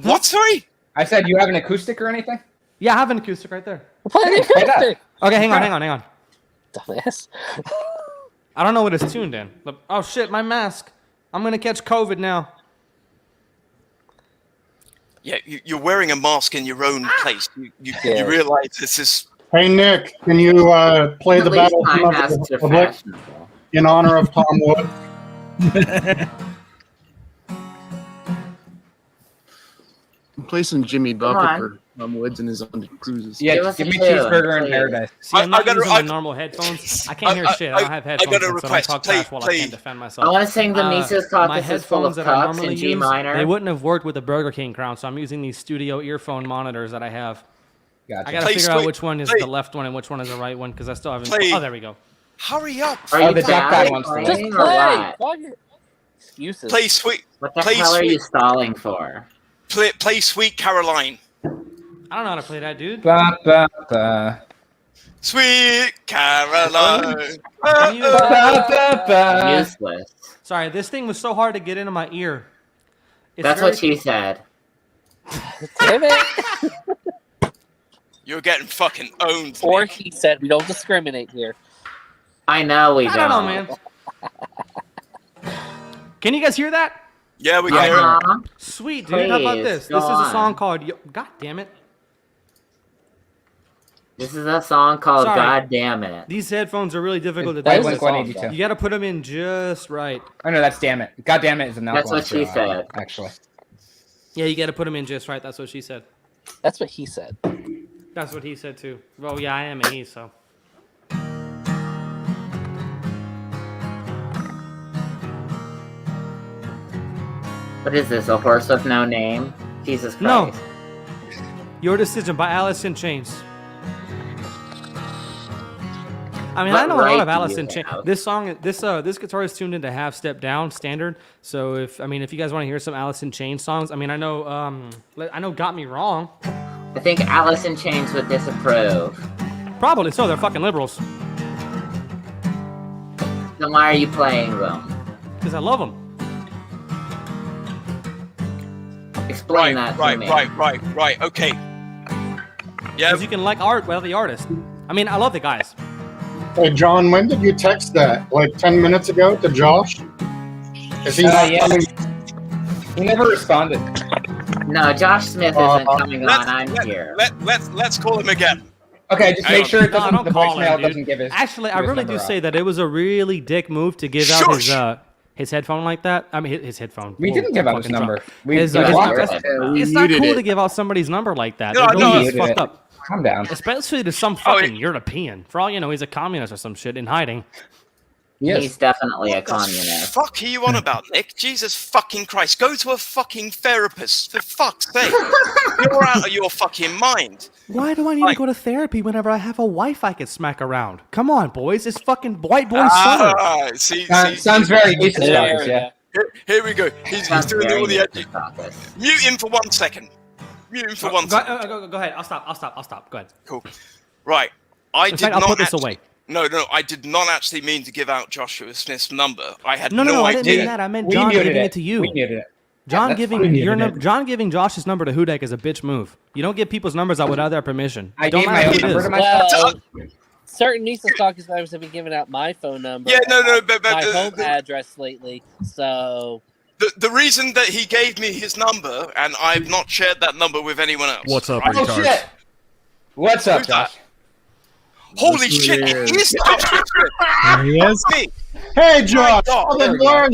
What? Sorry. I said you have an acoustic or anything? Yeah, I have an acoustic right there. Play the Play that. acoustic. Okay, hang on. Dumbass. I don't know what it's tuned in. Oh shit, my mask. I'm gonna catch COVID now. Yeah, you're wearing a mask in your own place. You realize this is. Hey Nick, can you play At the least Battle my Hymn of masks the are Republic fashionable. in honor of Tom Wood? Play some Jimmy Come Buffett on. for Tom Woods and his own cruises. Yeah, Give us give a me tune, Cheeseburger in please. Paradise. See, I'm not gotta- using my normal headphones. I can't hear shit. I don't have headphones, got a in, so don't request. talk Play- trash while I play- can't defend myself. I want to sing the Mises My Caucus is full headphones of that I cups normally in G use, minor. they wouldn't have worked with the Burger King crown, so I'm using these studio earphone monitors that I have. Gotcha. I gotta Play figure out sweet- which one is play- the left one and which one is the right one because I still haven't. Play- Oh, there we go. Hurry up. Are Oh, you the Jack bad Guy at wants to playing Just or play. what? Fuck it. Excuses. Play sweet. What the Play hell are you sweet. stalling for? Play Sweet Caroline. I don't know how to play that, dude. Ba, ba, ba. Sweet Caroline. Can you- Ba, ba, ba. Useless. Sorry, this thing was so hard to get into my ear. It's That's very- what she said. Damn it. You're getting fucking owned. Or Nick. he said we don't discriminate here. I know we I don't know, man. Can you guys hear that? Yeah, we can hear it. Uh-huh. Sweet, dude. How about Please, this? go This is a on. song called. God damn it. This is a song called Sorry. God Damn It. These headphones are really difficult to By do. Blink 182. You got to put them in just right. Oh no, that's damn it. God damn it is an That's alkaline what she trio, said. Actually. Yeah, you got to put them in just right. That's what she said. That's what he said. That's what he said too. Well, yeah, I am a he, so. What is this, a horse with no name? Jesus No. Christ. Your Decision by Alice in Chains. I mean, What I know a lot right of do Alice you in Chains. have? This song, this guitar is tuned into half step down standard. So if you guys want to hear some Alice in Chains songs, I mean, I know Got Me Wrong. I think Alice in Chains would disapprove. Probably so. They're fucking liberals. Then why are you playing them? Because I love them. Explain that to me. Right. Okay. Yeah. Because you can like art without the artist. I mean, I love the guys. Hey, John, when did you text that? Like 10 minutes ago to Josh? Is he not Yeah. coming? He never responded. No, Josh Smith isn't coming on. I'm Let's- here. Let's call him again. Okay, just make sure it No, doesn't, don't the call voicemail him, dude. doesn't give his. Actually, I give his really number do out. say that it was a really dick move to give out his headphone like that. I mean, his headphone. We didn't give out his fucking number. drunk. We His, blocked it's it. it's not cool to give out somebody's number like that. No, It really no, is muted fucked it. up. Calm down. Especially to some fucking European. For all you know, he's a communist or some shit in hiding. He's definitely a communist. Fuck are you on about, Nick? Jesus fucking Christ. Go to a fucking therapist, for fuck's sake. You're out of your fucking mind. Why do I need to go to therapy whenever I have a wife I can smack around? Come on, boys. It's fucking white boy summer. Sounds very Mises Caucus, yeah. Here we go. He's doing all the edgy. Mute him for 1 second. Mute him for 1 second. Go ahead. I'll stop. Go ahead. Cool. Right. I In did fact, I'll not put this actually- away. No, I did not actually mean to give out Joshua Smith's number. I had No, no I idea. didn't mean that. I meant John giving it to you. We muted it. John that's giving fine. your Muted it. John giving Josh's number to Hudek is a bitch move. You don't give people's numbers out without their permission. I Don't gave matter my who own it number is. to myself. Well, certain Mises Caucus members have been giving out my phone number. Yeah, no, and but my home address lately. So The reason that he gave me his number, and I've not shared that number with anyone else. What's up, right? retards? shit. What's up, Who's that? Josh? Holy shit! It is Joshua Smith. He is? Me. Hey, Josh, God, how there the we go. are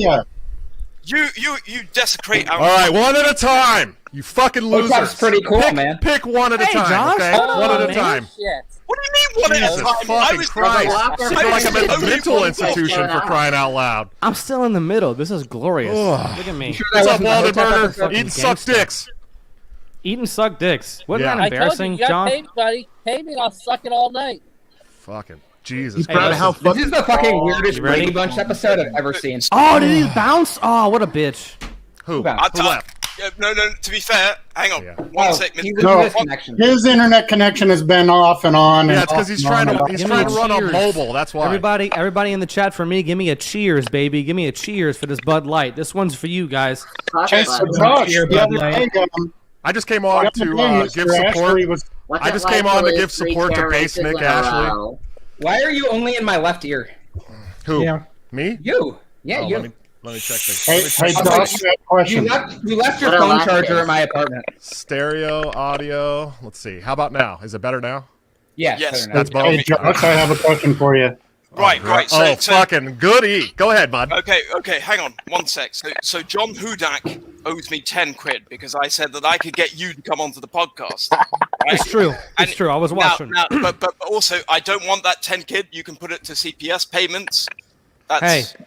you? You desecrate our. All right, one at a time. You fucking losers. That's pretty cool, man. Pick one at a Hey, time. Josh, Okay, hold one on, at a man. time. shit. What do you mean one at a Jesus time? fucking Christ! I feel like I'm in a mental institution for crying out loud. I'm still in the middle. This is glorious. Ugh. Look at me. Sure that What's up, wasn't the Hotep Waldenberger? episode? Eating suck dicks. Eat and suck dicks. Wasn't Yeah. that embarrassing, I told you, John? pay me, buddy. Pay me, I'll suck it all night. Fucking Jesus. He's proud of how This is the fucking weirdest You ready? Brady Bunch episode I've ever seen. Oh, did he bounce? Oh, what a bitch. Who? Who left? No, to be fair, hang on. Oh, One he second. was disconnection. His internet connection has been off and on. Yeah, and it's because off he's and trying on to and he's off. trying to run on mobile. That's why. Everybody in the chat for me, give me a cheers, baby. Give me a cheers for this Bud Light. This one's for you guys. Hey, so Josh, the other day, I just came on to give support. I just came on to give support to Base Nick Ashley. Why are you only in my left ear? Who? Yeah. Me? You. Yeah, Oh, you. Let me check this. Hey, Josh, question. You left your phone charger at my apartment. Stereo, audio. Let's see. How about now? Is it better now? Yes. That's both. Hey, Josh, I have a question for you. Right. So, fucking goody. Go ahead, bud. Okay. Hang on, 1 sec. So John Hudak owes me 10 quid because I said that I could get you to come onto the podcast. Right? It's true. It's true. I was watching. But also, I don't want that 10 quid. You can put it to CPS payments. That's... Hey.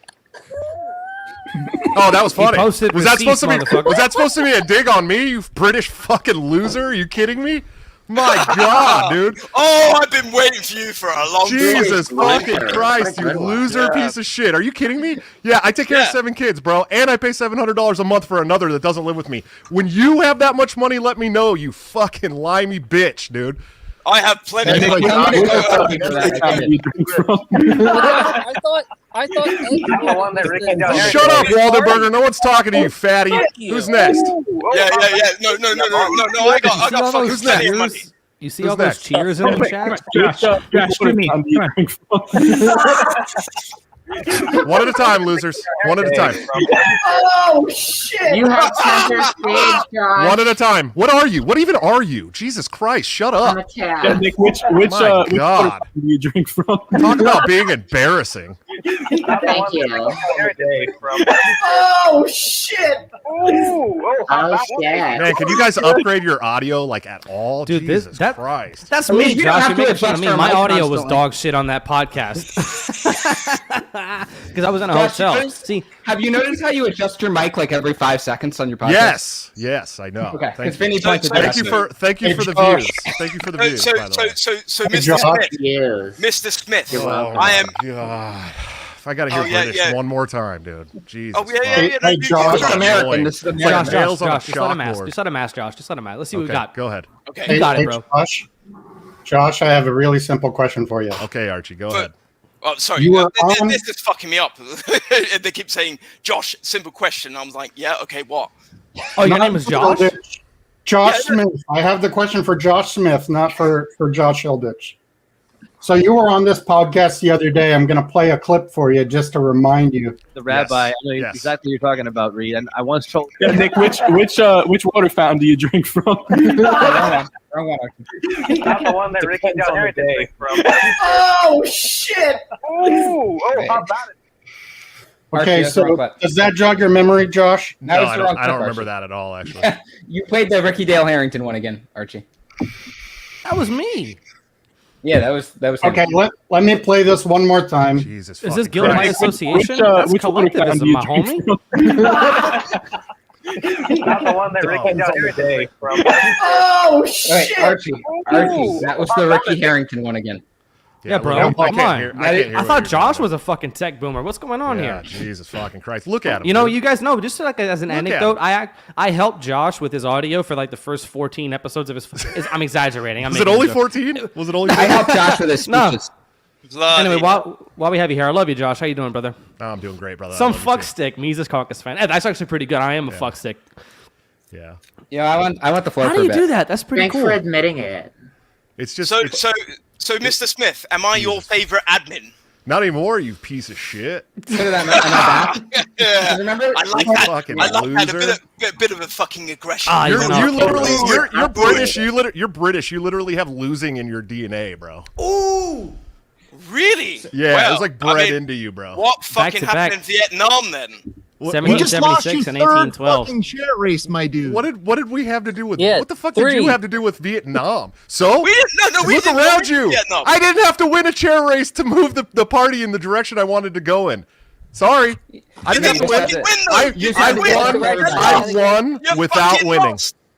Oh, that was funny. posted Was that receipts, supposed to be? motherfucker. Was that supposed to be a dig on me? You British fucking loser? Are you kidding me? My God, dude. Oh, I've been waiting for you for a long time. Jesus fucking Christ, you loser piece of shit. Are you kidding me? Yeah, I take care of 7 kids, bro, and I pay $700 a month for another that doesn't live with me. When you have that much money, let me know, you fucking limey bitch, dude. I have plenty of money. I thought the one that Ricky down there. Shut up, Waldenberger. No one's talking to you, fatty. Who's next? Yeah. No. I got fucking plenty of money. You see all those cheers in the chat? Josh, give me. One at a time, losers. One at a time. Oh shit! You have center stage, Josh. One at a time. What are you? What even are you? Jesus Christ, shut up. I'm a cat. Yeah, Nick, which God. do you drink from? Talk about being embarrassing. Thank you. Oh shit! Oh shit! Man, can you guys upgrade your audio like at all? Dude, Jesus Christ. That's At least me, we don't Josh. have You're to making fun of adjust me. our My mic audio was constantly. dog shit on that podcast. Because I was in a Josh, hotel. See, have you noticed how you adjust your mic like every 5 seconds on your podcast? Yes, I know. Okay, Thank because Vinny pointed that Thank out. you for the views. Thank you for the views. By the way. So Mr. Smith, Oh I am. God. If I gotta hear British one more time, dude. Jesus. Oh yeah. Hey, Josh. This is American. This is It's American. like nails on a Josh, just let him ask. chalkboard. Just let him ask, Josh. Just let him ask. Let's see what we Okay, got. go ahead. Okay. You got it, bro. Josh, I have a really simple question for you. Okay, Archie, go ahead. Oh, sorry. You were on- This is fucking me up. They keep saying, Josh, simple question. I was like, yeah, okay, what? Oh, your name is Josh? Josh Smith. I have the question for Josh Smith, not for Josh Hilditch. So you were on this podcast the other day. I'm going to play a clip for you just to remind you. The rabbi, I know exactly what you're talking about, Reed. And I once told Nick, which water fountain do you drink from? Wrong one. Not the one that Ricky down there drinks from. Oh shit! How about it? Okay, so does that jog your memory, Josh? No, I don't remember that at all, actually. You played the Ricky Dale Harrington one again, Archie. That was me. Yeah, that was him. Okay, let me play this one more time. Jesus. Is this guilt by association? That's which collectivism, my homie. Not the one that Ricky down there drinks from. Oh Wait, shit! Archie, that was the Ricky Harrington one again. Yeah, bro. I Come can't on. hear- I can't hear I what thought you're Josh was a fucking tech boomer. What's going on Yeah, here? Jesus fucking Christ. Look at him. You know, dude. you guys know, just like as an Look at anecdote, him. I helped Josh with his audio for like the first 14 episodes of his. I'm exaggerating. Was it only 14? Was it only 14? I helped Josh with his No. speeches. Anyway, while we have you here, I love you, Josh. How you doing, brother? Oh, I'm doing great, brother. I Some love you fuck too. stick, Mises Caucus fan. That's actually pretty good. I am a fuck stick. Yeah. Yeah, I want the floor How for do a you bit. do that? That's pretty Thanks cool. for admitting it. It's just So, Mr. Smith, am I your favorite admin? not anymore, you piece of shit. Put it on my back. Yeah. Remember? I like that. Fucking I like that. loser. A bit of a fucking aggression. Ah, You're you're British. You're British. You literally have losing in your DNA, bro. Ooh, really? Yeah, Well, it was like bred into you, bro. What fucking to happened back. in Vietnam then? We just lost you 1776 third and 1812. fucking share race, my dude. What did we have to do with? Yeah, what the fuck did 3. you have to do with Vietnam? So We didn't look win around you. Vietnam. I didn't have to win a chair race to move the party in the direction I wanted to go in. Sorry, I didn't have to win. You win, though. I You won win. without You winning. fucking lost.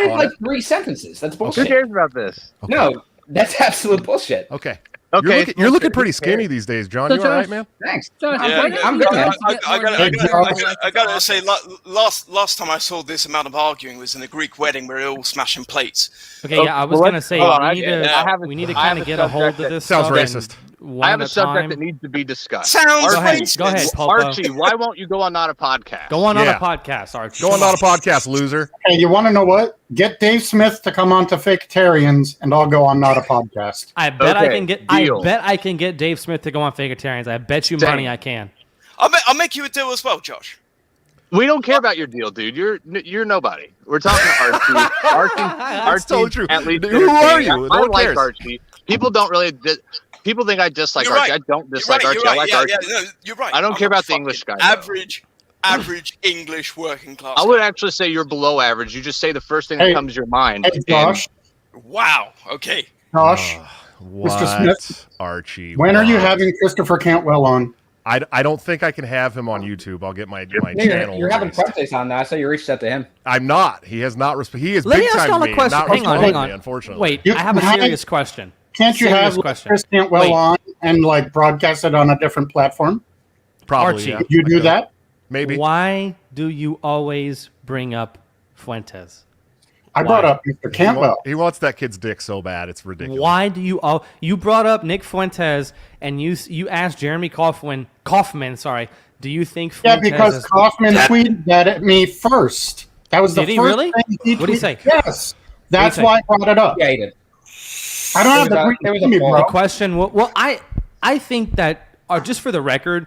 added like 3 sentences. That's bullshit. Who cares about this? No, That's absolute bullshit. Okay. Okay, You're looking pretty skinny these days, John. You all right, man? Thanks. I'm good. I gotta say, last time I saw this amount of arguing was in a Greek wedding where they're all smashing plates. Okay, yeah, I was gonna say we need to kind of get a hold of this. Sounds stuff racist. I have a subject that needs to be discussed. Sounds Archie, go ahead, Popo. Archie, why won't you go on Not a Podcast? Go on a podcast, Archie. Go on Not a Podcast, loser. Hey, you want to know what? Get Dave Smith to come on to Fakertarians, and I'll go on Not a Podcast. I bet I can get. Deal. I bet I can get Dave Smith to go on Fakertarians. I bet you money I can. I'll make you a deal as well, Josh. We don't care about your deal, dude. You're nobody. We're talking Archie. Archie, totally true. At least who are you? I like Archie. People don't really. People think I dislike Archie. I don't dislike Archie. I like Archie. No, you're right. I don't care about the English guy. Average English working class. I would actually say you're below average. You just say the first thing that comes to your mind. Hey, Josh. Wow. Okay. Josh. Mr. Smith. Archie. When are you having Christopher Cantwell on? I don't think I can have him on YouTube. I'll get my channel. You're having Fuentes on that, so you reached out to him. I'm not. He has not. He is Let big me ask time y'all to a me. question. Not Hang on. me, unfortunately. Wait, I have a serious question. Can't you have Chris Cantwell on and like broadcast it on a different platform? Probably. Archie, Yeah. Could you do that? Maybe. Why do you always bring up Fuentes? I brought up Mr. Cantwell. He wants that kid's dick so bad, it's ridiculous. Why do you all? You brought up Nick Fuentes, and you asked Jeremy Kaufman. Sorry. Do you think? Yeah, Fuentes because Kaufman tweeted that at me first. That was the Did he first really? thing he tweeted. What did he say? Yes, that's why I brought it up. Yeah, he did. I don't have The question. Well, I think that, just for the record,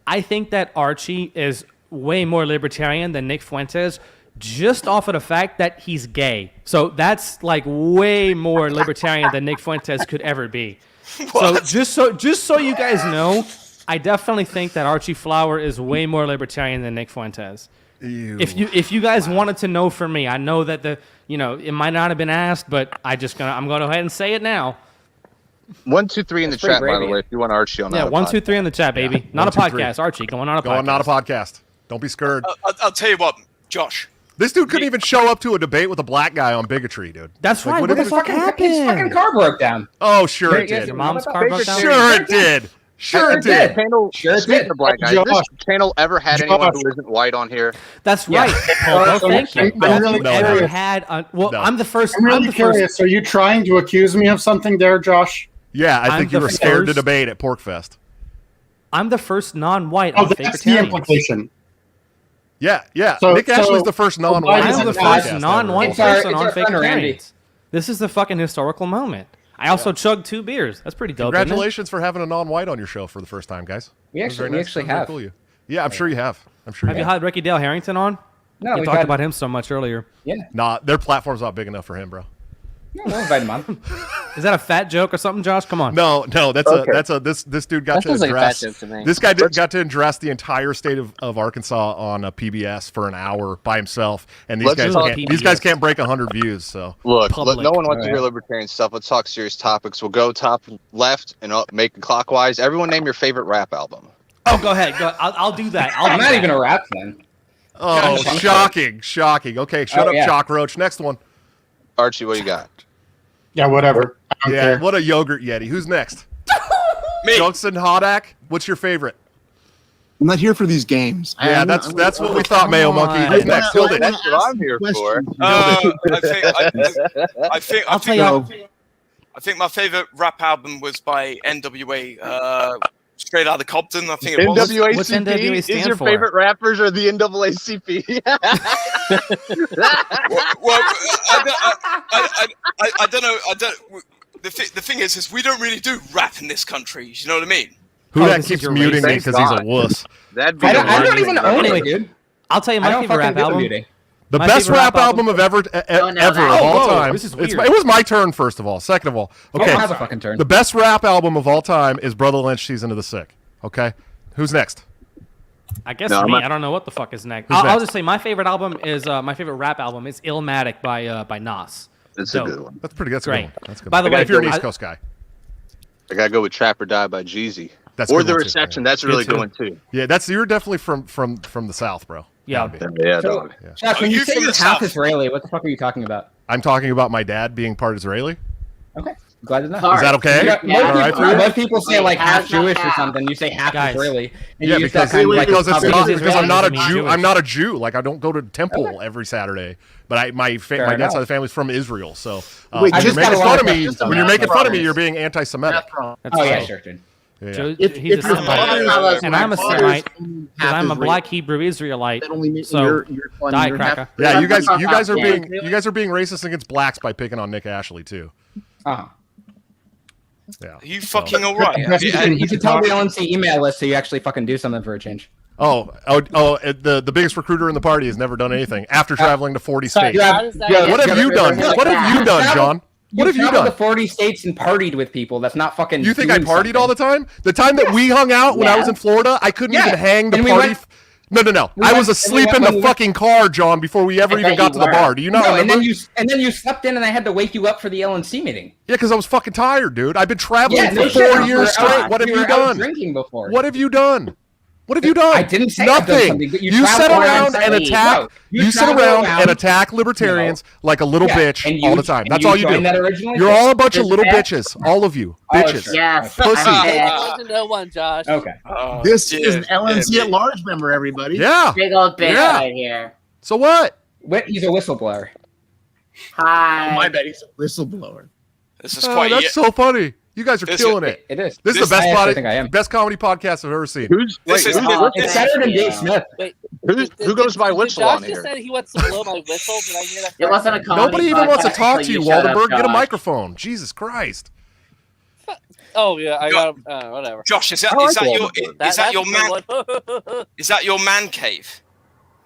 I think that Archie is way more libertarian than Nick Fuentes, just off of the fact that he's gay. So that's like way more libertarian than Nick Fuentes could ever be. So just so you guys know, I definitely think that Archie Flower is way more libertarian than Nick Fuentes. Ew. If you guys wanted to know from me, I know that it might not have been asked, but I'm going to go ahead and say it now. 1, 2, 3 in the chat, by the way, if you want Archie on that. Yeah, 1, 2, 3 in the chat, baby. Yeah. Not 1, 2, a 3. podcast, Archie. Going on a podcast. Go on, not a podcast. Don't be scared. I'll tell you what, Josh. This dude couldn't even show up to a debate with a black guy on bigotry, dude. That's right. What the fuck happened? His fucking car broke down. Oh, sure it did. Your mom's car broke down? Sure it did. Sure it did. Speaking of black guys, has this channel ever had anyone who isn't white on here? That's right. Paul, thank you. I'm really Ever had I'm the first. I'm really curious. Are you trying to accuse me of something there, Josh? Yeah, I think you were scared to debate at Porkfest. I'm the first non-white. Oh, that's the implication. Yeah. So- Nick Ashley's the first non-white. I'm the first non-white person on friend Randy. Fakertarians. This is the fucking historical moment. I also chugged 2 beers. That's pretty dope. Congratulations for having a non-white on your show for the first time, guys. We actually Very have. Cool. Yeah, I'm sure you have. Have you had Ricky Dale Harrington on? No, we we've talked had- about him so much earlier. Yeah. Nah, their platform's not big enough for him, bro. No, we'll invite him on. Is that a fat joke or something, Josh? Come on. No, this dude got That to sounds like a fat address joke to me. this guy got to address the entire state of Arkansas on a PBS for an hour by himself, and these guys can't break 100 views. So look, no one wants to hear libertarian stuff. Let's talk serious topics. We'll go top left and make it clockwise. Everyone name your favorite rap album. Oh, go ahead. I'll do that. I'm not even a rap fan. Oh, shocking. Okay, shut up, Chalk Roach. Next one. Archie, what you got? Yeah, whatever. I don't care. What a yogurt yeti. Who's next? Me. Johnson Hodak. What's your favorite? I'm not here for these games. Yeah, that's what we thought, Mayo Monkey. Who's next? Build it. That's what I'm here for. I think my favorite rap album was by NWA. Straight out of Compton, I think it was. NWACP What's NWA is stand your for? favorite rappers or the NAACP? Well, I don't know. The thing is we don't really do rap in this country. You know what I mean? Who that keeps muting me because he's a wuss? That'd be I don't even own Anyway, it, dude. I'll tell you my favorite rap album. The My best favorite rap rap album of ever of all time. This is It weird. was my turn, first of all. Second of all, okay. have a fucking turn. The best rap album of all time is Brother Lynch, Season of the Sick. Okay, who's next? I guess No, me. my- I don't know what the fuck is next. Who's I'll next? just say my favorite album is my favorite rap album is Illmatic by Nas. That's Dope. a good one. That's pretty. That's Great. a good one. That's a good. By the one. way, if you're an I- East Coast guy, I gotta go with Trap or Die by Jeezy. That's a or good The one, too. Reception. Yeah. That's a really Good, good too. one too. yeah, you're definitely from the South, bro. Yeah. Gotta be. Yeah, So, dog. Josh, when Oh, you you say from you're the half South. Israeli, what the fuck are you talking about? I'm talking about my dad being part Israeli. Okay. Glad to know. Is that okay? Most people say like half Jewish or something. You say half Israeli. And Yeah, you use that because kind of like because I'm not a Jew. I'm not a Jew. Like I don't go to temple every Saturday. But my dad's side of the family's from Israel. So Wait, when you're making fun of me, you're That's being anti-Semitic. Sure, dude. Yeah. He's a Semite, and I'm a Semite because I'm a black Hebrew Israelite. So, die cracker. Yeah, you guys are being racist against blacks by picking on Nick Ashley too. Yeah. Are you fucking alright? You should tell the LNC email list so you actually fucking do something for a change. The biggest recruiter in the party has never done anything after traveling to 40 states. What have you done? What have you done, John? What have you done? To 40 states and partied with people. That's not fucking. You think I partied all the time? The time that we hung out when I was in Florida, I couldn't even hang the party. No. I was asleep in the fucking car, John, before we ever even got to the bar. Do you not remember? And then you slept in, and I had to wake you up for the LNC meeting. Yeah, because I was fucking tired, dude. I've been traveling for 4 years straight. What have you done? Drinking before. What have you done? What have you done? I didn't say nothing. You sit around and attack. You sit around and attack libertarians like a little bitch all the time. That's all you do. You're all a bunch of little bitches. All of you, bitches. Yes. Pussy. No one, Josh. Okay. This is an LNC at large member, everybody. Yeah. Big old bitch right here. So what? He's a whistleblower. Hi. My bad. He's a whistleblower. This is quite. That's so funny. You guys are killing it. It is. This is the best comedy podcast I've ever seen. It's better than Dave Smith. Who goes by whistle Josh on just here? said he wants to blow my whistle. Did I hear that? It wasn't a comedy. Nobody even wants to talk to you, shut up, Waldenberg. Get a Josh. microphone. Jesus Christ. Oh yeah, I got whatever. Josh, is that your man cave?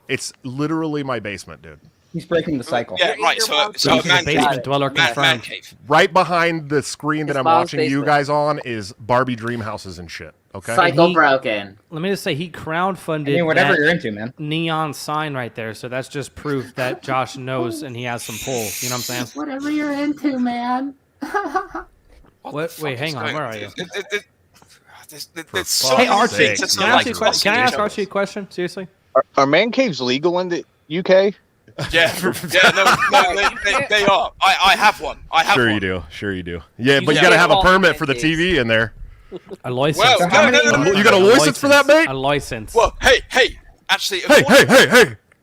It's literally my basement, dude. He's breaking the cycle. Yeah, right. So man basement dweller confirmed. cave. Right behind the screen that His I'm mom's watching you basement. guys on is Barbie dream houses and shit. Okay. Cycle broken. Let me just say, he crowdfunded whatever that you're into, man. neon sign right there. So that's just proof that Josh knows and he has some pull. You know what I'm saying? Whatever you're into, man. What? Wait, hang on. Where are you? There's so Hey, many Archie, things that can are I like ask crossing each other. Archie a question? Seriously? Are man caves legal in the UK? Yeah, they are. I have one. I have Sure one. you do. Sure you do. Yeah, but you Yeah. got to have a All permit man for the caves. TV in there. A license. Well, no. You got a license for that, mate? A license. Well, hey. Actually,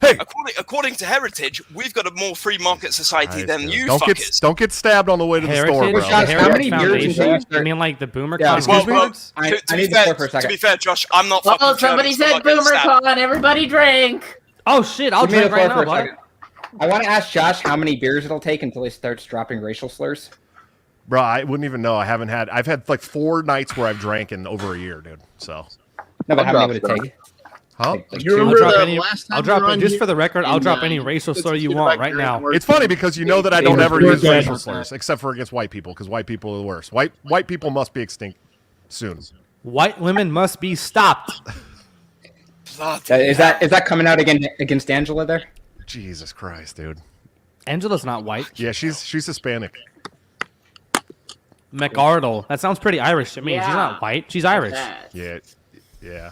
Hey. according to Heritage, we've got a more free market society than you Don't fuckers. get stabbed on the way to the store, bro. Josh, how many beers until you I start? mean, like the Boomer Yeah, Con excuse me? cards? I To need be to fair, start for a to second. be fair, Josh, I'm not fucking Oh, somebody German, so said I'm not getting boomer stabbed. con. Everybody drink. Oh shit! I'll Give me the drink right floor now, for a bud. second. I want to ask Josh how many beers it'll take until he starts dropping racial slurs. Bro, I wouldn't even know. I've had like 4 nights where I've drank in over a year, dude. So. No, but how many would it take? Huh? You remember the last time I'll drop you were it on just here? for the record. I'll And, drop any racial slur you it's want about right now. It's funny because you know that I don't ever We're use good. racial slurs, except for against white people, because white people are the worst. White people must be extinct soon. White women must be stopped. Is that coming out again against Angela there? Jesus Christ, dude. Angela's not white. Yeah, she's Hispanic. McArdle. That sounds pretty Irish to me. Yeah. She's not white. She's Irish. Yeah.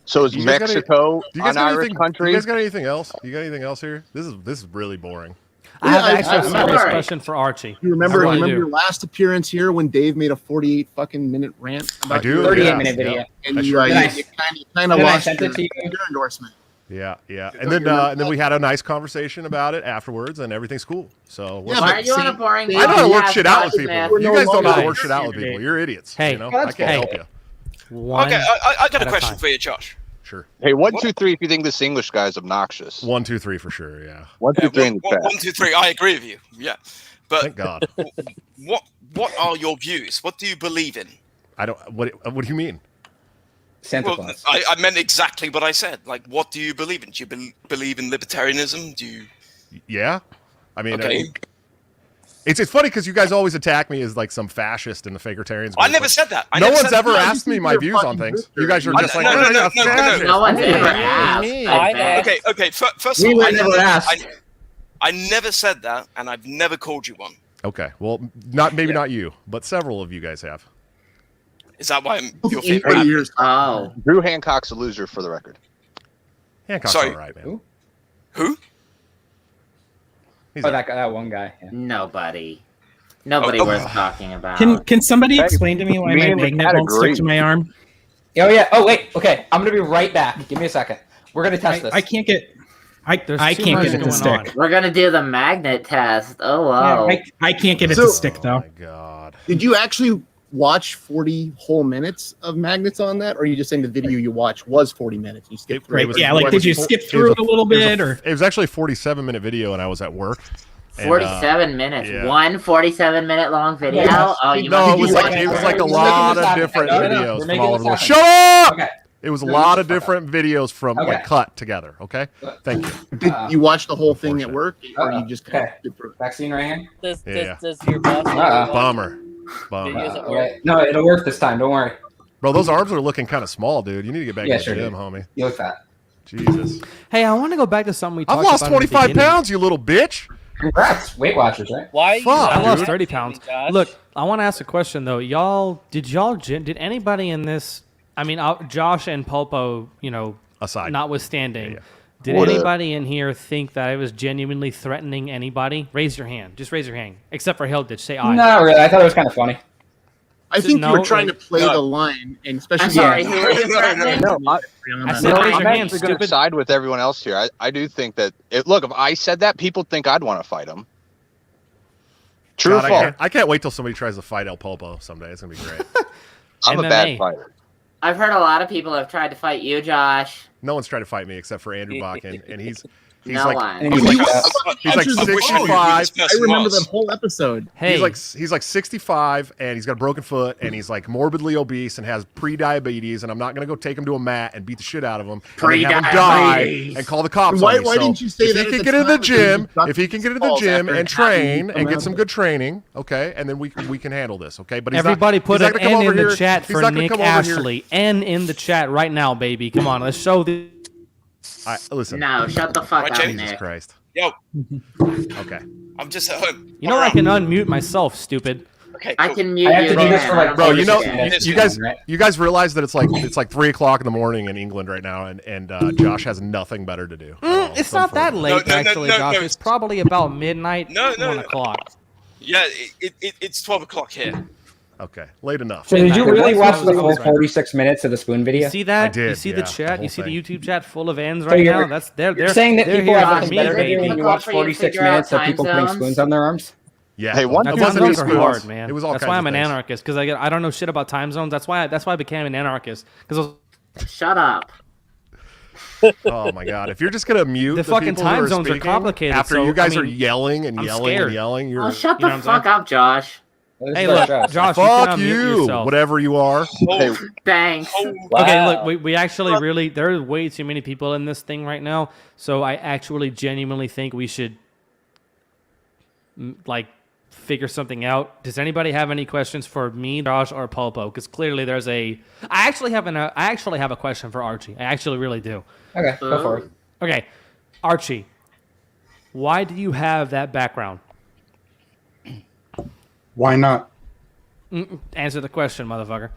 So is You guys got any- Mexico Do you guys an got Irish anything? country? You guys got anything else? You got anything else here? This is really boring. I have I actually a serious remember. question for Archie. You remember? I You really remember do. your last appearance here when Dave made a 48 fucking minute rant? I do. 38-minute video. And I you, sure you did. kind of Then I lost sent your, it to you. your endorsement. Yeah. And then we had a nice conversation about it afterwards, and everything's cool. So Yeah, Why are you on a boring? I know how to work podcast, shit out with Josh, people. man? You guys don't know how to longer work shit out with people. You're idiots. Hey, you know? well, I that's can't cool. help you. One Okay, I got at a a question time. for you, Josh. Sure. Hey, 1, 2, 3. If you think this English guy's obnoxious. 1, 2, 3 for sure. Yeah. 1, 2, 3 in the chat. 1, 2, 3. I agree with you. Yeah, but Thank God. what are your views? What do you believe in? I don't. What do you mean? Santa Well, Claus. I meant exactly what I said. Like, what do you believe in? Do you believe in libertarianism? Do you? Yeah. I mean, Okay. it's funny because you guys always attack me as like some fascist in the Fakertarians. I never said that. No one's ever asked me my views on things. You guys are just like, no, "Oh, no, you're a no, fascist." No one's ever asked. Okay. First of We all, were I never asked. I never said that, and I've never called you one. Okay. Well, not you, but several of you guys have. Is that why I'm your 80 favorite? years. Oh, Drew Hancock's a loser for the record. Hancock's Sorry. all right, man. Who? He's Oh, all that one guy. Yeah. nobody. Nobody was talking about. Can somebody explain to me why my magnet won't stick to my arm? Oh yeah. Oh wait. Okay, I'm gonna be right back. Give me a second. We're gonna test this. I can't get. I can't get it to stick. We're gonna do the magnet test. Oh wow. I can't get it to stick though. Oh my god. Did you actually watch 40 whole minutes of magnets on that, or are you just saying the video you watched was 40 minutes? You skipped through it. Did you skip through it a little bit, or it was actually a 47-minute video, and I was at work. 47 minutes. Yeah. One 47-minute long video. Oh, you no, must it was like a lot of different videos from all over the world. Shut up! Okay. It was a lot of different videos from like cut together. Okay, thank you. Did you watch the whole thing at work, or you just okay? Vaccine right here. Does your boss? Bummer. No, it'll work this time. Don't worry. Bro, those arms are looking kind of small, dude. You need to get back to the sure, gym, dude. homie. You look fat. Jesus. Hey, I want to go back to something we talked I've lost about. 25 pounds, you little bitch. Congrats, Weight Watchers, right? Why? Fuck, I lost dude. 30 pounds. Look, I want to ask a question though. Did anybody in this? I mean, Josh and Pulpo, aside, notwithstanding, Yeah. did anybody in here think that I was genuinely threatening anybody? Raise your hand. Just raise your hand. Except for Hilditch, say I. Not really. I thought it was kind of funny. I think you were trying to play the line, and especially. I'm sorry, who are you threatening? I said raise your I'm hand, actually going to side with everyone else here. I do think that look, if I said that, people think I'd want to fight him. True or false? I can't wait till somebody tries to fight El Pulpo someday. It's gonna be great. I'm a bad fighter. I've heard a lot of people have tried to fight you, Josh. No one's tried to fight me except for Andrew Bakken, and he's No like one. he's like 65. I remember that whole episode. Hey, he's like 65, and he's got a broken foot, and he's like morbidly obese and has pre-diabetes, and I'm not gonna go take him to a mat and beat the shit out of him, and have him die and call the cops Why on me. why didn't you say if that? he can get into the gym, if he can get into the gym and train and get some good training, okay, and then we can handle this, okay? But everybody put an N in the chat He's for not gonna Nick come over here. Ashley. N in the chat right now, baby. Come on, let's show the. Listen. No, shut the fuck up, Jesus Nick. Christ. Yo. Okay. I'm just at home. You know I can unmute myself, stupid. Okay, I can mute you. Bro, you guys realize that it's like 3:00 in the morning in England right now, and Josh has nothing better to do. It's not that late, actually, Josh. no. It's probably about midnight, No. 1 o'clock. Yeah, it's 12 o'clock here. Okay, late enough. So did you really watch the whole 46 minutes of the spoon video? You see that? I did, you see yeah, the chat? the You see whole the YouTube chat full of ends So right you're- now? That's they're saying that they're people here have for nothing me, better to do baby. when you watch 46 minutes of people putting spoons on their arms? Yeah. Hey, one Time thing zones that are is hard, man. It was all That's kinds why of I'm an things. anarchist because I don't know shit about time zones. That's why I became an anarchist because Shut up. Oh my god! If you're just gonna mute The fucking people who time are zones are speaking complicated, after so, you guys I are mean, yelling and I'm yelling scared. and yelling, you're Oh, shut you know the what fuck up, Josh. Hey, look, Josh, fuck you, can unmute you, yourself. whatever you are. Hey, Thanks. Okay, look, we actually really there are way too many people in this thing right now, so I actually genuinely think we should like figure something out. Does anybody have any questions for me, Josh, or Pulpo? Because clearly there's I actually have a question for Archie. I actually really do. Okay, go for it. Okay, Archie, why do you have that background? Why not? Answer the question, motherfucker.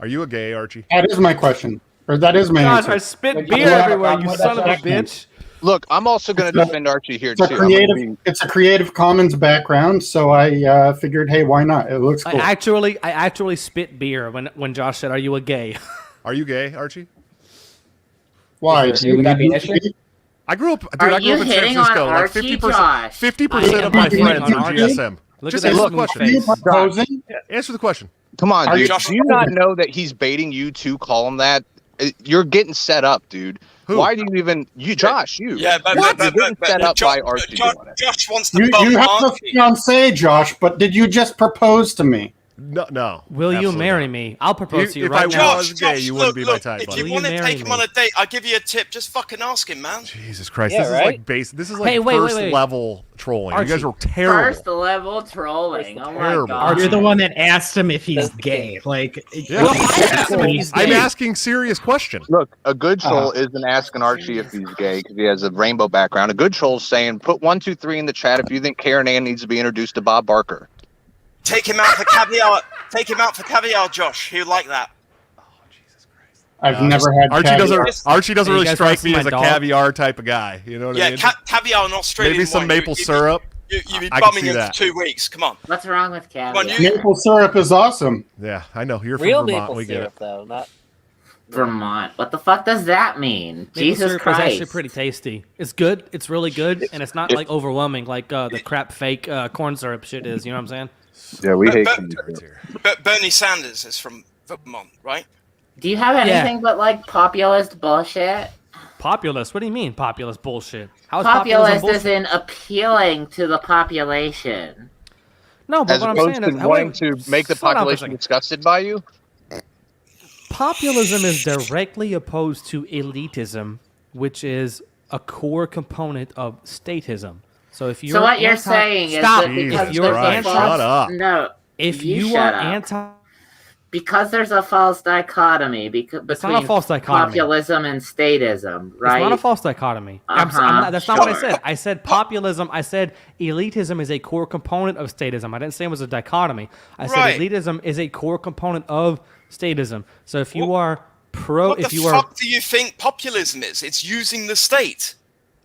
Are you a gay, Archie? That is my question. Or that is my God, answer. I spit beer everywhere, you son of a bitch. Look, I'm also going to defend Archie here It's a too. It's a Creative Commons background, so I figured, hey, why not? It looks cool. I actually spit beer when Josh said, "Are you a gay?" Are you gay, Archie? Why? Would that be an issue? I grew up, dude. Are I grew you up in San hitting on Francisco. Like Archie, 50%, Josh? 50% of my friends are GSM. Look Just at that answer the smooth question. face. Proposing? Answer the question. Come on, dude. Josh- Do you not know that he's baiting you to call him that? You're getting set up, dude. Who? Why do you even Josh? You? Yeah, but You're getting set up Josh, by Archie. Josh, doing it. Josh wants to You bump have a Archie. fiance, Josh, but did you just propose to me? No. Will you absolutely marry not. me? I'll propose to you If right I now. was gay, you wouldn't be my type, If buddy. you Will want you to marry take him me? on a date, I'll give you a tip. Just fucking ask him, man. Jesus Christ, Yeah, this right? is like base. This is like Hey, wait, first wait. level trolling. Archie. You guys are terrible. First level trolling. Oh my Terrible. god. You're the one that asked him if he's gay. Like, Yeah. He's I'm gay. asking serious question. Look, a good troll isn't asking Archie if he's gay because he has a rainbow background. A good troll's saying, put 1, 2, 3 in the chat if you think Karen Ann needs to be introduced to Bob Barker. Take him out for caviar. Take him out for caviar, Josh. He would like that. I've never had Archie caviar. doesn't Hey, you really guys strike wanna me see as my a dog? caviar type of guy. You know what I Yeah, mean? caviar and Australian Maybe some wine. maple syrup. You've been I can bumming see him that. for 2 weeks. Come on. What's wrong with Come on, caviar? Maple syrup is awesome. Yeah, I know. You're Real from Vermont. maple We get syrup, it. though, not. Vermont. What the fuck does that mean? Maple Jesus syrup Christ. is actually pretty tasty. It's good. It's really good, and it's not like overwhelming like the crap fake corn syrup shit is. You know what I'm saying? Yeah, we hate. But Bernie Sanders is from Vermont, right? Do you have anything but like populist bullshit? Populist? What do you mean populist bullshit? How is Populist populism bullshit? is in appealing to the population. No, but As what I'm opposed saying to is, wanting to make the slow down for a population second. disgusted by you. Populism is directly opposed to elitism, which is a core component of statism. So if you're So what you're saying is stop. that because If you're there's a false, no, If you you are shut up. anti, because there's a false dichotomy between not a false dichotomy. populism and statism, right? It's not a false dichotomy. That's not what I said. I said populism. I said elitism is a core component of statism. I didn't say it was a dichotomy. I said Right. elitism is a core component of statism. So if you are What the fuck do you think populism is? It's using the state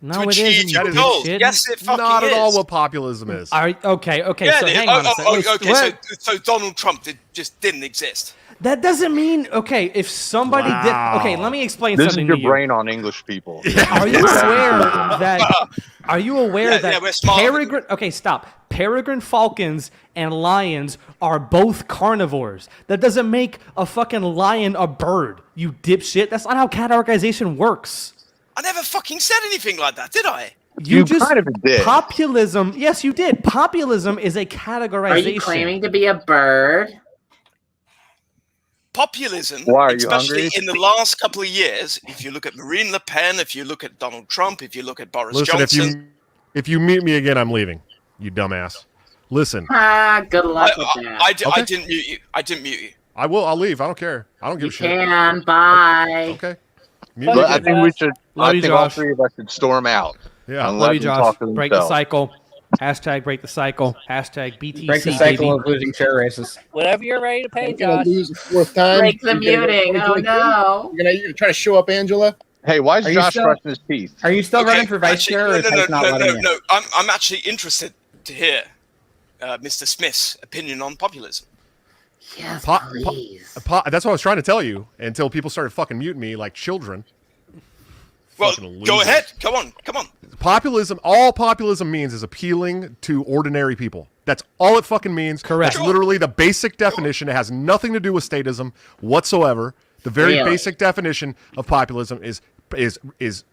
No, to it achieve isn't, your you goals. dipshit. Yes, it fucking Not is. at all what populism is. Okay. Yeah, So it is. hang on a second. Okay, so Donald Trump just didn't exist. That doesn't mean if somebody did. Okay, let me explain This is something your to you. brain on English people. Are you aware that? Are you aware Yeah, we're that smart. peregrine? Okay, stop. Peregrine falcons and lions are both carnivores. That doesn't make a fucking lion a bird. You dipshit. That's not how categorization works. I never fucking said anything like that, did I? You kind of did. Populism. Yes, you did. Populism is a categorization. Are you claiming to be a bird? Populism, Why, are you especially hungry? in the last couple of years, if you look at Marine Le Pen, if you look at Donald Trump, if you look at Boris Listen, Johnson, if you mute me again, I'm leaving. You dumbass. Listen. Good luck with that. I didn't mute you. I didn't mute you. I will. I'll leave. I don't care. I don't give You a shit. can. Bye. Okay. But I think we should. Love I you, think all Josh. three of us should storm out. Yeah. and Love let you, them Josh. talk to Break the themselves. cycle. Hashtag break the cycle. Hashtag BTC. Break the cycle baby. of losing chair races. Whenever you're ready to pay, You're gonna Josh. lose a fourth time. Break the You're gonna muting. go Oh 2022. no. You're gonna try to show up Angela. Hey, why is Are you Josh still- brushing his teeth? Are you still Okay, running for vice actually, chair, or is Mike not letting you? no. I'm actually interested to hear Mr. Smith's opinion on populism. Yes, Po- please. That's what I was trying to tell you until people started fucking muting me like children. Well, Fucking go losers. ahead. Come on. Populism, all populism means is appealing to ordinary people. That's all it fucking means. Correct. That's literally the basic definition. It has nothing to do with statism whatsoever. The very Really? basic definition of populism is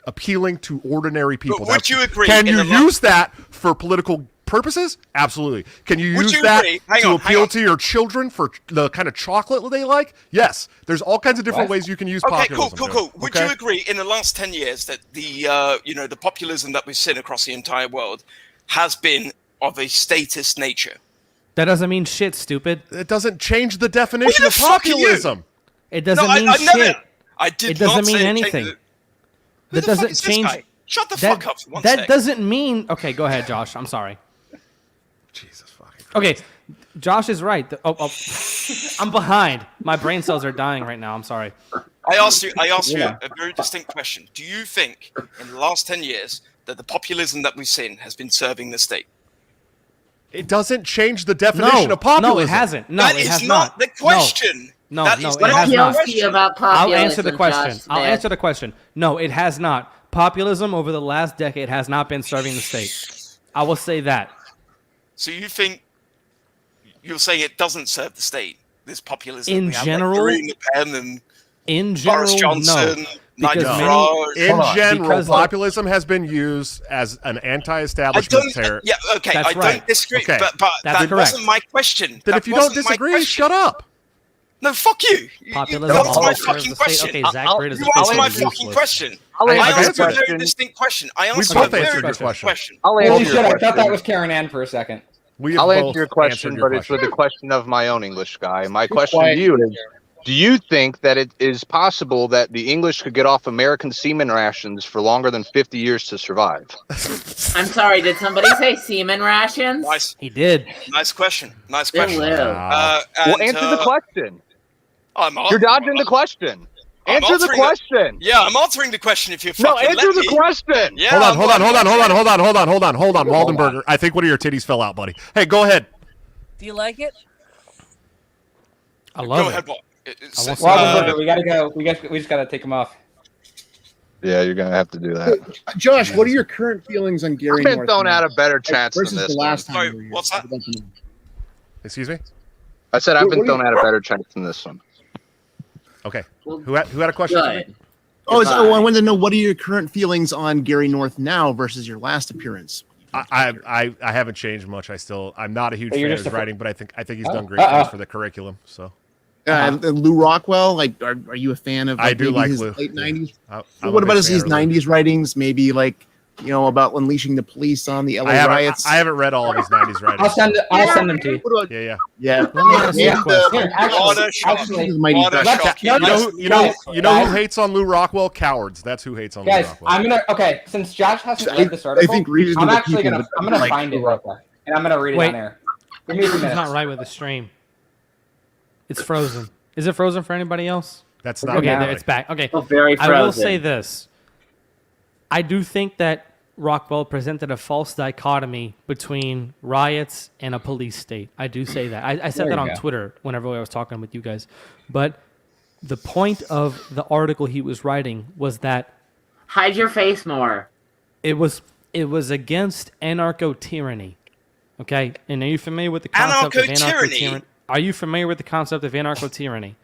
appealing to ordinary people. would you agree Can in you the use that for political purposes? Absolutely. Can you Would use you that agree? Hang to on, appeal hang on. to your children for the kind of chocolate they like? Yes. There's all kinds of different What? ways you can use Okay, populism. cool. Joe. Would Okay? you agree in the last 10 years that the the populism that we've seen across the entire world has been of a statist nature? That doesn't mean shit, stupid. It doesn't change the definition Who of the fuck are you? populism. It doesn't No, I mean never- shit. I did It doesn't not mean say anything. Who That the fuck doesn't is this change. guy? Shut the that, fuck up for one That sec. doesn't mean. Okay, go ahead, Josh. I'm sorry. Jesus fucking. Okay, Josh is right. I'm behind. My brain cells are dying right now. I'm sorry. I asked you Yeah. a very distinct question. Do you think in the last 10 years that the populism that we've seen has been serving the state? It doesn't change the definition No, of populism. no, it hasn't. No, That it is has not not. the question. No, That no, is it not has the not. question. About I'll populism, answer the question. Josh I'll Smith. answer the question. No, it has not. Populism over the last decade has not been serving the state. I will say that. So you think you're saying it doesn't serve the state? This populism In we have, general- like Marine Le Pen and In general, Boris Johnson, no. Nigel Because Farage. In general, Because- populism has been used as an I anti-establishment don't. terror. Yeah, okay. That's I right. don't disagree, Okay. but That's that correct. wasn't my question. Then That if you don't wasn't my disagree, question. shut up. No, fuck you. Populism You answer my always serves fucking the state. question. Okay, Zach Britt is You answer my officially fucking useless. question. I'll I answer answered your a very question. distinct question. I We answered both a very answered your distinct question. I'll Holy answer shit! your I thought that question. was Karen Ann for a second. We have I'll both answer your question, answered but your it's with question. a question of my own English guy. My question quiet. to you is, do you think that it is possible that the English could get off American semen rations for longer than 50 years to survive? I'm sorry, did somebody say semen rations? Nice, He did. nice question. Nice Good question. live. Wow. Well, answer the question. I'm on. You're dodging the question. Answer the question. Yeah, I'm answering the question. If you're fucking answer the question. Yeah, Hold on, Waldenberger. I think one of your titties fell out, buddy. Hey, go ahead. Do you like it? I love Go it. ahead, Bob. Waldenberger, we gotta go. We just gotta take him off. Yeah, you're gonna have to do that. Josh, what are your current feelings on Gary I've been North thrown now? out a better chance versus than this the last one. time. you were here? What's that? I'd like to know. Excuse me? I said I've What been do you- thrown out a better chance than this one. Okay. Who had a question? for me? Oh, I wanted to know, what are your current feelings on Gary North now versus your last appearance? I haven't changed much. I'm not a huge fan of his writing, but I think he's done great Uh-oh. things for the curriculum. So Lou Rockwell, like, are you a fan of? I do maybe like his Lou. late '90s. I'm What a about big his fan of Lou. '90s writings? Maybe like, about unleashing the police on the LA riots. I haven't read all of his '90s writings. I'll send them to you. Yeah. Yeah. Let me ask you a question. You know who hates on Lou Rockwell? Cowards. That's who hates on Lou Guys, Rockwell. since Josh hasn't read this article, think reasonable I'm actually people gonna would I'm gonna like find it Lou real quick, and I'm gonna read it Wait. on air. Give me a few It's minutes. not right with the stream. It's frozen. Is it frozen for anybody else? That's not okay. valid. There, it's back. Okay. Oh, very I will frozen. say this. I do think that Rockwell presented a false dichotomy between riots and a police state. I do say that. I said There that you on go. Twitter whenever I was talking with you guys. But the point of the article he was writing was that Hide your face more. it was against anarcho-tyranny. Okay? And are you familiar with the concept of Anarcho-tyranny? anarcho-tyranny? Are you familiar with the concept of anarcho-tyranny?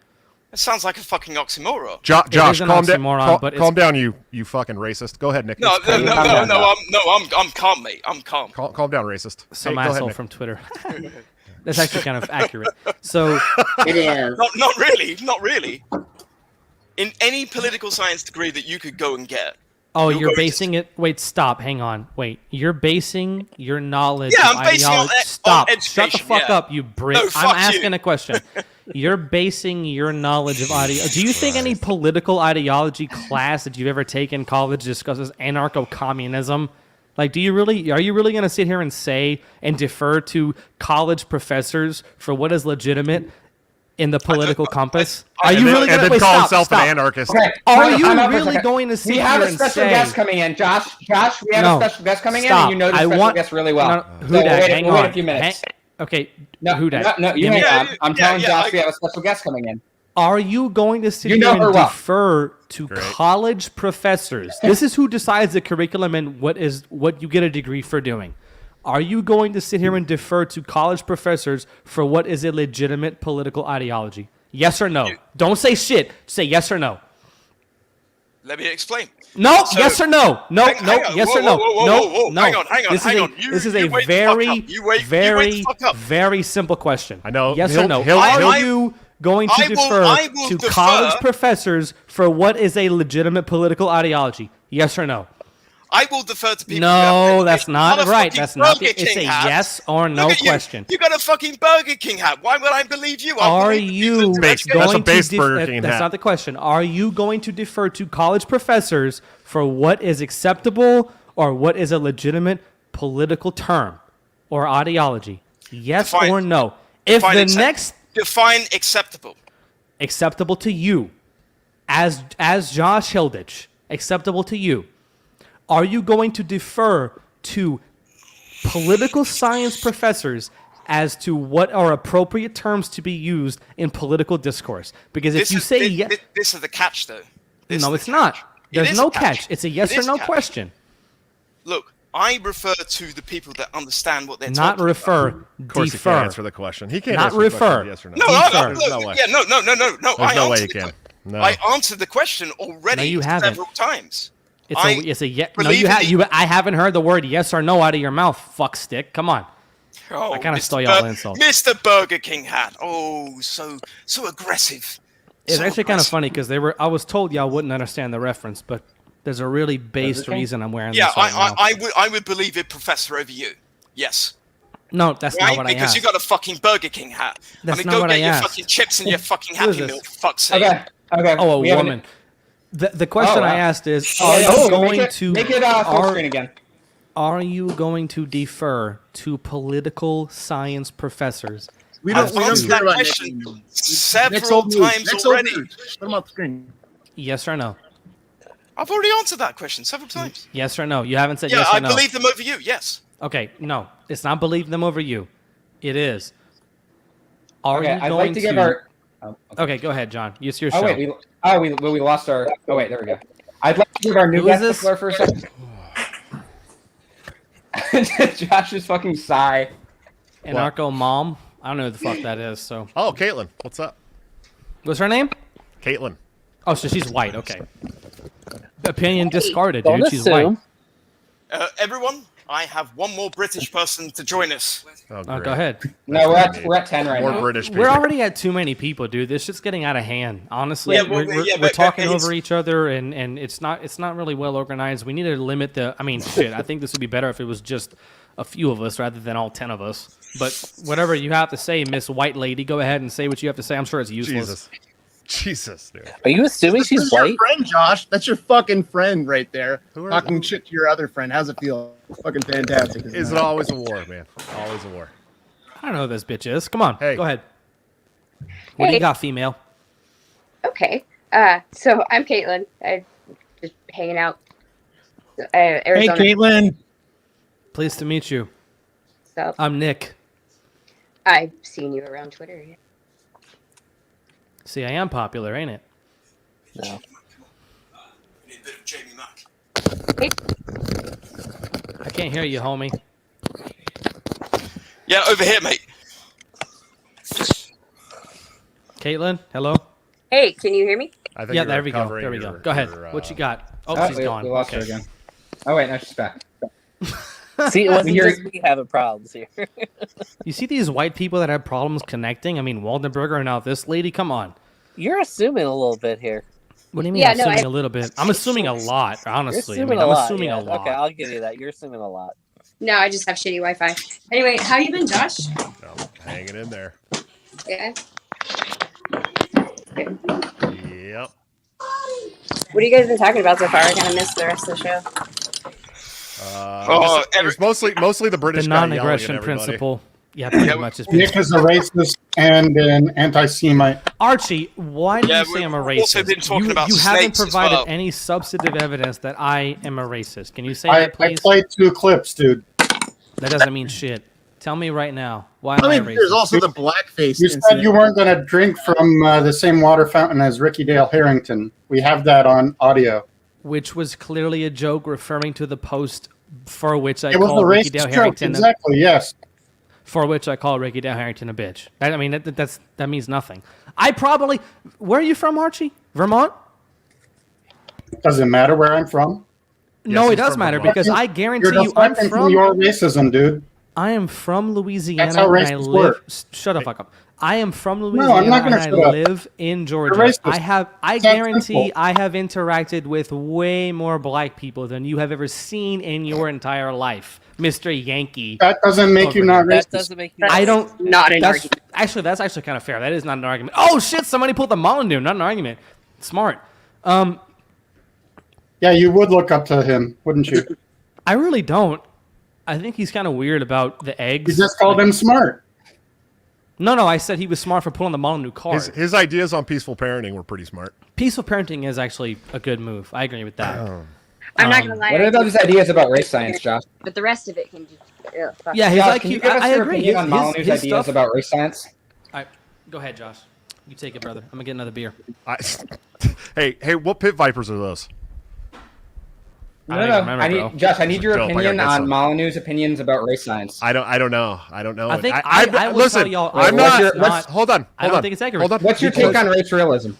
That sounds like a fucking oxymoron. Josh, an calm down. oxymoron, but Calm down, you fucking racist. Go ahead, Nick. No, I'm calm, mate. I'm calm. Calm down, racist. Some Hey, go ahead, asshole Nick. from Twitter. That's actually kind of accurate. So It is. Not really. In any political science degree that you could go and get. Oh, You're you're going to- basing it. Wait, stop. Hang on. Wait, you're basing your knowledge. Yeah, of I'm basing ideology. on Stop. education, Shut the fuck yeah. up, you Brit. No, I'm fuck asking you. a question. You're basing your knowledge of ideology. Do you think any political ideology class that you've ever taken in college discusses anarcho-communism? Like, are you really going to sit here and say and defer to college professors for what is legitimate in the political compass? Are you really going to call himself an anarchist? Okay, Are time you out for a really second. going to sit We have here a and special say? guest coming in, Josh. We have No, a special guest coming in, stop. and you know the I special want- guest really well. No, So Hudak, hang we'll wait on. a few minutes. Okay, No, Hudak, no, you give me- hang on. I'm telling yeah, Josh we have a special guest coming in. Are you going to sit You know here her and well. defer to college professors? This is who decides the curriculum and what you get a degree for doing. Are you going to sit here and defer to college professors for what is a legitimate political ideology? Yes or no? Don't say shit. Say yes or no. Let me explain. No, So- yes or no. No, Hang on. yes Whoa, or no. whoa, whoa, No, whoa, whoa. no. Hang on. This is a You wait the fuck very, up. You wait very, the fuck up. very simple question. I know. Yes or no? He'll- Are you going to I will to defer. college professors for what is a legitimate political ideology? Yes or no? I will defer to people. No, that's not a right. fucking That's not. Burger It's a King hat. yes or no Look at you. question. You got a fucking Burger King hat. Why would I believe you? I Are believe you the Base- education- that's a going base to Burger King That's hat. not the question. Are you going to defer to college professors for what is acceptable or what is a legitimate political term or ideology? Yes Define- or no? If define the accept- next define acceptable. acceptable to you, as Josh Hilditch, acceptable to you, are you going to defer to political science professors as to what are appropriate terms to be used in political discourse? Because if you say yes, This is the catch, though. no, it's not. There's is no a catch. catch. It's a yes It or is no a catch. question. Look, I refer to the people that understand what they're Not talking refer. Of course he Defer. can't answer the question. He can't Not answer the question, refer. yes or no. No, Defer. There's no way. Yeah, no. There's I no way answered he the can. No. I answered the question already No, you haven't. several times. It's a yes. No, believe you in have. the- I haven't heard the word yes or no out of your mouth. Fuck stick. Come on. Oh, I kind of Mr. stole y'all Bur- insult. Mr. Burger King hat. Oh, so aggressive. It's So actually kind of aggressive. funny because I was told y'all wouldn't understand the reference, but there's a really based reason I'm wearing Yeah, this right now. I would believe it, Professor, over you. Yes. No, that's Right? not what I Because asked. you got a fucking Burger King hat. That's I mean, not go what get I your asked. fucking chips and your fucking Who is Happy this? Meal, for fuck's sake. Okay. Oh, a we have woman. The question Oh, wow. I asked is: Oh, Are yeah. you Oh, going make it- to make it, full screen again. Are you going to defer to political science professors? We don't I've answered care that about question Nick. several Next old news. times Next old already. news. Put them on the screen. Yes or no? I've already answered that question several times. Yes or no? You haven't said Yeah, yes or I no. believe them over you. Yes. Okay, no, it's not believe them over you. It is. Are Okay, you I'd going like to give our. Okay, go ahead, John. It's your Oh show. wait, we lost our. Oh wait, there we go. I'd like to give our new Who is guest the this? floor for a second. Josh's fucking sigh. Anarcho mom. I don't know who the fuck that is. So. Oh, Caitlin, what's up? What's her name? Caitlin. Oh, so she's white. Okay. Opinion discarded, Don't dude. She's white. assume. Everyone, I have one more British person to join us. Oh, go ahead. No, we're at 10 right More now. British people. We're already at too many people, dude. This shit's getting out of hand. Honestly, Yeah, well, we're talking over each other, and it's not really well organized. We need to limit the. I mean, shit. I think this would be better if it was just a few of us rather than all 10 of us. But whatever you have to say, Miss White Lady, go ahead and say what you have to say. I'm sure it's useless. Jesus, dude. Are you assuming This she's is your white? friend, Josh. That's your fucking friend right there. Who are Talking you? shit to your other friend. How's it feel? Fucking fantastic. Is it always a war, man? Always a war. I don't know who this bitch is. Come on, Hey. go ahead. What do you got, female? Okay. So I'm Caitlin. I'm just hanging out. Arizona. Hey, Caitlin. Pleased to meet you. So I'm Nick. I've seen you around Twitter. See, I am popular, ain't it? No. I can't hear you, homie. Yeah, over here, mate. Caitlin, hello. Hey, can you hear me? I think Yeah, you're there we go. covering There we go. your- Go ahead. your, What you got? Oh, she's we gone. lost her Okay. again. Oh wait, no, she's back. See, it wasn't You're- just me having problems here. You see these white people that have problems connecting? I mean, Waldenberger and now this lady. Come on. You're assuming a little bit here. What do you mean? Yeah, I'm no, assuming a little bit. I'm assuming a lot, You're honestly. assuming I'm a lot. assuming yeah. a lot. Okay, I'll give you that. You're assuming a lot. No, I just have shitty Wi-Fi. Anyway, how you been, Josh? Oh, hanging in there. Yeah. Yep. What have you guys been talking about so far? I kind of missed the rest of the show. It's mostly the British The guy yelling at non-aggression everybody. principle. Yeah, pretty much. Is Nick is a racist and an anti-Semite. Archie, why do Yeah, you say I'm a we've also racist? been talking about you haven't snakes as provided well. any substantive evidence that I am a racist. Can you say I that, please? played 2 clips, dude. That doesn't mean shit. Tell me right now. Why am I I a mean, racist? there's also the blackface. You said you weren't going to drink from the same water fountain as Ricky Dale Harrington. We have that on audio. Which was clearly a joke referring to the post for which I It was called a Ricky racist Dale joke. Harrington. Exactly, yes. For which I call Ricky Dale Harrington a bitch. I mean, that means nothing. Where are you from, Archie? Vermont? Doesn't matter where I'm from. No, Yes, it does from matter Vermont. because I guarantee You're you I'm deflecting from your racism, dude. I am from Louisiana. That's how and I racists live. work. Shut the fuck up. I am from I'm Louisiana not gonna and I shut up. live in Georgia. You're racist. I It's that guarantee simple. I have interacted with way more black people than you have ever seen in your entire life, Mr. Yankee. That doesn't make you not That racist. doesn't make you. I don't. Not an that's, argument. Actually, that's actually kind of fair. That is not an argument. Oh shit! Somebody pulled the Molyneux. Not an argument. Smart. Yeah, you would look up to him, wouldn't you? I really don't. I think he's kind of weird about the eggs. You just called him smart. No, I said he was smart for pulling the Molyneux card. His ideas on peaceful parenting were pretty smart. Peaceful parenting is actually a good move. I agree with that. I'm not gonna lie. What about his ideas about race science, Josh? But the rest of it can just. Fuck. Yeah, his Josh, IQ. can you give us I your agree. opinion on Molyneux's his ideas stuff, about race science? Go ahead, Josh. You take it, brother. I'm gonna get another beer. Hey, what pit vipers are those? I don't even remember, bro. Josh, I need your Dope, I gotta opinion get on some. Molyneux's opinions about race science. I don't know. I don't know. I think I will listen. tell y'all. I'm what's not. Hold on. I don't think it's accurate. Hold on. What's your take on race realism?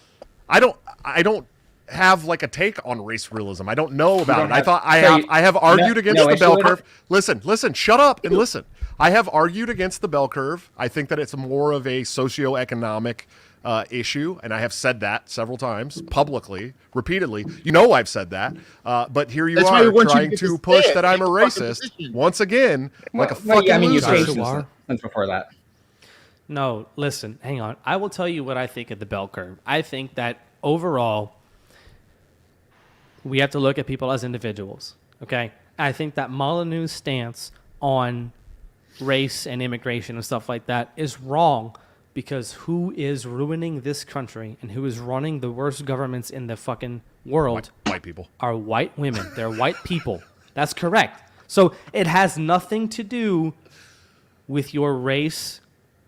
I don't have like a take on race realism. I don't know about don't it. have- I have argued against no the issue bell with curve. Listen, shut up and listen. I have argued against the bell curve. I think that it's more of a socioeconomic issue, and I have said that several times publicly, repeatedly. You know I've said that, but here you That's why we are want you trying to to get push to that I'm a take a fucking racist position. once again, like a Well, fucking I mean, you loser. changed since before that. No, listen, hang on. I will tell you what I think of the bell curve. I think that overall, we have to look at people as individuals. Okay, I think that Molyneux's stance on race and immigration and stuff like that is wrong, because who is ruining this country and who is running the worst governments in the fucking world? White people. Are white women. They're white people. That's correct. So it has nothing to do with your race.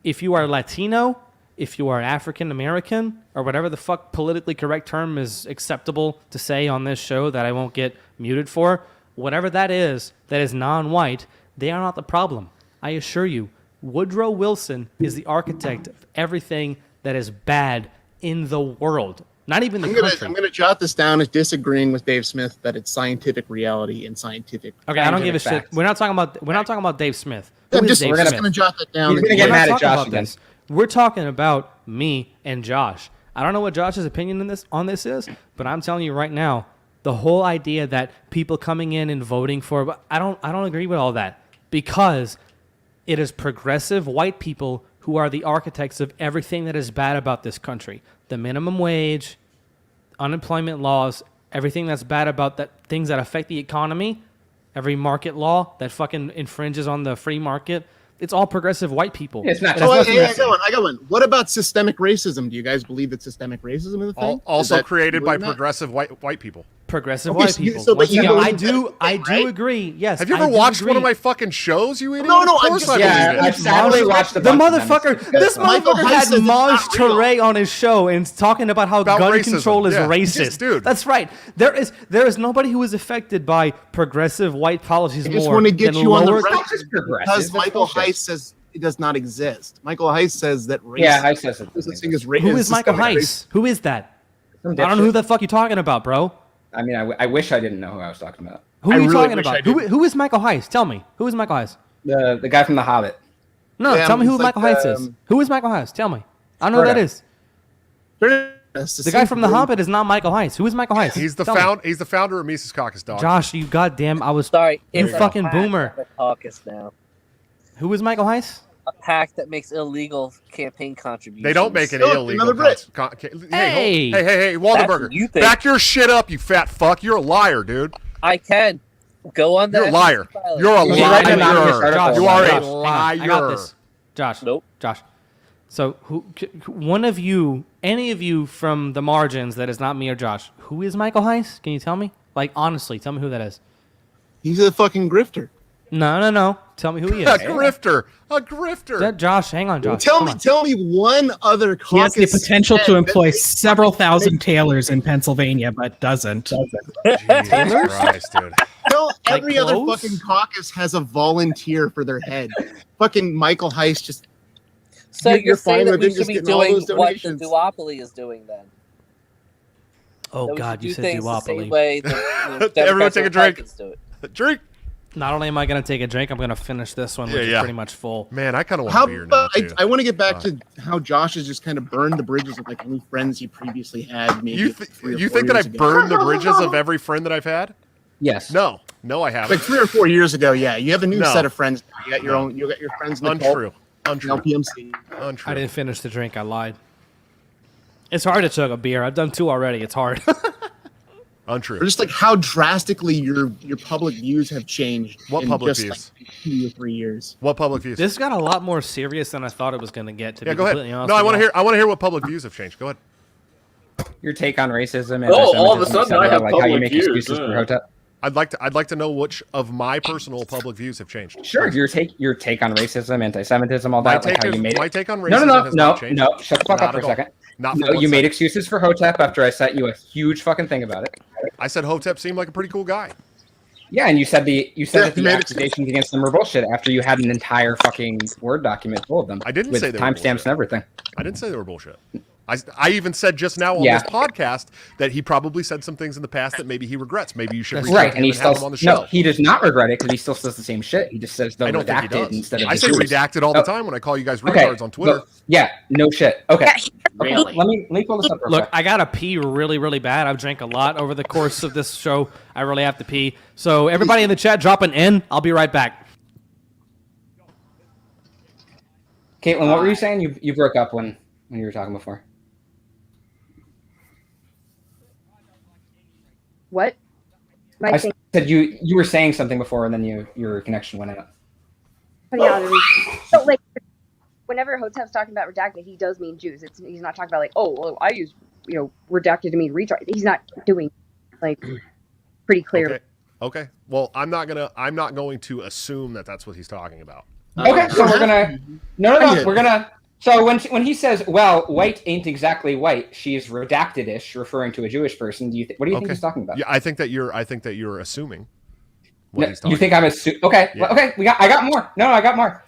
If you are Latino, if you are African American, or whatever the fuck politically correct term is acceptable to say on this show that I won't get muted for, whatever that is non-white, they are not the problem. I assure you, Woodrow Wilson is the architect of everything that is bad in the world. Not even the country. I'm gonna jot this down as disagreeing with Dave Smith that it's scientific reality and scientific. Okay, I don't give a shit. We're not talking about Dave Smith. We're gonna jot that down. He's gonna get mad at Josh again. We're talking about me and Josh. I don't know what Josh's opinion on this is, but I'm telling you right now, the whole idea that people coming in and voting for, I don't agree with all that, because it is progressive white people who are the architects of everything that is bad about this country. The minimum wage, unemployment laws, everything that's bad about that, things that affect the economy, every market law that fucking infringes on the free market. It's all progressive white people. It's not. I got one. What about systemic racism? Do you guys believe that systemic racism is a thing? Also created by progressive white people. Progressive white people. I do agree. Yes. Have you ever watched one of my fucking shows, you idiot? No, Of course I've sadly watched the motherfucker. This motherfucker had Maj Toure on his show and talking about how gun racism. control is Yeah. racist. Dude. That's right. There is nobody who is affected by progressive white policies I just more want to get than you on the lower- record because Michael Heiss says it does not exist. Michael Heiss says that racism. Yeah, Heiss says it. Who is Michael Heiss? Who is that? I don't know who the fuck you're talking about, bro. I mean, I wish I didn't know who I was talking about. Who are you talking about? Who is Michael Heiss? Tell me. Who is Michael Heiss? The guy from The Hobbit. No, tell me who Michael Heiss is. Who is Michael Heiss? Tell me. I don't know who that is. The guy from The Hobbit is not Michael Heiss. Who is Michael Heiss? He's the founder of Mises Caucus, dog. Josh, you goddamn! I was sorry. You fucking boomer. Caucus now. Who is Michael Heiss? A PAC that makes illegal campaign contributions. They don't make any illegal. Hey, Waldenberger, back your shit up, you fat fuck. You're a liar, dude. I can go on. You're a liar. You're a liar. You are a liar. I got this. Josh. Nope. Josh. So, one of you, any of you from the margins that is not me or Josh, who is Michael Heiss? Can you tell me? Like, honestly, tell me who that is. He's a fucking grifter. No. Tell me who he is. A grifter. Josh, hang on, Josh. Tell me one other caucus. He has the potential to employ several thousand tailors in Pennsylvania, but doesn't. Jesus Christ, dude. No, every other fucking caucus has a volunteer for their head. Fucking Michael Heiss just. So you're saying that we should be doing what the duopoly is doing then? Oh God, you said duopoly. Everyone take a drink. Drink. Not only am I going to take a drink, I'm going to finish this one, which is pretty much full. Man, I kind of want beer now, too. I want to get back to how Josh has just kind of burned the bridges of like any friends he previously had. Maybe you think that I've burned the bridges of every friend that I've had? Yes. No, I haven't. Like 3 or 4 years ago, yeah. You have a new set of friends. You got your own. You got your friends. Untrue. LPMC. Untrue. I didn't finish the drink. I lied. It's hard to chug a beer. I've done 2 already. It's hard. Untrue. Or just like how drastically your public views have changed. What in public just views? Like 2 or 3 years. What public views? This got a lot more serious than I thought it was going to get. To be go completely ahead. honest No, I with want to you. hear. I want to hear what public views have changed. Go ahead. Your take on racism. And all of a sudden I have like how you public make views. excuses for Hotep. I'd like to know which of my personal public views have changed. Sure, your take on racism, anti-Semitism, all that. Like how you made my it. take on racism has not changed. No. Shut the fuck up for a second. No, you made excuses for Hotep after I sent you a huge fucking thing about it. I said Hotep seemed like a pretty cool guy. Yeah, and you said that the accusations against them were bullshit after you had an entire fucking Word document full of them. I didn't with say they were timestamps and everything. I didn't say they were bullshit. I even said just now on this podcast that he probably said some things in the past that maybe he regrets. Maybe you should reach out to him and have him on the show. No, he does not regret it because he still says the same shit. He just says I don't think he redacted does. instead of I say yours. redacted all the time when I call you guys retards on Twitter. Yeah, no shit. Okay. Really? Let me pull this up real Look, quick. I gotta pee really, really bad. I've drank a lot over the course of this show. I really have to pee. So everybody in the chat, drop an N. I'll be right back. Caitlin, what were you saying? You broke up when you were talking before. What? I said you were saying something before, and then your connection went out. So, like, whenever Hotep's talking about redacted, he does mean Jews. He's not talking about like, oh, well, I use redacted to mean retard. He's not doing like pretty clear. Okay. Well, I'm not going to assume that that's what he's talking about. Okay, so we're gonna we're gonna. So when he says, "Well, white ain't exactly white," she's redacted-ish, referring to a Jewish person. What do you think he's talking about? Yeah, I think that you're assuming. What he's talking you think I'm assuming? Okay, yeah. Okay. I got more. No, I got more.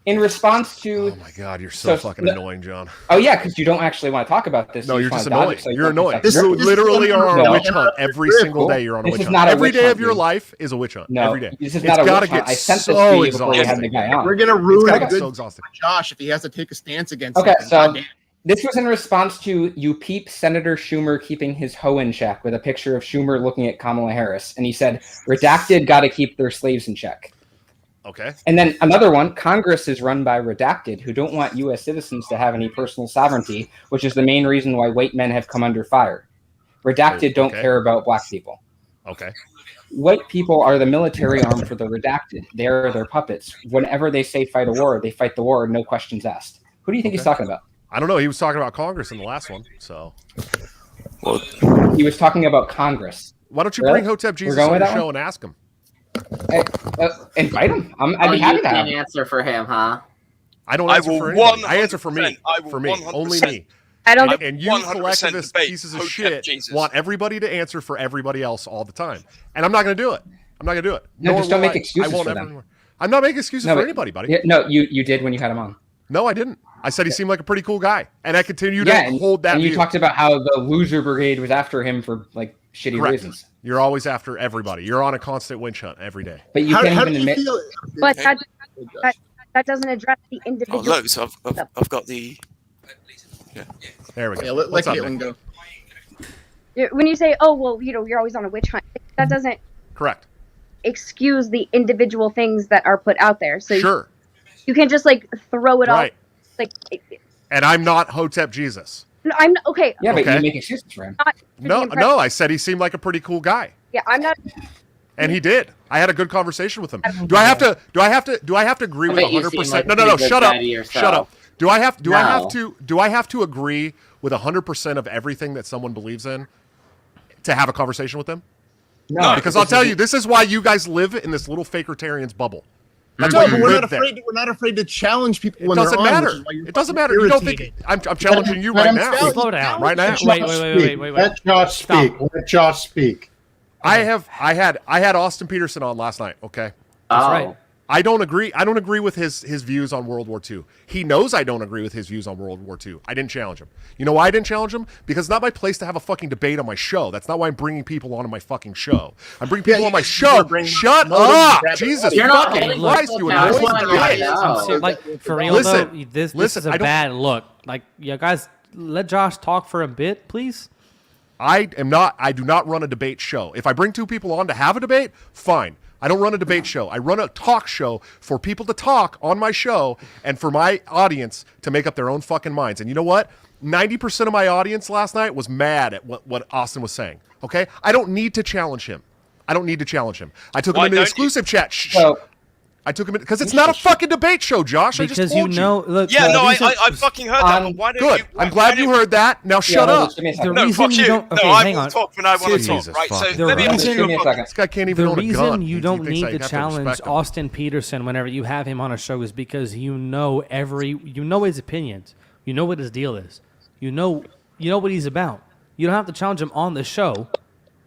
In response to, oh my God, you're so fucking annoying, John. Oh yeah, because you don't actually want to talk about this. No, you're just annoying. So you're annoying. You literally are on a witch hunt every single day. You're on a witch hunt. Every day of your life is a witch hunt. No, every day. This is not a witch hunt. I sent this to you before we had the guy on. We're gonna ruin it good for Josh if he has to take a stance against. Okay, something. so this was in response to you peep Senator Schumer keeping his hoe in check with a picture of Schumer looking at Kamala Harris, and he said, "Redacted got to keep their slaves in check." Okay. And then another one, Congress is run by redacted who don't want U.S. citizens to have any personal sovereignty, which is the main reason why white men have come under fire. Redacted don't care about black people. Okay. White people are the military arm for the redacted. They are their puppets. Whenever they say fight a war, they fight the war, no questions asked. Who do you think he's talking about? I don't know. He was talking about Congress in the last one, so. Well, he was talking about Congress. Why don't you bring Hotep Jesus on the show and ask him? Invite him. I'd be happy to have him. Answer for him, huh? I don't answer for anybody. I answer for me. For me. Only me. I don't. And you collectivist pieces of shit want everybody to answer for everybody else all the time. And I'm not going to do it. I'm not going to do it. No, just don't make excuses for them. I'm not making excuses for anybody, buddy. No, you did when you had him on. No, I didn't. I said he seemed like a pretty cool guy. And I continue to hold that and you view. talked about how the loser brigade was after him for like shitty reasons. You're always after everybody. You're on a constant witch hunt every day. But you can't even admit. But that doesn't address the individual. Oh, look, so I've got the. Yeah. There we go. Yeah, let Caitlin go. When you say, "Oh, well, you're always on a witch hunt," that doesn't excuse the individual things that are put out there. So sure, you can just like throw it off. Like, and I'm not Hotep Jesus. No, I'm not, okay. Yeah, but you make excuses for him. No, I said he seemed like a pretty cool guy. Yeah, I'm not. And he did. I had a good conversation with him. Do I have to agree with 100%? No. Shut up. Shut up. Do I have to agree with 100% of everything that someone believes in to have a conversation with them? No, because I'll tell you, this is why you guys live in this little Fakertarians bubble. That's no, why you we're live not there. afraid. We're not afraid to challenge people. It doesn't matter. It doesn't matter. You don't think I'm challenging you right now? Slow down. Right now. Wait. Let Josh speak. Let Josh speak. I had Austin Peterson on last night. Okay. That's right. I don't agree with his views on World War II. He knows I don't agree with his views on World War II. I didn't challenge him. You know why I didn't challenge him? Because it's not my place to have a fucking debate on my show. That's not why I'm bringing people onto my fucking show. I'm bringing people on my show. Shut up! Jesus fucking Christ, you annoying guy. Like, for real though, this is a bad look. Like, you guys, let Josh talk for a bit, please. I do not run a debate show. If I bring two people on to have a debate, fine. I don't run a debate show. I run a talk show for people to talk on my show and for my audience to make up their own fucking minds. And you know what? 90% of my audience last night was mad at what Austin was saying. Okay? I don't need to challenge him. I took him into the exclusive chat. I took him in because it's not a fucking debate show, Josh. Because I just told you. Look, I fucking heard that. But why don't good. I'm glad you heard that. Now shut up. The reason you don't. Okay, hang on. Talk when I want to talk. Right. So let me ask you a question. This guy can't even own a gun. The reason you don't need to challenge Austin Peterson whenever you have him on a show is because you know his opinions. You know what his deal is. You know what he's about. You don't have to challenge him on the show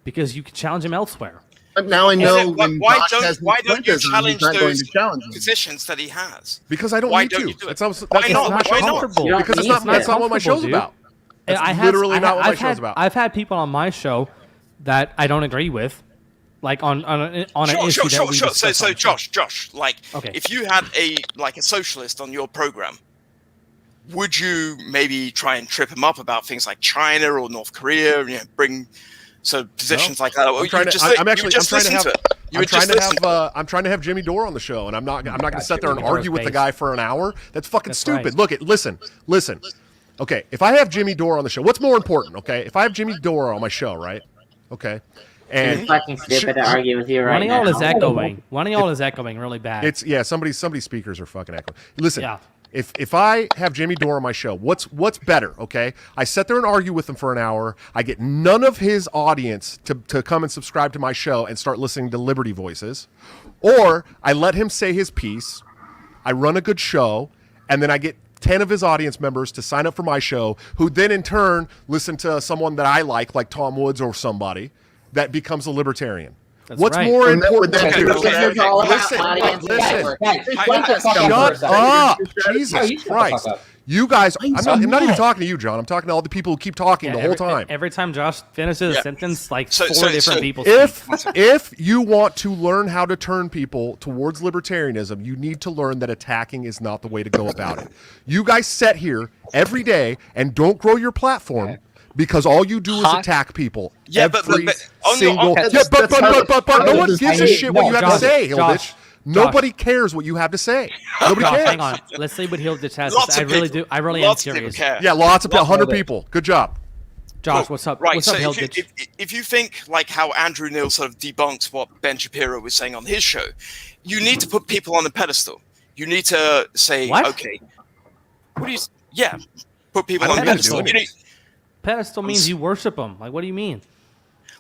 because you can challenge him elsewhere. Now I know why don't you challenge those positions that he has? Because I don't need to. That's not comfortable. Because that's not what my show's about. That's literally not what my show's about. I've had people on my show that I don't agree with, like on an issue that we discuss. So Josh, like, if you had a socialist on your program, would you maybe try and trip him up about things like China or North Korea? And, bring. So positions like that. I'm trying to have Jimmy Dore on the show, and I'm not going to sit there and argue with the guy for an hour. That's fucking stupid. Right. Listen. Okay, if I have Jimmy Dore on the show, what's more important? Okay, if I have Jimmy Dore on my show, right? Okay, and it's fucking stupid to argue with you right now. One of y'all is echoing really bad. Somebody's speakers are fucking echoing. Listen. Yeah. If I have Jimmy Dore on my show, what's better, okay? I sit there and argue with him for an hour. I get none of his audience to come and subscribe to my show and start listening to Liberty Voices. Or I let him say his piece, I run a good show, and then I get 10 of his audience members to sign up for my show, who then in turn listen to someone that I like Tom Woods or somebody that becomes a libertarian. That's What's right. more important than Listen. Shut up. Jesus Christ. You guys, I'm not even talking to you, John. I'm talking to all the people who keep talking the whole time. Every time Josh finishes a sentence, four different people speak. If you want to learn how to turn people towards libertarianism, you need to learn that attacking is not the way to go about it. You guys sit here every day and don't grow your platform because all you do is attack people. Yeah, but no one gives a shit what you have to say, Hilditch. Nobody cares what you have to say. Nobody cares. Hang on. Let's see what Hilditch has to say. I really am curious. Yeah, lots of 100 people. Good job. Josh, what's up? Right, What's up, so Hilditch? if you think like how Andrew Neil sort of debunks what Ben Shapiro was saying on his show, you need to put people on the pedestal. You need to say, okay, what do you? Yeah, put people on the pedestal. Pedestal means you worship them. Like, what do you mean?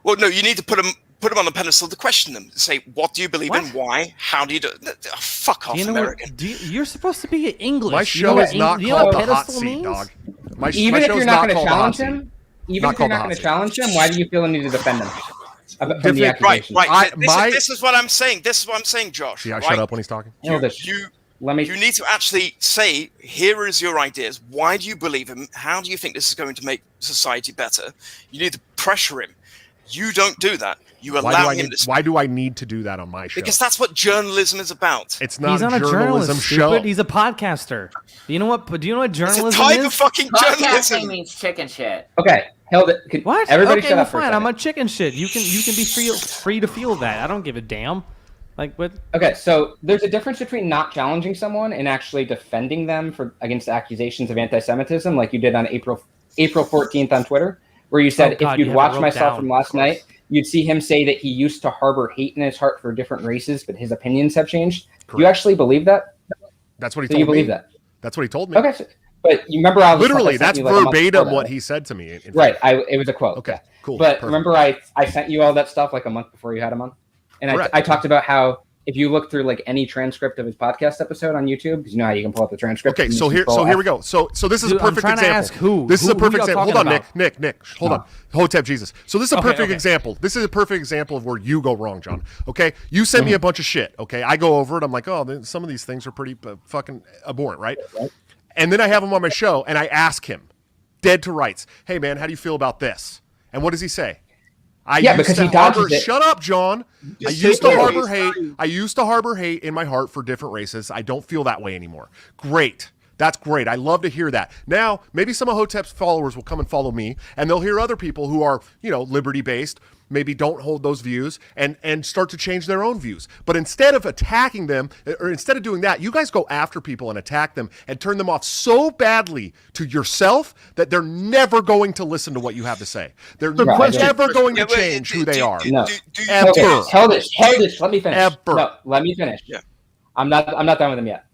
Well, no, you need to put them on the pedestal to question them. Say, what do you believe in? Why? How do you do it? Fuck off, American. You're supposed to be English. My show is not called the hot seat, dog. Even if you're not going to challenge him, why do you feel the need to defend him? From the accusations? Right. This is what I'm saying. Josh. Yeah, shut up when he's talking. You need to actually say, here is your ideas. Why do you believe him? How do you think this is going to make society better? You need to pressure him. You don't do that. You allow him to speak. Why do I need to do that on my show? Because that's what journalism is about. It's not a journalism show. Stupid. He's a podcaster. Do you know what journalism is? It's a type of fucking journalism. Podcasting means chicken shit. Okay, what? Everybody okay, shut well, up for a fine. second. I'm a chicken shit. You can be free to feel that. I don't give a damn. Like what? Okay, so there's a difference between not challenging someone and actually defending them against accusations of anti-Semitism, like you did on April 14th on Twitter, where you said if you'd watch myself from last night, you'd see him say that he used to harbor hate in his heart for different races, but his opinions have changed. Correct. Do you actually believe that? That's what he told me. You believe that? That's what he told me. Okay, but you remember literally that's verbatim what he said to me. Right, it was a quote. Okay, cool. But remember, I sent you all that stuff like a month before you had him on, and I talked about how if you look through like any transcript of his podcast episode on YouTube, because you know how you can pull up the transcript. Okay, so here we go. So this is a perfect example. This is a perfect example. Hold on, Nick. Hold on. Hotep Jesus. So this is a perfect example. This is a perfect example of where you go wrong, John. Okay, you send me a bunch of shit. Okay, I go over it. I'm like, oh, some of these things are pretty fucking abhorrent, right? And then I have him on my show, and I ask him, dead to rights, hey man, how do you feel about this? And what does he say? Because he dodges it. Shut up, John. I used to harbor hate. I used to harbor hate in my heart for different races. I don't feel that way anymore. Great. That's great. I love to hear that. Now, maybe some of Hotep's followers will come and follow me, and they'll hear other people who are, liberty-based, maybe don't hold those views, and start to change their own views. But instead of attacking them, or instead of doing that, you guys go after people and attack them and turn them off so badly to yourself that they're never going to listen to what you have to say. They're never going to change who they are. No. Ever. Hold this. Let me finish. Ever. No, let me finish. Yeah. I'm not done with him yet.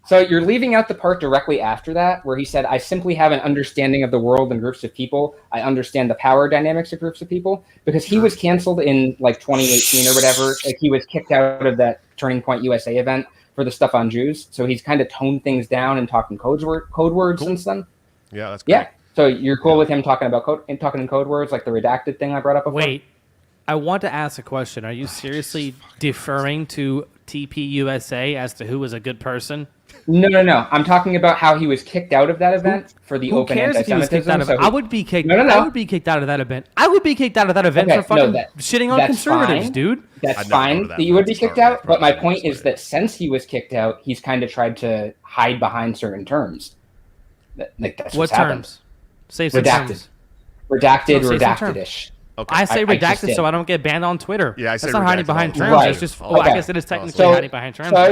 So you're leaving out the part directly after that where he said, I simply have an understanding of the world and groups of people. I understand the power dynamics of groups of people, because he was canceled in like 2018 or whatever. Like he was kicked out of that Turning Point USA event for the stuff on Jews. So he's kind of toned things down and talking code words since then. Yeah, that's great. Yeah. So you're cool with him talking about talking in code words, like the redacted thing I brought up before? Wait, I want to ask a question. Are you seriously deferring to TPUSA as to who was a good person? No. I'm talking about how he was kicked out of that event for the open anti-Semitism. I would be kicked. I would be kicked out of that event. I would be kicked out of that event for fucking shitting on conservatives, dude. That's fine that you would be kicked out. But my point is that since he was kicked out, he's kind of tried to hide behind certain terms. Like that's what terms? Say some terms. Redacted-ish. Okay. I say redacted so I don't get banned on Twitter. Yeah, I say that's not hiding behind terms. Right. It's just I guess it is technically hiding behind terms. So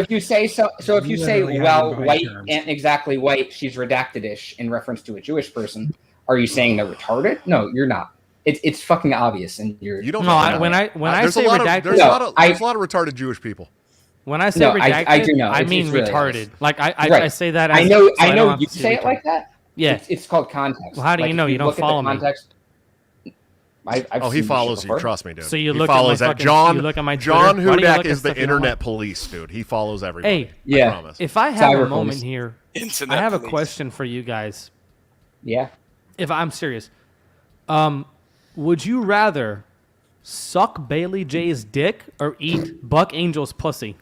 if you say white and exactly white, she's redacted-ish in reference to a Jewish person. Are you saying they're retarded? No, you're not. It's fucking obvious, and you don't. No, when I say redacted, there's a lot of retarded Jewish people. When I say redacted, I do know. I mean it's really retarded. honest. Like I Right. say that. As, I know. so I know. don't You have to say it retarded. like that. Yeah. It's called context. Well, how do you know? If You don't look at the follow me. context, I've Oh, he seen this follows shit you. before. Trust me, dude. So you he look at my follows that. fucking- John. you look at my John Twitter. Why do you Hudak look at is the stuff you don't internet like? police, dude. He follows everybody. Hey, I promise. if I have Cyber a moment police. here, Internet I have a police. question for you guys. Yeah. If I'm serious, would you rather suck Bailey J's dick or eat Buck Angel's pussy?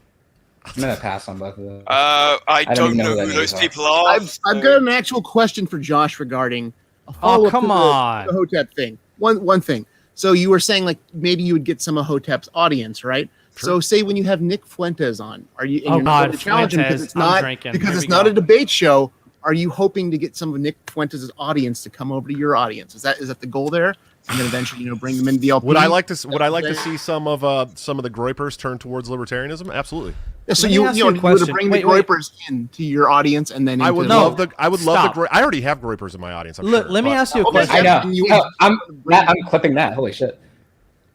I'm gonna pass on both of those. I don't know who those people are. I've got an actual question for Josh regarding a Oh, follow-up come to on. the Hotep thing. One thing. So you were saying like maybe you would get some of Hotep's audience, right? So say when you have Nick Fuentes on, are you? And Oh, you're not God, going to challenge him because Fuentes. it's I'm not drinking. because Here it's we not go. a debate show. Are you hoping to get some of Nick Fuentes' audience to come over to your audience? Is that the goal there? And then eventually, bring them into the LP. Would I like to see some of the Groypers turn towards libertarianism? Absolutely. Yeah, so Let me you ask you you a would question. bring Wait, the wait. Groypers into your audience, and then I would into love the Stop. I already have Groypers in my audience. I'm Look, sure, let me but- ask you a Okay, question. I know. You- I'm clipping that. Holy shit.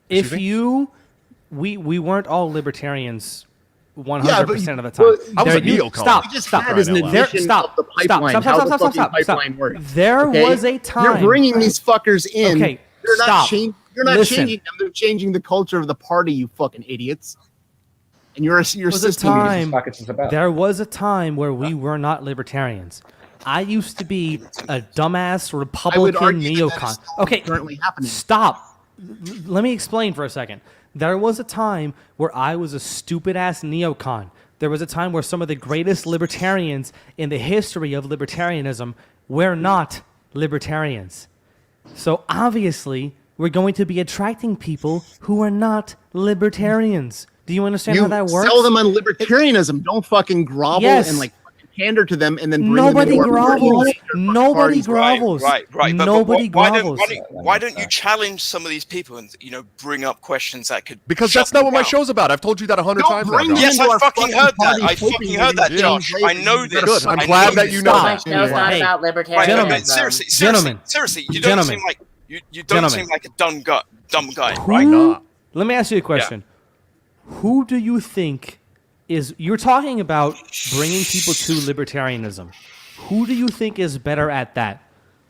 If we weren't all libertarians 100% Yeah, of but the time. I was There a you- neocon. Stop. We just Stop. had his Right now. vision Stop. of the pipeline, Stop. how Stop. the Stop. fucking Stop. Stop. pipeline works. There Okay? was a time. You're bringing these fuckers in. Okay, You're not stop. You're not Listen. changing them. They're changing the culture of the party. You fucking idiots. And your There was a system. time. Pockets is about. There was a time where we were not libertarians. I used to be a dumbass Republican argue that neocon. is Okay, currently happening. Stop. Let me explain for a second. There was a time where I was a stupid ass neocon. There was a time where some of the greatest libertarians in the history of libertarianism were not libertarians. So obviously, we're going to be attracting people who are not libertarians. Do you understand how that works? Sell them on libertarianism. Don't fucking grovel Yes. and fucking pander to them and then bring Nobody them into our grovels. party. Nobody grovels. Right. But Nobody why grovels. why don't you challenge some of these people and bring up questions that could? Because shut that's not what them my down? show's about. I've told you that 100 Don't times now. bring Josh. them Yes, into I our fucking fucking heard that. party I hoping fucking you're heard that, gonna Josh. change I know this. Good. I'm I glad know that this. you know Stop. that. No, it's not Hey, about Right, libertarianism. seriously, you don't Gentlemen. seem like you don't seem like a dumb guy, Who, right? Let me ask you a question. Who do you think is... You're talking about bringing people to libertarianism. Who do you think is better at that?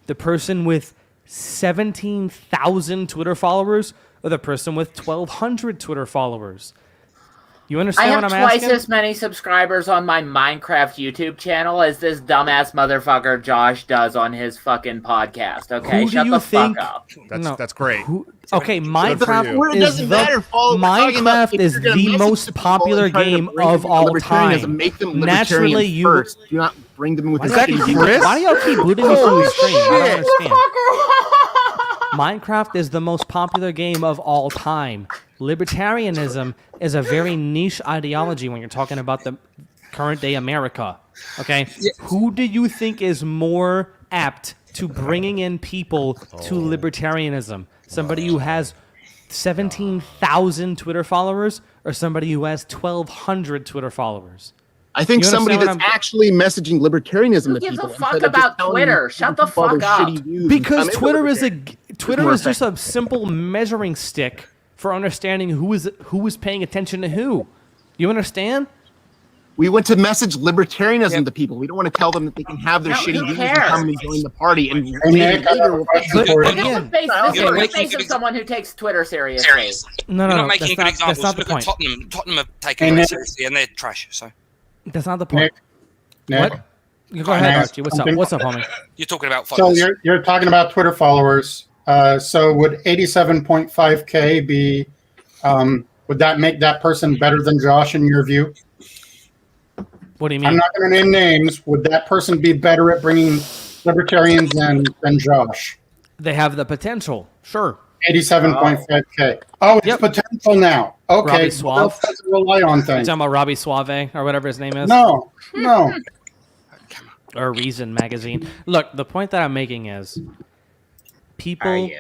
The person with 17,000 Twitter followers or the person with 1,200 Twitter followers? You I understand have what I'm twice asking? as many subscribers on my Minecraft YouTube channel as this dumbass motherfucker Josh does on his fucking podcast. Okay, Who do shut you the think- fuck up. That's great. Okay, you. Minecraft It is doesn't matter, the Paul. We're talking about Minecraft if is you're gonna the message most to people popular and try to game bring them of to all libertarianism, time. Make them Naturally, libertarians you first. Do not bring them with Is the that shitty Chris? Why do y'all keep booting me from Holy the stream? I don't shit. understand. Minecraft is the most popular game of all time. Libertarianism is a very niche ideology when you're talking about the current day America. Okay? Who do you think is more apt to bringing in people to libertarianism? Somebody who has 17,000 Twitter followers or somebody who has 1,200 Twitter followers? I think You somebody understand that's what actually messaging libertarianism Who to gives people. a fuck instead of just about telling Twitter? Shut the people all fuck their up. shitty views Because and come Twitter into is just a simple measuring stick for understanding who is paying attention to who. You understand? We want to message libertarianism to people. We don't want to tell them that they can have their No, shitty who views and cares? come and join the party. And Hey, Nick, I have a question for This you. is the face, this You're is making the face good of someone who takes Twitter seriously. No, You're no, not making a good that's example. not the Look at point. Tottenham have taken Hey, it Nick. seriously, and they're trash. So That's not the point. Nick, What? You go ahead, Archie. What's up? What's up, homie? you're talking about so followers. you're talking about Twitter followers. So would 87.5K be? Would that make that person better than Josh in your view? What do you I'm mean? not going to name names. Would that person be better at bringing libertarians than Josh? They have the potential. Sure. 87.5K. Oh, it's Yep. potential now. Okay. Robbie What Suave. else does it rely on You things? talking about Robbie Suave or whatever his name is? No. Or Reason magazine. Look, the point that I'm making is people.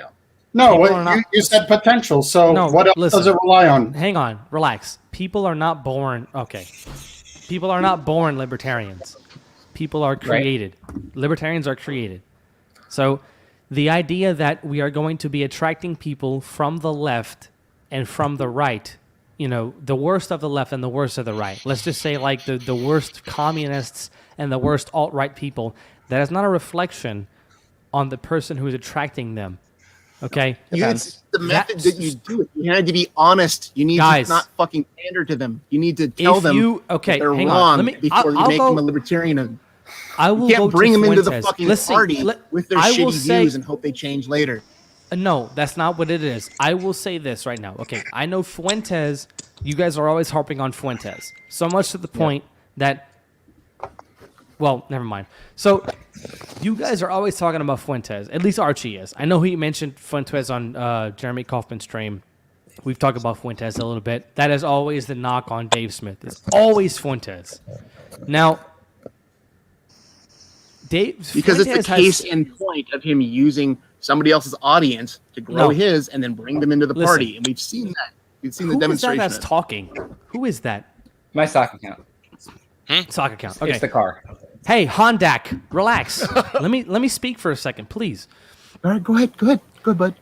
No, people are not- you said potential. So No, what else listen. does it rely on? Hang on, relax. People are not born. Okay. People are not born libertarians. People are created. Libertarians are created. So the idea that we are going to be attracting people from the left and from the right the worst of the left and the worst of the right. Let's just say like the worst communists and the worst alt-right people. That is not a reflection on the person who is attracting them. Okay? It's the method that you do it. You had to be honest. You need to not fucking pander to them. You need to tell them they're wrong before you make them a libertarian. You can't bring them into the fucking party with their shitty views and hope they change later. No, that's not what it is. I will say this right now. Okay, I know Fuentes. You guys are always harping on Fuentes. So much to the point that... Well, never mind. So, you guys are always talking about Fuentes. At least Archie is. I know he mentioned Fuentes on Jeremy Kaufman's stream. We've talked about Fuentes a little bit. That is always the knock on Dave Smith. It's always Fuentes. Now... Because it's the case in point of him using somebody else's audience to grow his and then bring them into the party. And we've seen that. We've seen the demonstration. Who is that that's talking? Who is that? My sock account. Sock account. Okay. It's the car. Hey, Hondak, relax. let me speak for a second, please. All right, go ahead. Go ahead, bud.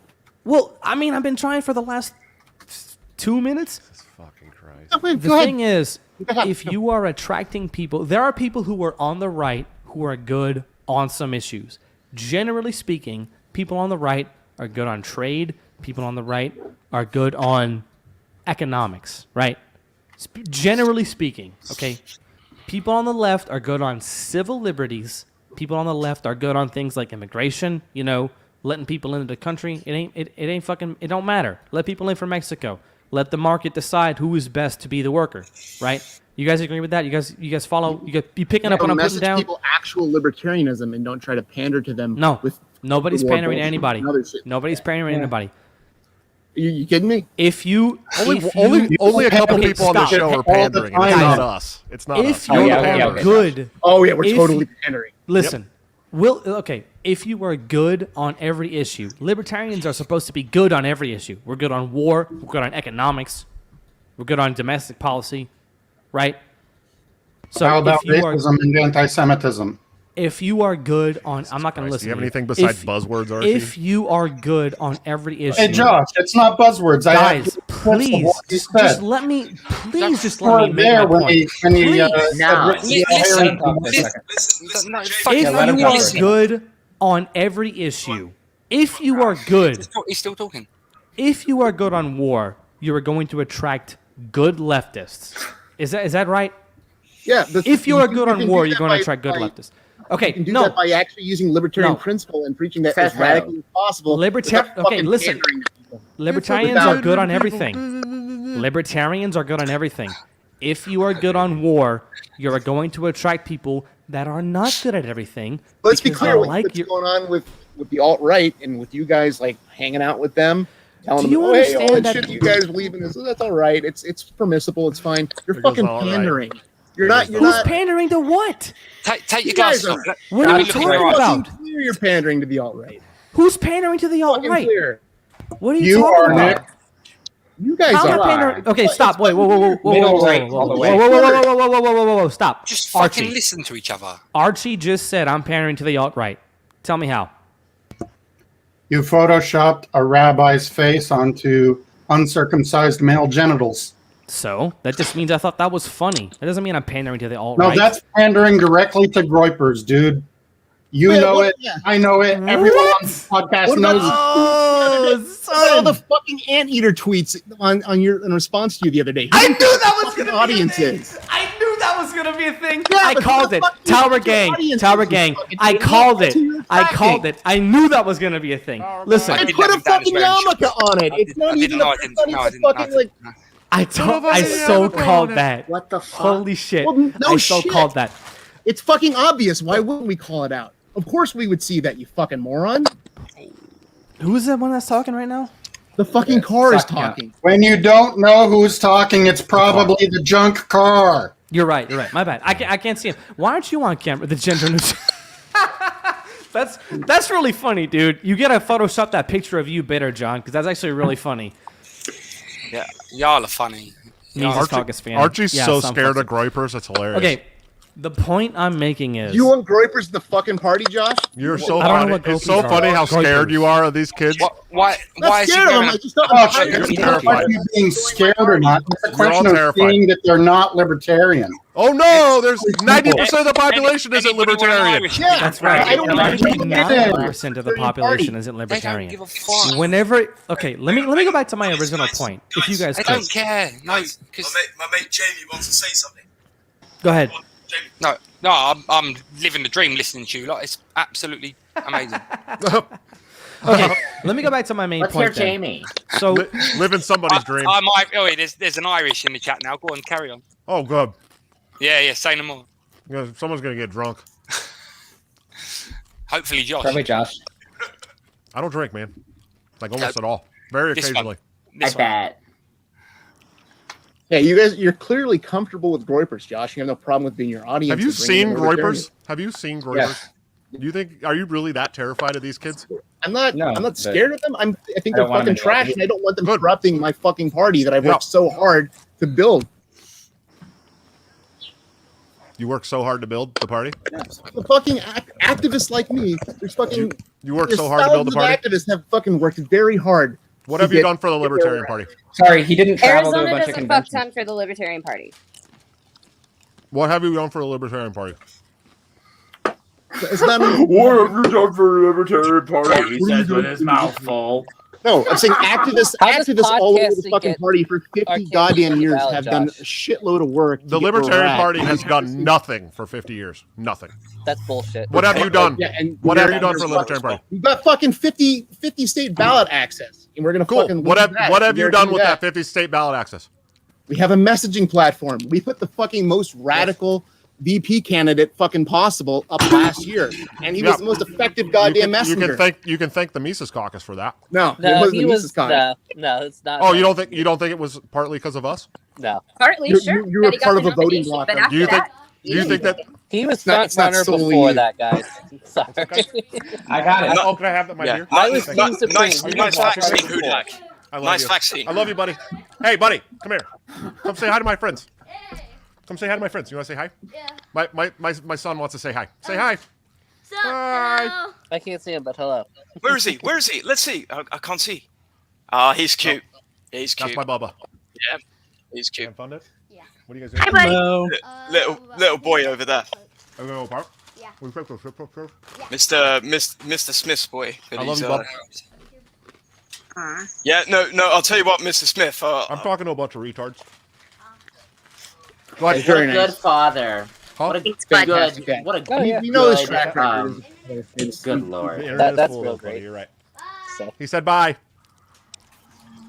Well, I mean, I've been trying for the last 2 minutes. Jesus fucking Christ. The thing is, if you are attracting people, there are people who are on the right who are good on some issues. Generally speaking, people on the right are good on trade. People on the right are good on economics, right? Generally speaking, okay? People on the left are good on civil liberties. People on the left are good on things like immigration, letting people into the country. It ain't fucking, it don't matter. Let people in from Mexico. Let the market decide who is best to be the worker, right? You guys agree with that? You guys follow? You picking up what I'm putting down? People actual libertarianism and don't try to pander to them. No, nobody's pandering to anybody. Nobody's pandering to anybody. You kidding me? Only a couple people on the show are pandering. It's not us. It's not us. If you're good, we're totally pandering. Listen, if you are good on every issue, libertarians are supposed to be good on every issue. We're good on war. We're good on economics. We're good on domestic policy. Right? So how about racism and anti-Semitism? If you are good on... I'm not going to listen. Do you have anything besides buzzwords, Archie? If you are good on every issue... Hey, Josh, it's not buzzwords. Guys, please, just let me... Please just let me make my point. If you are good on every issue, if you are good... He's still talking. If you are good on war, you are going to attract good leftists. Is that right? Yeah. If you are good on war, you're going to attract good leftists. Okay, you can do that by actually using libertarian principle and preaching that as radically as possible. Okay, listen. Libertarians are good on everything. Libertarians are good on everything. If you are good on war, you are going to attract people that are not good at everything. Let's be clear what's going on with the alt-right and with you guys like hanging out with them. Telling them, hey, all that shit you guys believe in, that's all right. It's permissible. It's fine. You're fucking pandering. Right. You're not. Who's pandering to what? Take your glasses off. What are you talking about? Clear you're pandering to the alt-right. Who's pandering to the alt-right? What are you talking about? Nick. You guys are. Okay, stop. Wait, whoa, stop. Just fucking listen to each other. Archie just said I'm pandering to the alt-right. Tell me how. You photoshopped a rabbi's face onto uncircumcised male genitals. So that just means I thought that was funny. That doesn't mean I'm pandering to the alt-right. No, that's pandering directly to groypers, dude. You know it. Yeah. I know it. What? Everyone on the podcast knows it. All the fucking anteater tweets in response to you the other day. I knew that was going to be audiences. I knew that was going to be a thing. Yeah, I called it. Tower Gang. I called it. I knew that was going to be a thing. Listen. I put a fucking yarmulke on it. It's not even I so called that. What the fuck? Holy shit. Well, no shit. Called that. It's fucking obvious. Why wouldn't we call it out? Of course we would see that, you fucking moron. Who's the one that's talking right now? The fucking car is talking. When you don't know who's talking, it's probably the junk car. You're right. My bad. I can't see him. Why aren't you on camera? The gender neutral. That's really funny, dude. You gotta Photoshop that picture of you bitter, John, because that's actually really funny. Yeah, y'all are funny. Mises Caucus fan. Archie's so scared of groypers, it's hilarious. Okay, The point I'm making is you want Groypers in the fucking party, Josh? You're so funny. It's so funny how scared you are of these kids. Why is he I'm just not being scared or not. It's a question of seeing that they're not libertarian. Oh no, there's 90% of the population isn't libertarian. Yeah, that's right. I don't 99% of the population isn't libertarian. Whenever, okay, let me go back to my original point. If you guys, I don't care. No, because my mate Jamie wants to say something. Go ahead. No, I'm living the dream listening to you. Like, it's absolutely amazing. Okay, let me go back to my main Let's point. hear Jamie. So living somebody's dream. There's an Irish in the chat now. Go on, carry on. Oh, good. Yeah, say no more. Yeah, someone's gonna get drunk. Hopefully, Josh. Probably Josh. I don't drink, man. Like almost at all. Very occasionally. I bet. Yeah, you're clearly comfortable with Groypers, Josh. You have no problem with being your audience. Have you seen Groypers? Have you seen Groypers? Yeah. Are you really that terrified of these kids? I'm not scared of them. I think they're fucking trash, and I don't want them corrupting my fucking party that I've worked so hard to build. You work so hard to build the party? The fucking activists like me, there's fucking... You work so hard to build the party? Activists have fucking worked very hard. What have you done for the Libertarian Party? Sorry, he didn't travel Arizona to a bunch of doesn't fuck conventions. ton for the Libertarian Party. What have you done for the Libertarian Party? It's not... What have you done for the Libertarian Party? He says with his mouth full. No, I'm saying activists all over the fucking party for 50 goddamn years have done a shitload of work. The Libertarian Party has done nothing for 50 years. Nothing. That's bullshit. What have you done? Yeah, and what have you done for the Libertarian Party? We've got fucking 50 state ballot access, and we're gonna fucking. What have you done with that 50 state ballot access? We have a messaging platform. We put the fucking most radical VP candidate fucking possible up last year, and he was the most effective goddamn messenger. You can thank the Mises Caucus for that. No, it wasn't the Mises Caucus. No, it's not. Oh, you don't think it was partly because of us? No, partly sure. You were part of a voting block. Do you think that he was front runner before that, guys? Sorry, I got it. Oh, can I have that, my dear? Nice vaccine, Hudak. Nice vaccine. I love you, buddy. Hey, buddy, come here. Come say hi to my friends. Come say hi to my friends. You want to say hi? Yeah. My son wants to say hi. Say hi. Hi. I can't see him, but hello. Where is he? Let's see. I can't see. He's cute. Yeah, he's cute. That's my Bubba. Yeah, he's cute. Having fun, Yeah. What are you guys Hi, doing? buddy. Little boy over there. Are we going to go park? Yeah. Mr. Smith's boy. I love you, Bob. Yeah, no. I'll tell you what, Mr. Smith. I'm talking to a bunch of retards. What a good father. What a good. What a good. We know this track record. Good lord. That's real great. You're right. He said bye.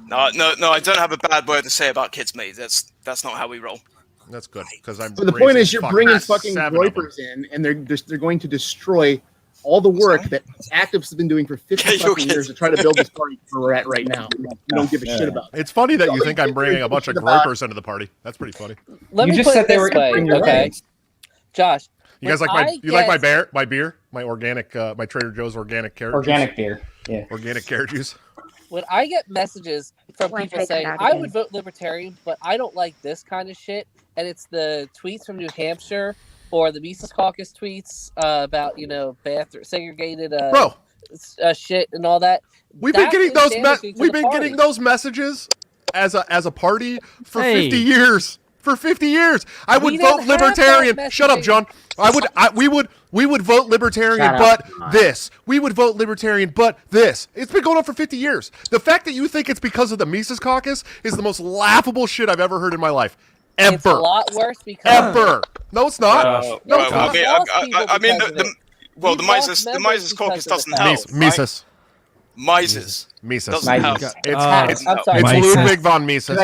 No, I don't have a bad word to say about kids, mate. That's not how we roll. That's good because I'm. But the point is, you're bringing fucking Groypers in, and they're going to destroy all the work that activists have been doing for 50 fucking years to try to build this party where we're at right now. We don't give a shit about it. It's funny that you think I'm bringing a bunch of Groypers into the party. That's pretty funny. Let me just said they were going to bring Josh. You guys like my beer, my organic, my Trader Joe's organic carrot. Organic beer. Yeah. Organic carrot juice. When I get messages from people saying I would vote Libertarian, but I don't like this kind of shit, and it's the tweets from New Hampshire or the Mises Caucus tweets about bathroom segregated shit and all that. We've been getting those. We've been getting those messages as a party for 50 years. For 50 years, I would vote Libertarian. Shut up, John. We would vote Libertarian, but this. We would vote Libertarian, but this. It's been going on for 50 years. The fact that you think it's because of the Mises Caucus is the most laughable shit I've ever heard in my life. Ever. It's a lot worse because ever. No, it's not. No, it's not. I mean, the Mises Caucus doesn't help. Mises. Mises. Doesn't help. It's Ludwig von Mises.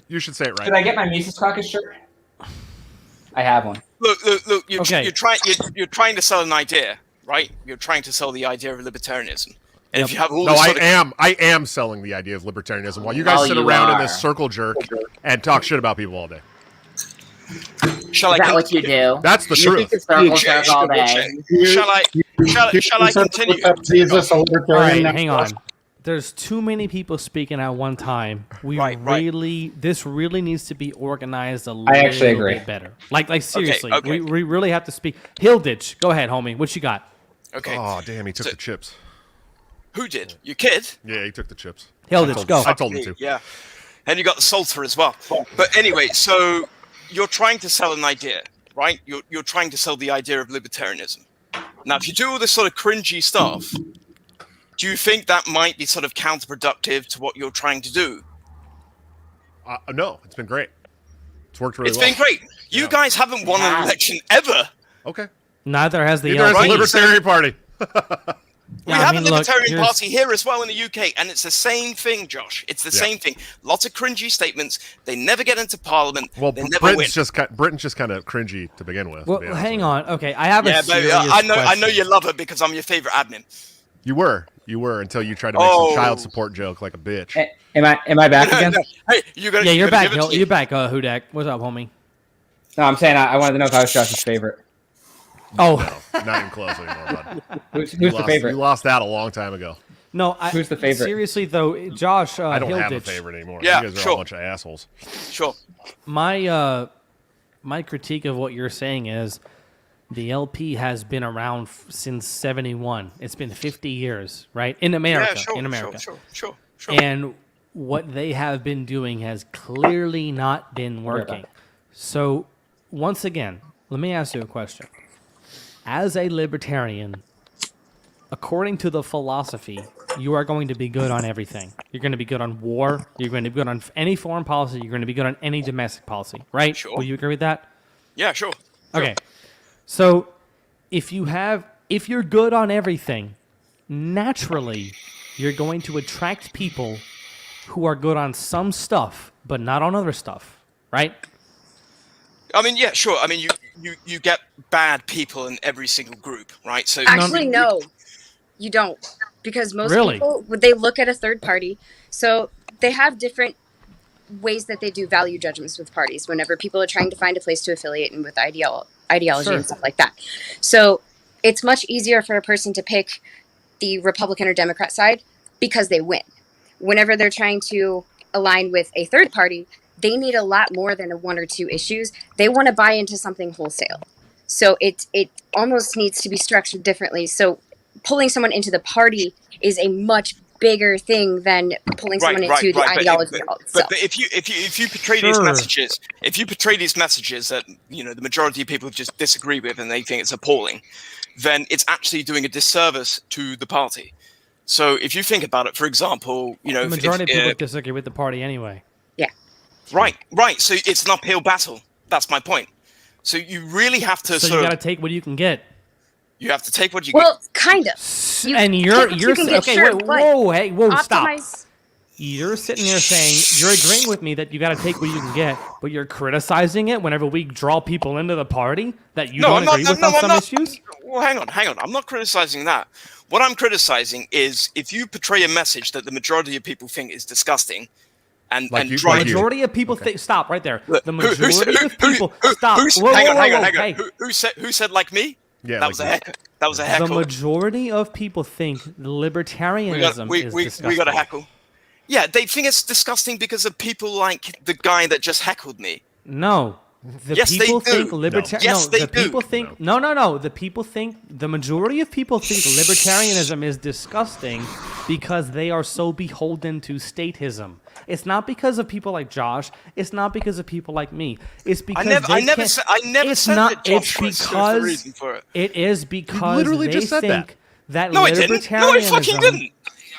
You should say it right. Should I get my Mises Caucus shirt? I have one. Look. You're trying to sell an idea, right? You're trying to sell the idea of libertarianism. And if you have all I am selling the idea of libertarianism while you guys sit around in this circle jerk and talk shit about people all day. Is that what you do? That's the truth. Circle jerk all day. Shall I continue? Jesus, a libertarian. Hang on. there's too many people speaking at one time. This really needs to be organized a little bit better. Like seriously, Okay. We really have to speak. Hilditch, go ahead, homie. What you got? Okay. Oh, damn, he took the chips. Who did? Your kid? Yeah, he took the chips. Hilditch, go. I told him to. Yeah. And you got the Salter as well. But anyway, so you're trying to sell an idea, right? You're trying to sell the idea of libertarianism. Now, if you do all this sort of cringy stuff, do you think that might be sort of counterproductive to what you're trying to do? No, it's been great. It's worked really well. It's been great. You guys haven't won an election ever. Okay. Neither has the Libertarian Party. We have a Libertarian Party here as well in the UK, and it's the same thing, Josh. It's the same thing. Lots of cringy statements. They never get into Parliament. Well, they never Britain's just kind of cringy to begin with. Well, hang on. Okay, I have a serious I know question. you love it because I'm your favorite admin. You were until you tried to make some child support joke like a bitch. Am I back again? Hey, you're back. You're back, Hudak. What's up, homie? No, I'm saying I wanted to know if I was Josh's favorite. Oh, no, not even close anymore, bud. Who's the favorite? You lost that a long time ago. No, who's the favorite? Seriously though, Josh, I don't have a Hilditch. favorite anymore. Yeah, you guys are all a bunch of assholes. Sure. My critique of what you're saying is the LP has been around since '71. It's been 50 years, right? In America. Yeah, sure, in America. Sure. And what they have been doing has clearly not been working. So, once again, let me ask you a question. As a libertarian, according to the philosophy, you are going to be good on everything. You're going to be good on war. You're going to be good on any foreign policy. You're going to be good on any domestic policy, right? Sure. Will you agree with that? Yeah, sure. Okay. So, if you're good on everything, naturally, you're going to attract people who are good on some stuff, but not on other stuff, right? I mean, yeah, sure. I mean, you get bad people in every single group, right? So actually, no, you don't, because most people, when they look at a third party, so they have different ways that they do value judgments with parties. Whenever people are trying to find a place to affiliate and with ideology and stuff like that, so it's much easier for a person to pick the Republican or Democrat side because they win. Whenever they're trying to align with a third party, they need a lot more than one or two issues. They want to buy into something wholesale. So it almost needs to be structured differently. So pulling someone into the party is a much bigger thing than pulling someone into the ideology itself. But if you portray these messages, that the majority of people just disagree with and they think it's appalling, then it's actually doing a disservice to the party. So if you think about it, for example, the majority of people disagree with the party anyway. Yeah. Right. So it's an uphill battle. That's my point. So you really have to. So you got to take what you can get. You have to take what you. Well, kind of. You're okay. Sure, Whoa, stop. Optimize. You're sitting there saying you're agreeing with me that you got to take what you can get, but you're criticizing it whenever we draw people into the party that you don't agree with on some issues. Well, hang on. I'm not criticizing that. What I'm criticizing is if you portray a message that the majority of people think is disgusting. And the majority of people think. Stop right there. The majority of people. Stop. Hang on. Who said like me? Yeah, that was a heckle. The majority of people think libertarianism is disgusting. We got a heckle. Yeah, they think it's disgusting because of people like the guy that just heckled me. No. Yes, they do. The majority of people think libertarianism is disgusting because they are so beholden to statism. It's not because of people like Josh. It's not because of people like me. It's because I never said that Josh was the reason for it. It is because literally they just said think that no, libertarianism. No, I fucking didn't.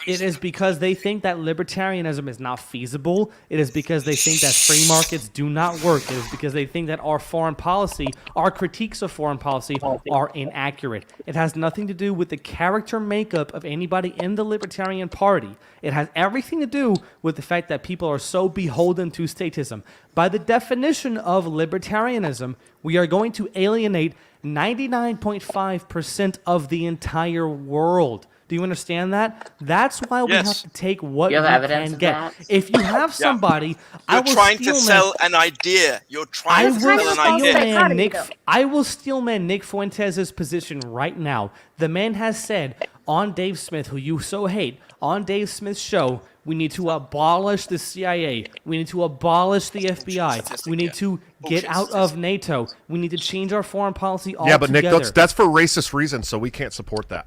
It is because they think that libertarianism is not feasible. It is because they think that free markets do not work. It is because they think that our foreign policy, our critiques of foreign policy are inaccurate. It has nothing to do with the character makeup of anybody in the Libertarian Party. It has everything to do with the fact that people are so beholden to statism. By the definition of libertarianism, we are going to alienate 99.5% of the entire world. Do you understand that? That's why we have to take what we can get. If you have somebody, You're trying to sell an idea. You're trying to sell an idea. I will steelman Nick Fuentes' position right now. The man has said on Dave Smith, who you so hate, on Dave Smith's show, we need to abolish the CIA. We need to abolish the FBI. We need to get out of NATO. We need to change our foreign policy altogether. Yeah, but Nick, that's for racist reasons, so we can't support that.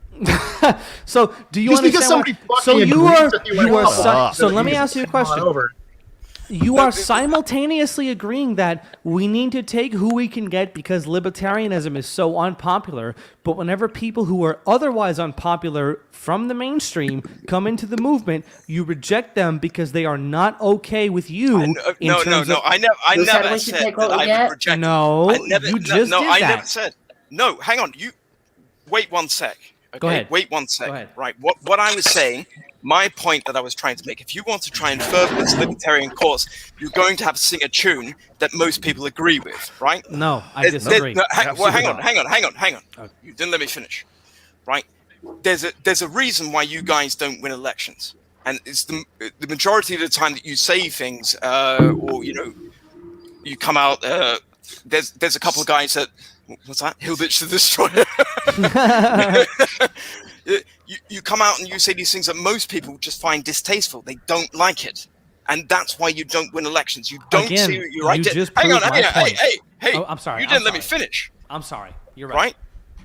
So do you Just understand? because somebody So fucking you are agrees with you so let me ask you a question. You are simultaneously agreeing that we need to take who we can get because libertarianism is so unpopular, but whenever people who are otherwise unpopular from the mainstream come into the movement, you reject them because they are not okay with you. I never said that I would reject. No, you just did that. I never said. No, hang on. You wait one sec. Okay? Go ahead. Wait one sec. Go ahead. Right. What I was saying, my point that I was trying to make, if you want to try and further this libertarian cause, you're going to have to sing a tune that most people agree with, right? No, I disagree. Hang on. You didn't let me finish. Right? There's a reason why you guys don't win elections. And it's the majority of the time that you say things, or you come out. There's a couple of guys that, what's that? Hilditch the Destroyer. You come out and you say these things that most people just find distasteful. They don't like it, and that's why you don't win elections. You don't see what you're right. Hang on. Hey. Oh, I'm sorry. You didn't let me finish. I'm sorry. You're right.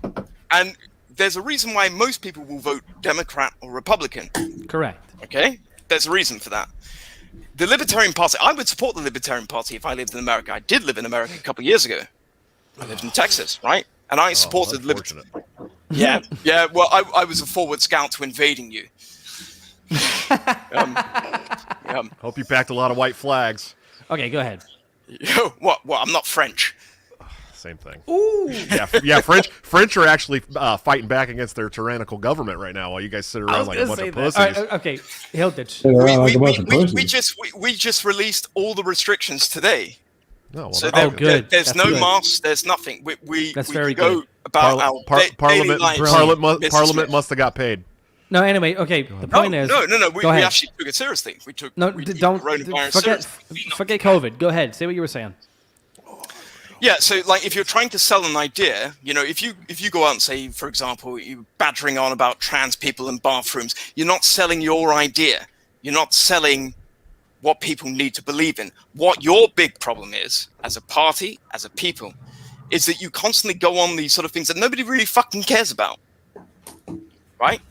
Right? And there's a reason why most people will vote Democrat or Republican. Correct. Okay? There's a reason for that. The Libertarian Party, I would support the Libertarian Party if I lived in America. I did live in America a couple of years ago. I lived in Texas, right? And I supported Libertarian. Yeah. Well, I was a forward scout to invading you. Hope you packed a lot of white flags. Okay, go ahead. What? I'm not French. Same thing. Ooh. Yeah. French are actually fighting back against their tyrannical government right now, while you guys sit around like a bunch of pussies. Right, okay, Hilditch. We just released all the restrictions today. No, well, so good. There's no masks. There's nothing. That's we very go good. about our daily lives. Parliament must have got paid. No, anyway, okay. The point is, no. We actually took it seriously. We took don't forget COVID. Go ahead. Say what you were saying. Yeah, so like if you're trying to sell an idea, if you go out and say, for example, you're badgering on about trans people in bathrooms, you're not selling your idea. You're not selling what people need to believe in. What your big problem is, as a party, as a people, is that you constantly go on these sort of things that nobody really fucking cares about. Right?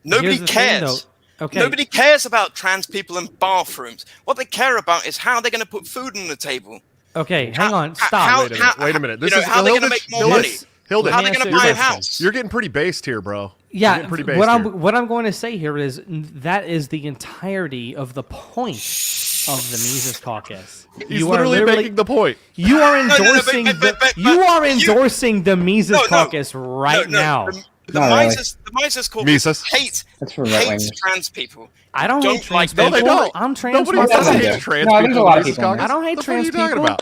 Nobody cares. Okay. Nobody cares about trans people in bathrooms. What they care about is how they're going to put food on the table. Okay, hang on. Stop. Wait a minute. This is how they're going to make more money. Hilditch, how they're going to buy a house. You're getting pretty based here, bro. Yeah, what I'm going to say here is that is the entirety of the point of the Mises Caucus. He's literally making the point. You are endorsing the Mises Caucus right now. The Mises Caucus hates trans people. I don't hate trans people. No, they don't. I'm trans. Nobody hates trans people. There's a lot of people. I don't hate trans people. There's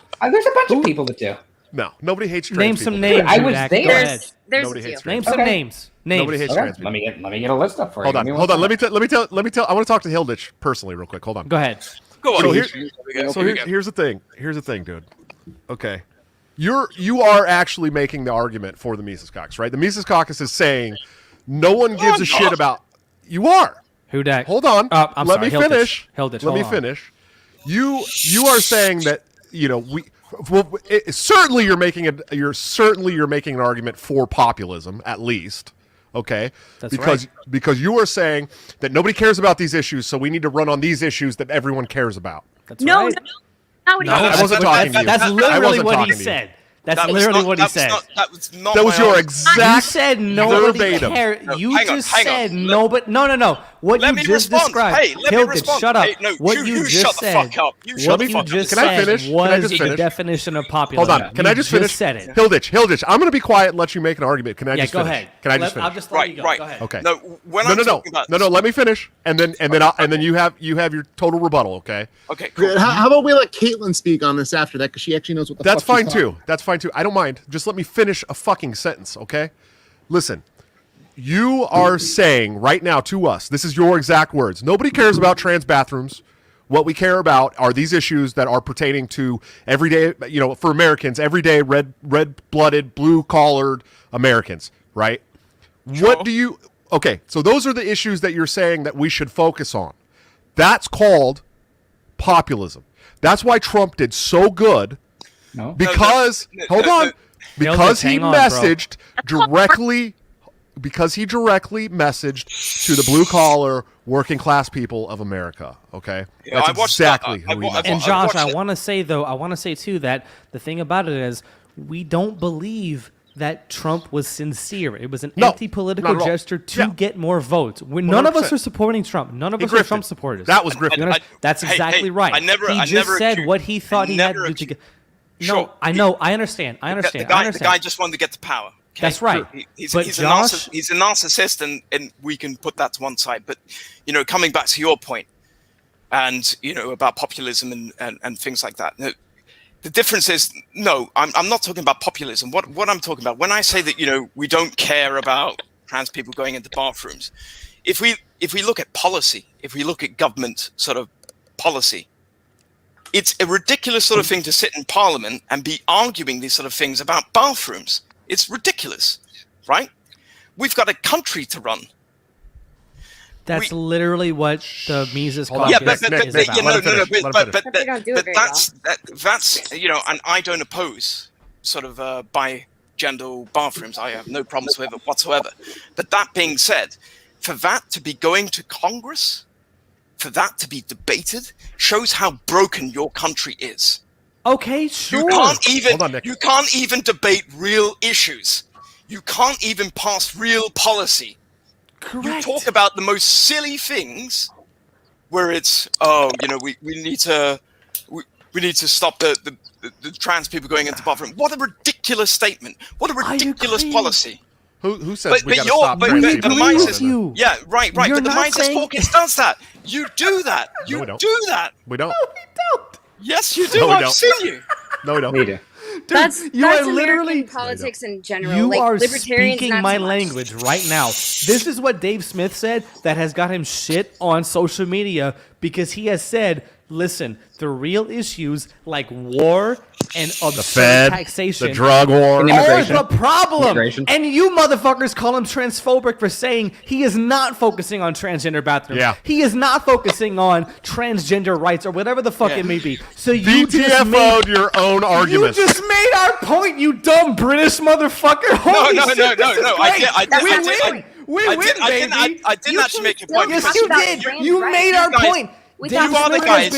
a bunch of people that do. No, nobody hates trans Name people. some names. I was there. Go ahead. Nobody hates trans Name some names. Nobody hates trans people. Let me get a list up for you. Hold on. Let me tell. I want to talk to Hilditch personally, real quick. Hold on. Go ahead. Go on. Here's the thing. Here's the thing, dude. Okay, you are actually making the argument for the Mises Caucus, right? The Mises Caucus is saying no one gives a shit about. You are. Who dat? Hold on. Let me finish. Hilditch, let me finish. You are saying that certainly you're making an argument for populism, at least. Okay, that's because you are saying that nobody cares about these issues, so we need to run on these issues that everyone cares about. That's right. No, I wasn't talking to you. That's literally what he said. That's literally what he said. That was your exact. You said nobody cares. You just said no, but no. What you just described. Hey, let me respond. Shut up. Hey, no, what you just said. What you just said was the definition of populism. Hold on. Can I just finish? Said it. Hilditch. I'm going to be quiet and let you make an argument. Can I just go finish? ahead. Can I just finish? I'll just let you go. Go ahead. Okay. No. Let me finish, and then you have your total rebuttal. Okay. Okay. Cool. How about we let Caitlin speak on this after that, because she actually knows what the fuck That's fine too. I don't mind. Just let me finish a fucking sentence, okay? Listen. You are saying right now to us, this is your exact words, nobody cares about trans bathrooms. What we care about are these issues that are pertaining to everyday, for Americans, everyday red-blooded, blue-collared Americans, right? Sure. okay, so those are the issues that you're saying that we should focus on. That's called populism. That's why Trump did so good. No. Because because he messaged directly messaged to the blue collar working class people of America. Okay, Yeah, that's exactly who he messaged. And Josh, I want to say too that the thing about it is we don't believe that Trump was sincere. It was an empty political gesture to get more votes. None of us are supporting Trump. None of us are Trump supporters. That was grifting. That's exactly right. He just said what he thought he had to do to get. No, I know. I understand. The guy just wanted to get to power. Okay? That's right. He's a narcissist, and we can put that to one side. But, coming back to your point, and, about populism and things like that. The difference is, I'm not talking about populism. What I'm talking about, when I say that, we don't care about trans people going into bathrooms, if we look at policy, if we look at government sort of policy, it's a ridiculous sort of thing to sit in Parliament and be arguing these sort of things about bathrooms. It's ridiculous, right? We've got a country to run. That's literally what the Mises Caucus is about. But that's and I don't oppose sort of bi-gender bathrooms. I have no problems with it whatsoever. But that being said, for that to be going to Congress, for that to be debated, shows how broken your country is. Okay, sure. You can't even debate real issues. You can't even pass real policy. Correct. You talk about the most silly things, where it's we need to stop the trans people going into the bathroom. What a ridiculous statement! What a ridiculous policy! Who says we got to stop trans people? Yeah, right. But the Mises Caucus does that. You do that. You do that. We don't. No, we don't. Yes, you do. No, I've seen you. No, we don't. We do. That's literally American politics in general. You like, are libertarians, speaking not my so much. language right now. This is what Dave Smith said that has got him shit on social media because he has said, listen, the real issues like war and absurd taxation, the drug war, are the problem. And you motherfuckers call him transphobic for saying he is not focusing on transgender bathrooms. Yeah. He is not focusing on transgender rights or whatever the fuck it may be. So you VTFO'd your own argument. You just made our point, you dumb British motherfucker. Holy No. shit, this is great. We win, baby. I didn't actually make your point. Yes, you did. You made our point. You are the guys.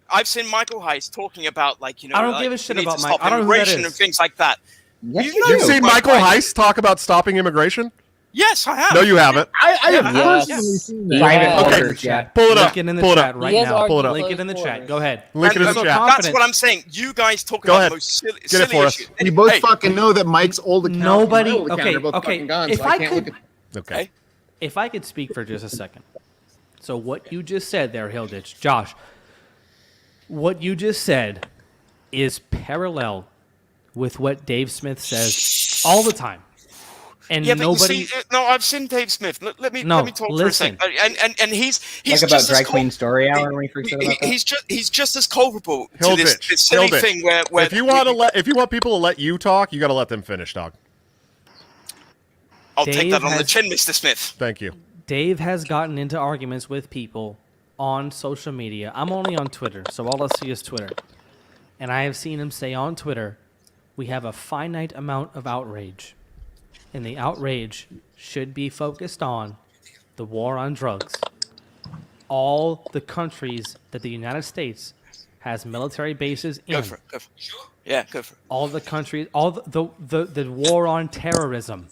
I've seen Michael Heiss talking about I don't give a shit about Mike. I don't know who that is. And things like that. Yes, You've seen Michael Heiss talk about stopping immigration? Yes, I have. No, you haven't. I have personally seen that. Okay, pull it up. Link it in the Pull it chat up. right now. Pull it up. Link it in the chat. Go ahead. Link it in the chat. That's what I'm saying. You guys talk about the most silly Get it for us. issues. We both fucking know that Mike's old account. Nobody. and my old account Okay. are both fucking gone, If so I can't could. look at. Okay. If I could speak for just a second. So what you just said there, Hilditch, Josh, what you just said is parallel with what Dave Smith says all the time. And nobody. I've seen Dave Smith. Let me talk for a second. And he's like just about as Drag Queen Story Hour when we first said about that. He's just as culpable to this silly thing where if you want people to let you talk, you got to let them finish, dog. I'll take that on the chin, Mr. Smith. Thank you. Dave has gotten into arguments with people on social media. I'm only on Twitter, so all I see is Twitter. And I have seen him say on Twitter, we have a finite amount of outrage. And the outrage should be focused on the war on drugs. All the countries that the United States has military bases in. Go for it. Yeah, go for it. All the countries, all the war on terrorism.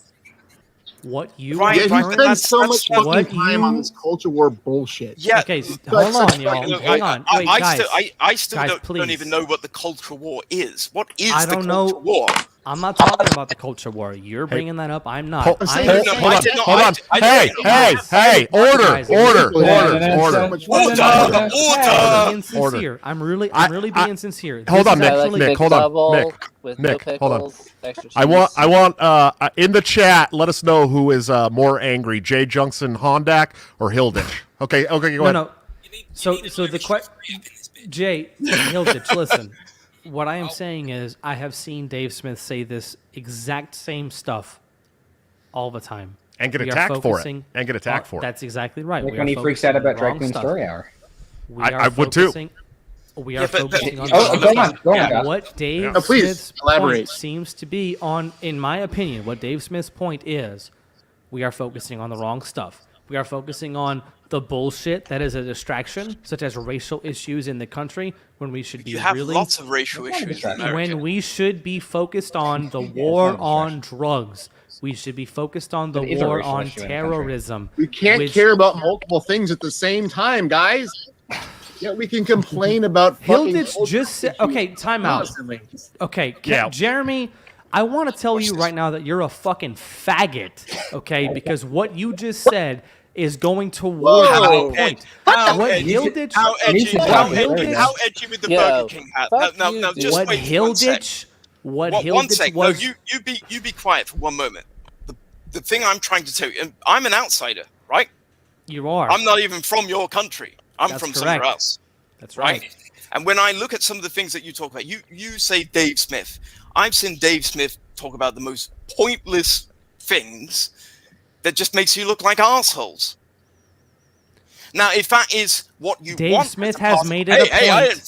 What you he spends so much fucking time on this culture war bullshit. Yeah. Okay, hold on, y'all. Hang on. Wait, guys. I still guys, don't even know what the culture war is. What is I the don't culture know. war? I'm not talking about the culture war. You're bringing that up. I'm not. Hold on. Hey, order. I'm really being sincere. Hold on, Nick. Hold on. I want in the chat. Let us know who is more angry, Jay Junction Hondak or Hilditch. Okay, go ahead. No. So the question, Jay Hilditch, listen. What I am saying is I have seen Dave Smith say this exact same stuff all the time. And get attacked for it. And get attacked for it. That's exactly right. Like when he freaks out about Drag Queen Story Hour. I would too. We are focusing on go on, what Dave please Smith's elaborate. point seems to be on, in my opinion, what Dave Smith's point is, we are focusing on the wrong stuff. We are focusing on the bullshit that is a distraction, such as racial issues in the country, when we should be You have really lots of racial issues in America. when we should be focused on the war on drugs. We should be focused on the war on terrorism. We can't care about multiple things at the same time, guys. Yeah, we can complain about Hilditch just said, okay, time out. Okay, Jeremy, I want to tell you right now that you're a fucking faggot, okay? Because what you just said is going toward my point. How edgy with the Burger King hat? Now, just what wait Hilditch? One sec. No, you be quiet for one moment. The thing I'm trying to tell you, and I'm an outsider, right? You are. I'm not even from your country. I'm That's from correct. somewhere else. That's right. And when I look at some of the things that you talk about, you say Dave Smith. I've seen Dave Smith talk about the most pointless things that just makes you look like assholes. Now, if that is what you Dave want, Smith has made it a point. Hey, I didn't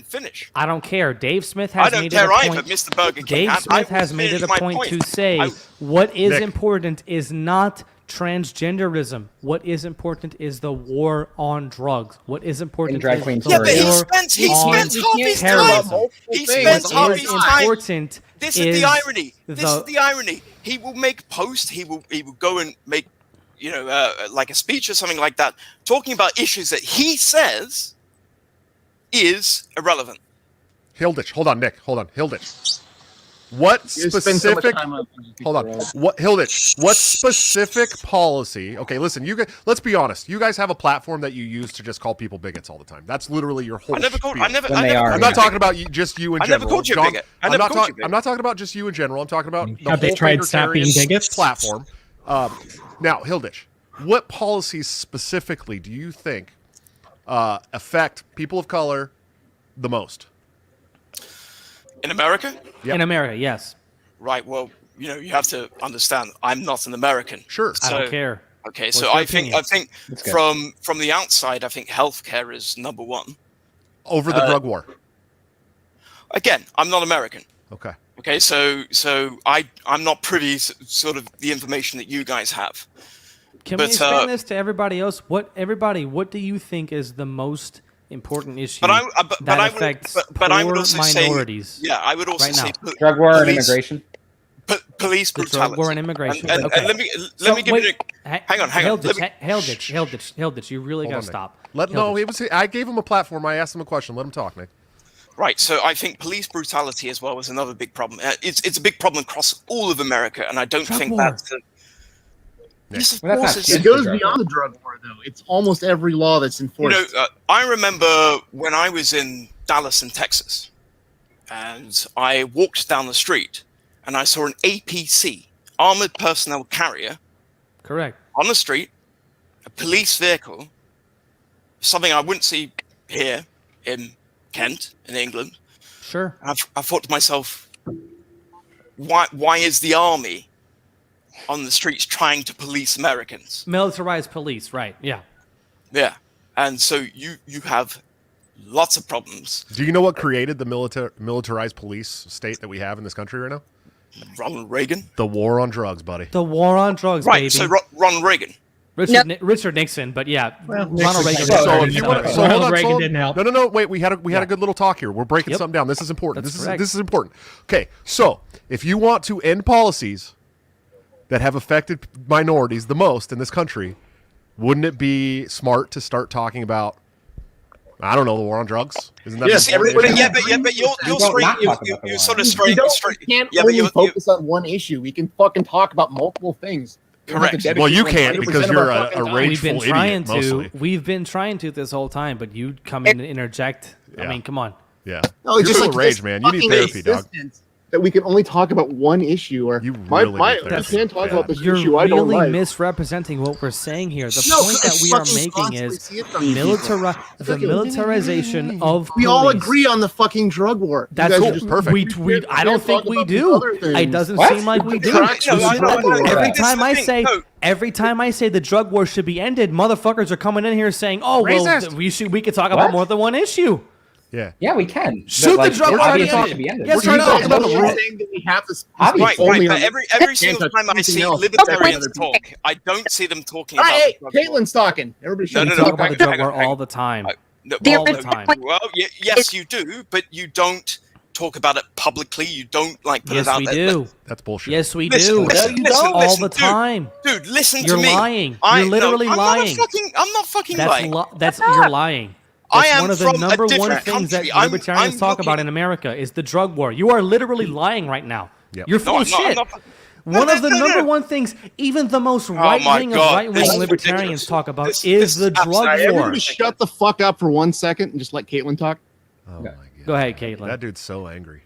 finish. I don't care. Dave Smith has made it a point. I don't care either, Mr. Burger King. Dave Smith has made it a point to say what is important is not transgenderism. What is important is the war on drugs. What is important is the war he spends half his time. This is the irony. This is the irony. He will make posts. He will go and make, like a speech or something like that, talking about issues that he says is irrelevant. Hilditch, hold on, Nick. Hold on, Hilditch. What specific? Hold on. What Hilditch? What specific policy? Okay, listen. You guys, let's be honest. You guys have a platform that you use to just call people bigots all the time. That's literally your whole. I'm not talking about just you in general. I never called you a bigot. I'm not talking about just you in general. I'm talking about the Have they whole tried stopping bigots platform. Now, Hilditch, what policies specifically do you think affect people of color the most? In America? Yep. In America, yes. Right. Well, you have to understand. I'm not an American. Sure. I don't care. Okay. What's So your I think opinion? from the outside, I think healthcare is number one. Over the drug war. Again, I'm not American. Okay. Okay. So I'm not privy to sort of the information that you guys have. Can we explain this to everybody else? What do you think is the most important issue that affects poor minorities? I would also say drug war and immigration. Police brutality. Drug war and immigration. And let me give you. Hang on. Hilditch, you really got to stop. I gave him a platform. I asked him a question. Let him talk, Nick. Right. So I think police brutality as well is another big problem. It's a big problem across all of America, and I don't think that's. Yes, of course. It goes beyond the drug war, though. It's almost every law that's enforced. I remember when I was in Dallas in Texas, and I walked down the street, and I saw an APC, armored personnel carrier, correct, on the street, a police vehicle, something I wouldn't see here in Kent, in England. Sure. I thought to myself, why is the army on the streets trying to police Americans? Militarized police, right? Yeah. Yeah. And so you have lots of problems. Do you know what created the militarized police state that we have in this country right now? Ronald Reagan. The war on drugs, buddy. The war on drugs, right, baby. So Ronald Reagan. Richard Nixon, but yeah, Ronald Reagan. Ronald Reagan didn't help. No. Wait, we had a good little talk here. We're breaking something down. This is important. This is important. Okay, so if you want to end policies that have affected minorities the most in this country, wouldn't it be smart to start talking about, I don't know, the war on drugs? Isn't that? Yes, everybody. But you're sort of straight. We can't only focus on one issue. We can fucking talk about multiple things. Correct. Well, you can't because you're a rageful idiot mostly. We've been trying to this whole time, but you come in and interject. I mean, come on. Yeah. No, it's just like rage, man. You need therapy, dog. that we can only talk about one issue, or you really we can't talk about this issue I don't You're really like. misrepresenting what we're saying here. The point that we are making is the militarization of We all police. agree on the fucking drug war. That's cool. Perfect. I don't think we do. It doesn't seem like we do. Every time I say the drug war should be ended, motherfuckers are coming in here saying, "Oh, well, we could talk about more than one issue." Yeah, we can. Shoot the drug war. Yes, we're talking about saying that we have to right, but every single time I see libertarians talk, I don't see them talking about hey, Caitlin's talking. Everybody should talk about the drug war all the time. All the time. Well, yes, you do, but you don't talk about it publicly. You don't put it out there. Yes, we do. That's bullshit. Yes, we do. All the time. Dude, listen to me. You're lying. You're literally lying. I'm not fucking lying. You're lying. That's one of the number one things country. that libertarians talk about in America is the drug war. You are literally lying right now. You're full of shit. One of the number one things, even the most right-wing of right-wing libertarians talk about is the drug war. Everybody shut the fuck up for 1 second and just let Caitlin talk. Oh my god. Go ahead, Caitlin. That dude's so angry.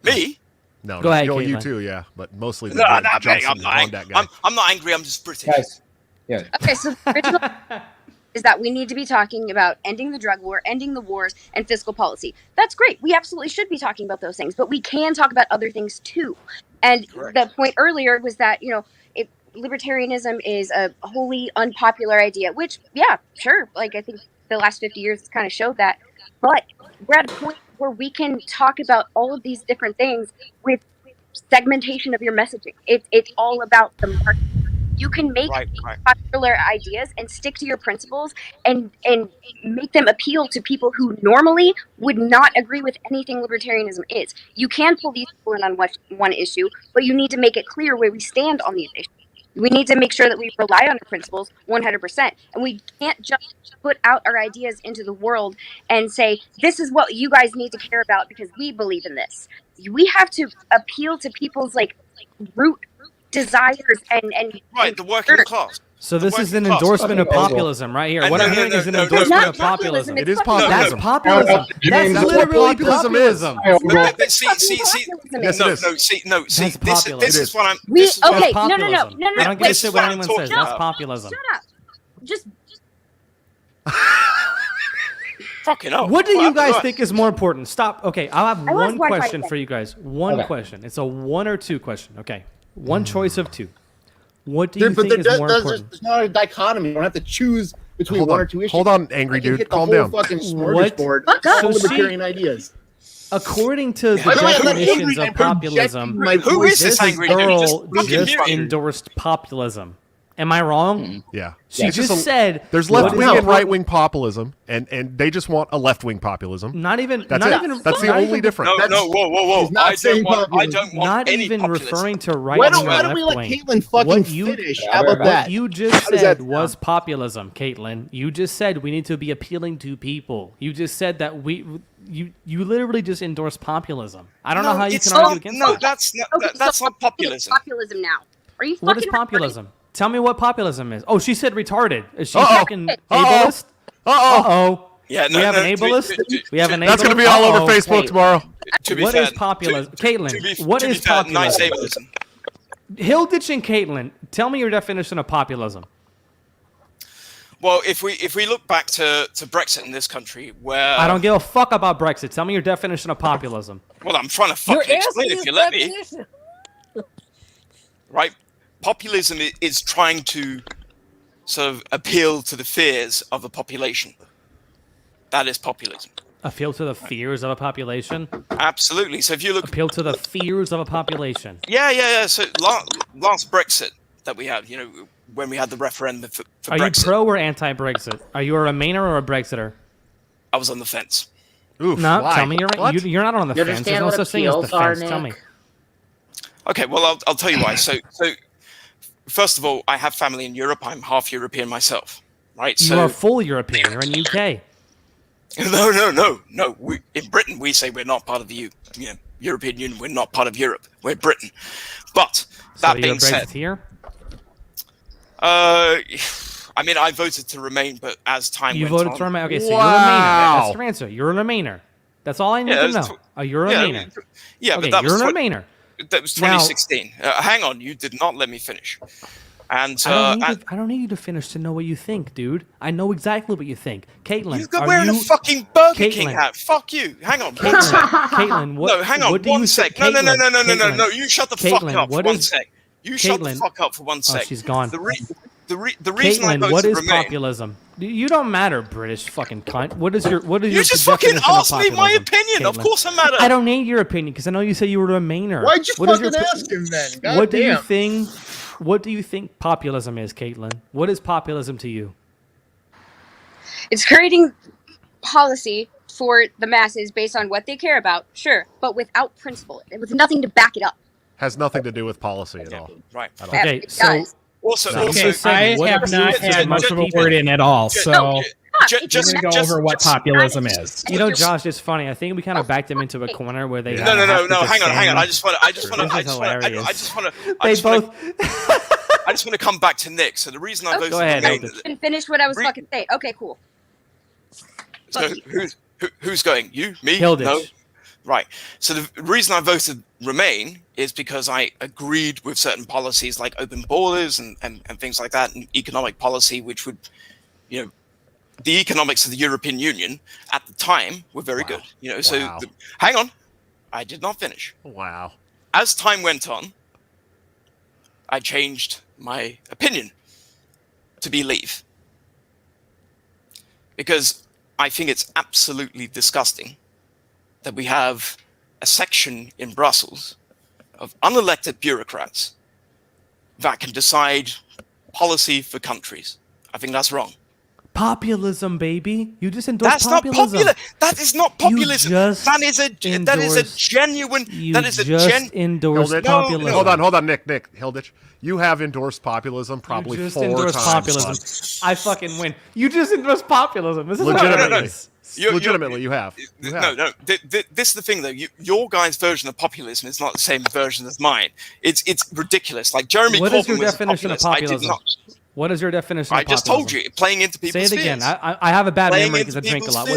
Me? No, Go ahead, you Caitlin. too, yeah, but mostly No, I'm not angry. I'm not angry. I'm just British. Guys. Yeah. Okay, so the original is that we need to be talking about ending the drug war, ending the wars, and fiscal policy. That's great. We absolutely should be talking about those things, but we can talk about other things too. And the point earlier was that, libertarianism is a wholly unpopular idea, which, yeah, sure. I think the last 50 years has kind of showed that. But we're at a point where we can talk about all of these different things with segmentation of your messaging. It's all about the market. You can make popular ideas and stick to your principles and make them appeal to people who normally would not agree with anything libertarianism is. You can pull these people in on one issue, but you need to make it clear where we stand on these issues. We need to make sure that we rely on our principles 100%. And we can't just put out our ideas into the world and say, this is what you guys need to care about because we believe in this. We have to appeal to people's root desires and the working class. So this is an endorsement of populism right here. What I'm hearing is an endorsement of populism. It is populism. That's populism. That's literally populism. See, this is what I'm... No. I don't give a shit what anyone says. That's populism. Shut up. Just... Fucking hell. What do you guys think is more important? Stop. Okay, I'll have one question for you guys. One question. It's a 1 or 2 question. Okay. One choice of 2. What do you think is more important? There's not a dichotomy. You don't have to choose between one or 2 issues. Hold on, angry dude. Calm down. Fucking smorgasbord. Libertarian ideas. According to the definitions of populism, who is this angry girl just endorsed populism. Am I wrong? Yeah. She just said there's left-wing and right-wing populism, and they just want a left-wing populism. Not even. That's the only difference. No, whoa. I don't want not any even populism. referring to right-wing or Why don't we let Caitlin fucking finish? How about that? What you just said was populism, Caitlin. You just said we need to be appealing to people. You just said that you literally just endorsed populism. I don't know how you can argue against that. That's not populism. Populism now. Are you? What is populism? Tell me what populism is. Oh, she said retarded. Is she fucking ableist? Uh-oh. Yeah, we have an ableist? We have an ableist? That's going to be all over Facebook tomorrow. What is populism? Caitlin, what is populism? Nice ableism. Hilditch and Caitlin, tell me your definition of populism. Well, if we look back to Brexit in this country, where... I don't give a fuck about Brexit. Tell me your definition of populism. Well, I'm trying to fucking explain if you let me. Right? Populism is trying to sort of appeal to the fears of a population. That is populism. Appeal to the fears of a population? Absolutely. So if you look... Appeal to the fears of a population. Yeah. So last Brexit that we had, when we had the referendum for Brexit. Are you pro or anti-Brexit? Are you a Remainer or a Brexiter? I was on the fence. Oof, no, why? Tell me you're not on the fence. There's no such thing as the fence. Tell me. Okay, well, I'll tell you why. So first of all, I have family in Europe. I'm half European myself, right? You are full European. You're in UK. No. In Britain, we say we're not part of the European Union. We're not part of Europe. We're Britain. But that being said, I mean, I voted to remain, but as time went on... You voted to remain. Okay, so you're a Remainer. That's your answer. You're a Remainer. That's all I need to know. You're a Remainer. Yeah, okay, but you're a Remainer. That was 2016. Hang on, you did not let me finish. And I don't need you to finish to know what you think, dude. I know exactly what you think. Caitlin, you're wearing a fucking Burger King hat. Fuck you. Hang on. Caitlin, what? No, hang on. What do one you sec. say? No. You shut the fuck up for 1 sec. You shut the fuck up for 1 sec. Oh, she's gone. The reason Caitlin, what is populism? You don't matter, British fucking cunt. What is your You just fucking asked me my opinion. Caitlin? Of course I matter. I don't need your opinion because I know you said you were a Remainer. Why'd you fucking ask him then? God what damn. What do you think populism is, Caitlin? What is populism to you? It's creating policy for the masses based on what they care about, sure, but without principle, with nothing to back it up. Has nothing to do with policy at all. Right. Okay, so I have not had much of a word in at all, so just go over what populism is. You know, Josh, it's funny. I think we kind of backed them into a corner where they No. Hang on. I just want to come back to Nick. So the reason I voted for Remain. And finish what I was fucking saying. Okay, cool. So who's going? You, me, Hilditch. No. Right. So the reason I voted Remain is because I agreed with certain policies like open borders and things like that, and economic policy, which would, the economics of the European Union at the time were very good. Hang on. I did not finish. Wow. As time went on, I changed my opinion to be Leave. Because I think it's absolutely disgusting that we have a section in Brussels of unelected bureaucrats that can decide policy for countries. I think that's wrong. Populism, baby. You just endorsed That's populism. not popular. That is not populism. That is a genuine. Endorsed populism. Hold on, Nick Hilditch. You have endorsed populism probably 4 times. Populism. I fucking win. You just endorsed populism. This is legitimately, you have. No. This is the thing, though. Your guys' version of populism is not the same version as mine. It's ridiculous. Like Jeremy Corbyn was a populist. I did not. What is your definition of populism? I just told you. Playing into people's fears. Say it again. I have a bad memory because I drink a lot.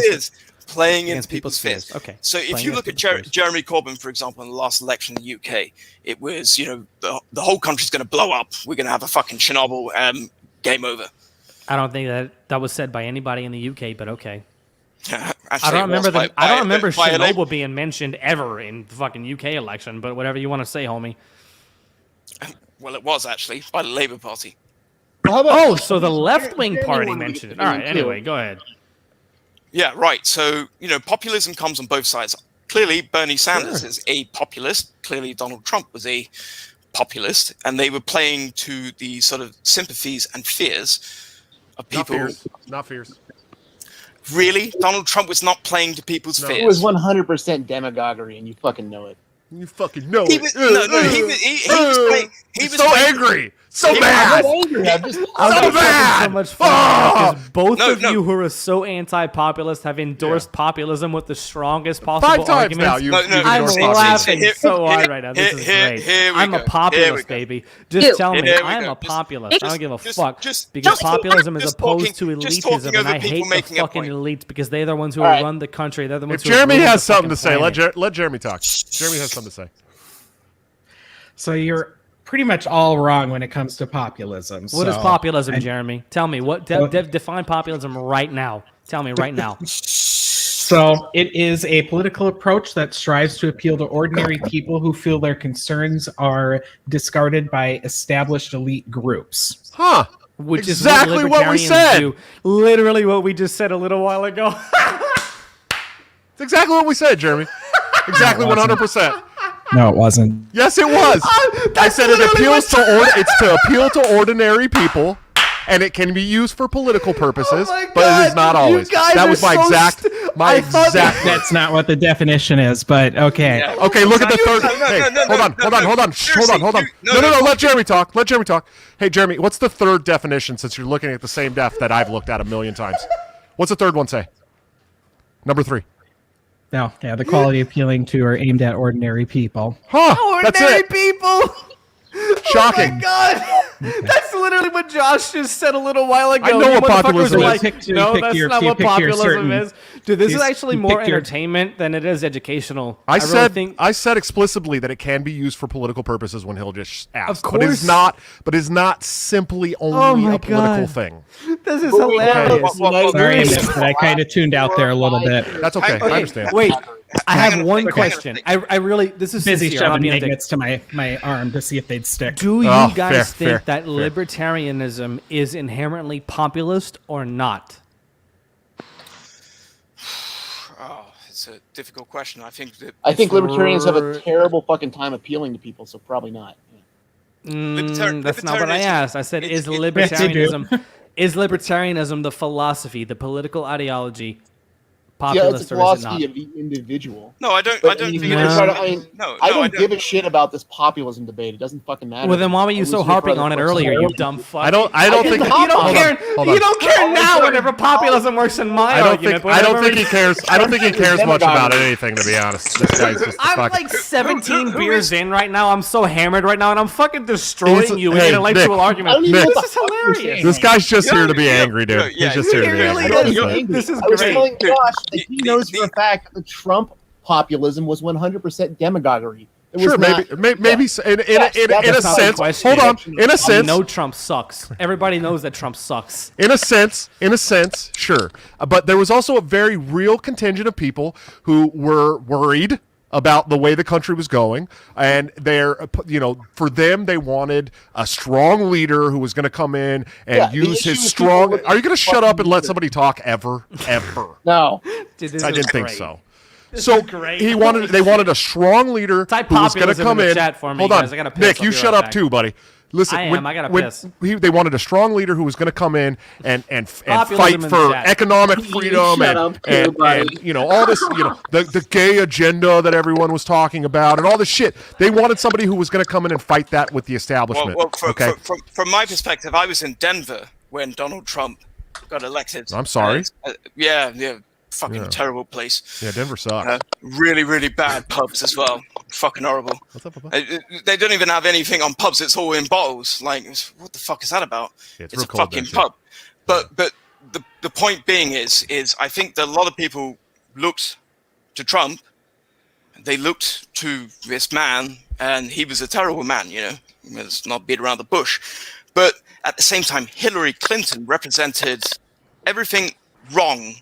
Playing into people's fears. Okay. So if you look at Jeremy Corbyn, for example, in the last election in the UK, it was, the whole country's going to blow up. We're going to have a fucking Chernobyl. Game over. I don't think that was said by anybody in the UK, but okay. I don't remember Chernobyl being mentioned ever in the fucking UK election, but whatever you want to say, homie. Well, it was actually by the Labour Party. So the left-wing party mentioned it. All right, anyway, go ahead. Yeah, right. So, populism comes on both sides. Clearly, Bernie Sanders is a populist. Clearly, Donald Trump was a populist. And they were playing to the sort of sympathies and fears of people. Not fears. Really? Donald Trump was not playing to people's fears? It was 100% demagoguery, and you fucking know it. You fucking know he was, it. He was so angry. So mad! So much fun because both of you who are so anti-populist have endorsed populism with the strongest possible 5 times arguments. now. I'm laughing so hard right now. This is great. I'm a populist, baby. Just tell me, I'm a populist. I don't give a fuck because populism is opposed to elitism, and I hate the fucking elites because they're the ones who run the country. They're the ones. If Jeremy has something to say, let Jeremy talk. Jeremy has something to say. So you're pretty much all wrong when it comes to populism. What is populism, Jeremy? Tell me. What define populism right now. Tell me right now. So it is a political approach that strives to appeal to ordinary people who feel their concerns are discarded by established elite groups. Huh. Which exactly is what we said. Do. Literally what we just said a little while ago. It's exactly what we said, Jeremy. Exactly 100%. No, it wasn't. Yes, it was. I said it appeals it's to appeal to ordinary people, and it can be used for political purposes, but it is not always. That was my exact. That's not what the definition is, but okay. Yeah. Okay, look at the third. Hold on. No. Let Jeremy talk. Hey, Jeremy, what's the third definition? Since you're looking at the same def that I've looked at a million times, what's the third one say? Number 3. No, the quality appealing to or aimed at ordinary people. Huh? Ordinary people. Shocking. Oh my God. That's literally what Josh just said a little while ago. I know what populism is. No, that's not what populism is. Dude, this is actually more entertainment than it is educational. I said explicitly that it can be used for political purposes when he'll just ask. Of course. But it's not simply only a political thing. This is hilarious. Sorry, but I kind of tuned out there a little bit. That's okay. I understand. Wait, I have one question. I really, this is busy sincere. shoving magnets to my arm to see if they'd stick. Do you guys think that libertarianism is inherently populist or not? Oh, it's a difficult question. I think libertarians have a terrible fucking time appealing to people, so probably not. That's not what I asked. I said, is libertarianism the philosophy, the political ideology, populist, it's a or is it not? philosophy of the individual. No, I don't think it is. I don't give a shit about this populism debate. It doesn't fucking matter. Well, then why were you so harping on it earlier, you dumb fuck? I don't think you don't care. You don't care now whenever populism works in my argument. I don't think he cares. I don't think he cares much about anything, to be honest. This guy's just I'm like 17 beers in right now. I'm so hammered right now, and I'm fucking destroying you in intellectual argument. This is hilarious. This guy's just here to be angry, dude. He's just here to be angry. This is I was great. telling Josh that he knows for a fact that the Trump populism was 100% demagoguery. Sure, maybe in a sense. Hold on. In a sense, no, Trump sucks. Everybody knows that Trump sucks. In a sense, sure. But there was also a very real contingent of people who were worried about the way the country was going, and for them, they wanted a strong leader who was going to come in and use his strong. Are you going to shut up and let somebody talk ever? No, dude, I didn't think so. So they wanted a strong leader who was going to come in. Hold on, Nick, you shut up too, buddy. Listen, I gotta piss. They wanted a strong leader who was going to come in and fight for economic freedom and all this, the gay agenda that everyone was talking about and all this shit. They wanted somebody who was going to come in and fight that with the establishment. From my perspective, I was in Denver when Donald Trump got elected. I'm sorry. Yeah. Fucking terrible place. Yeah, Denver sucks. Really, really bad pubs as well. Fucking horrible. What's up, Papa? They don't even have anything on pubs. It's all in bottles. Like, what the fuck is that about? Yeah, it's a fucking pub. But the point being is I think that a lot of people looked to Trump. They looked to this man, and he was a terrible man. Let's not beat around the bush. But at the same time, Hillary Clinton represented everything wrong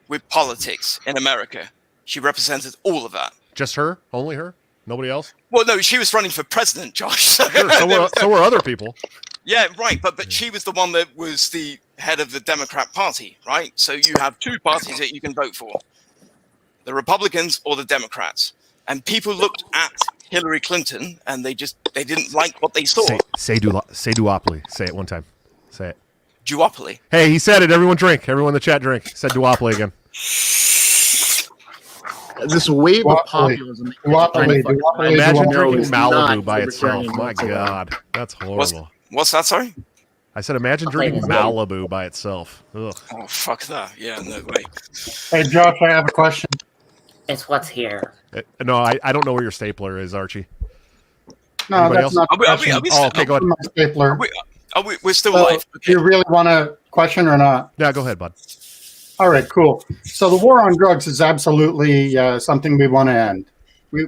with politics in America. She represented all of that. Just her? Only her? Nobody else? Well, no, she was running for president, Josh. Sure, so were other people. Yeah, right, but she was the one that was the head of the Democrat Party, right? So you have two parties that you can vote for, the Republicans or the Democrats. And people looked at Hillary Clinton and they didn't like what they saw. Say duopoly. Say it one time. Say it. Duopoly. Hey, he said it. Everyone drink. Everyone in the chat drink. He said duopoly again. This wave of populism. Imagine drinking Malibu by itself. My God, that's horrible. What's that? Sorry. I said, imagine drinking Malibu by itself. Ugh. Oh, fuck that. Yeah, no way. Hey, Josh, I have a question. It's what's here. No, I don't know where your stapler is, Archie. No, Anybody that's else? not. Okay, go ahead. My stapler. We're still live. Do you really want a question or not? Yeah, go ahead, bud. All right, cool. So the war on drugs is absolutely something we want to end.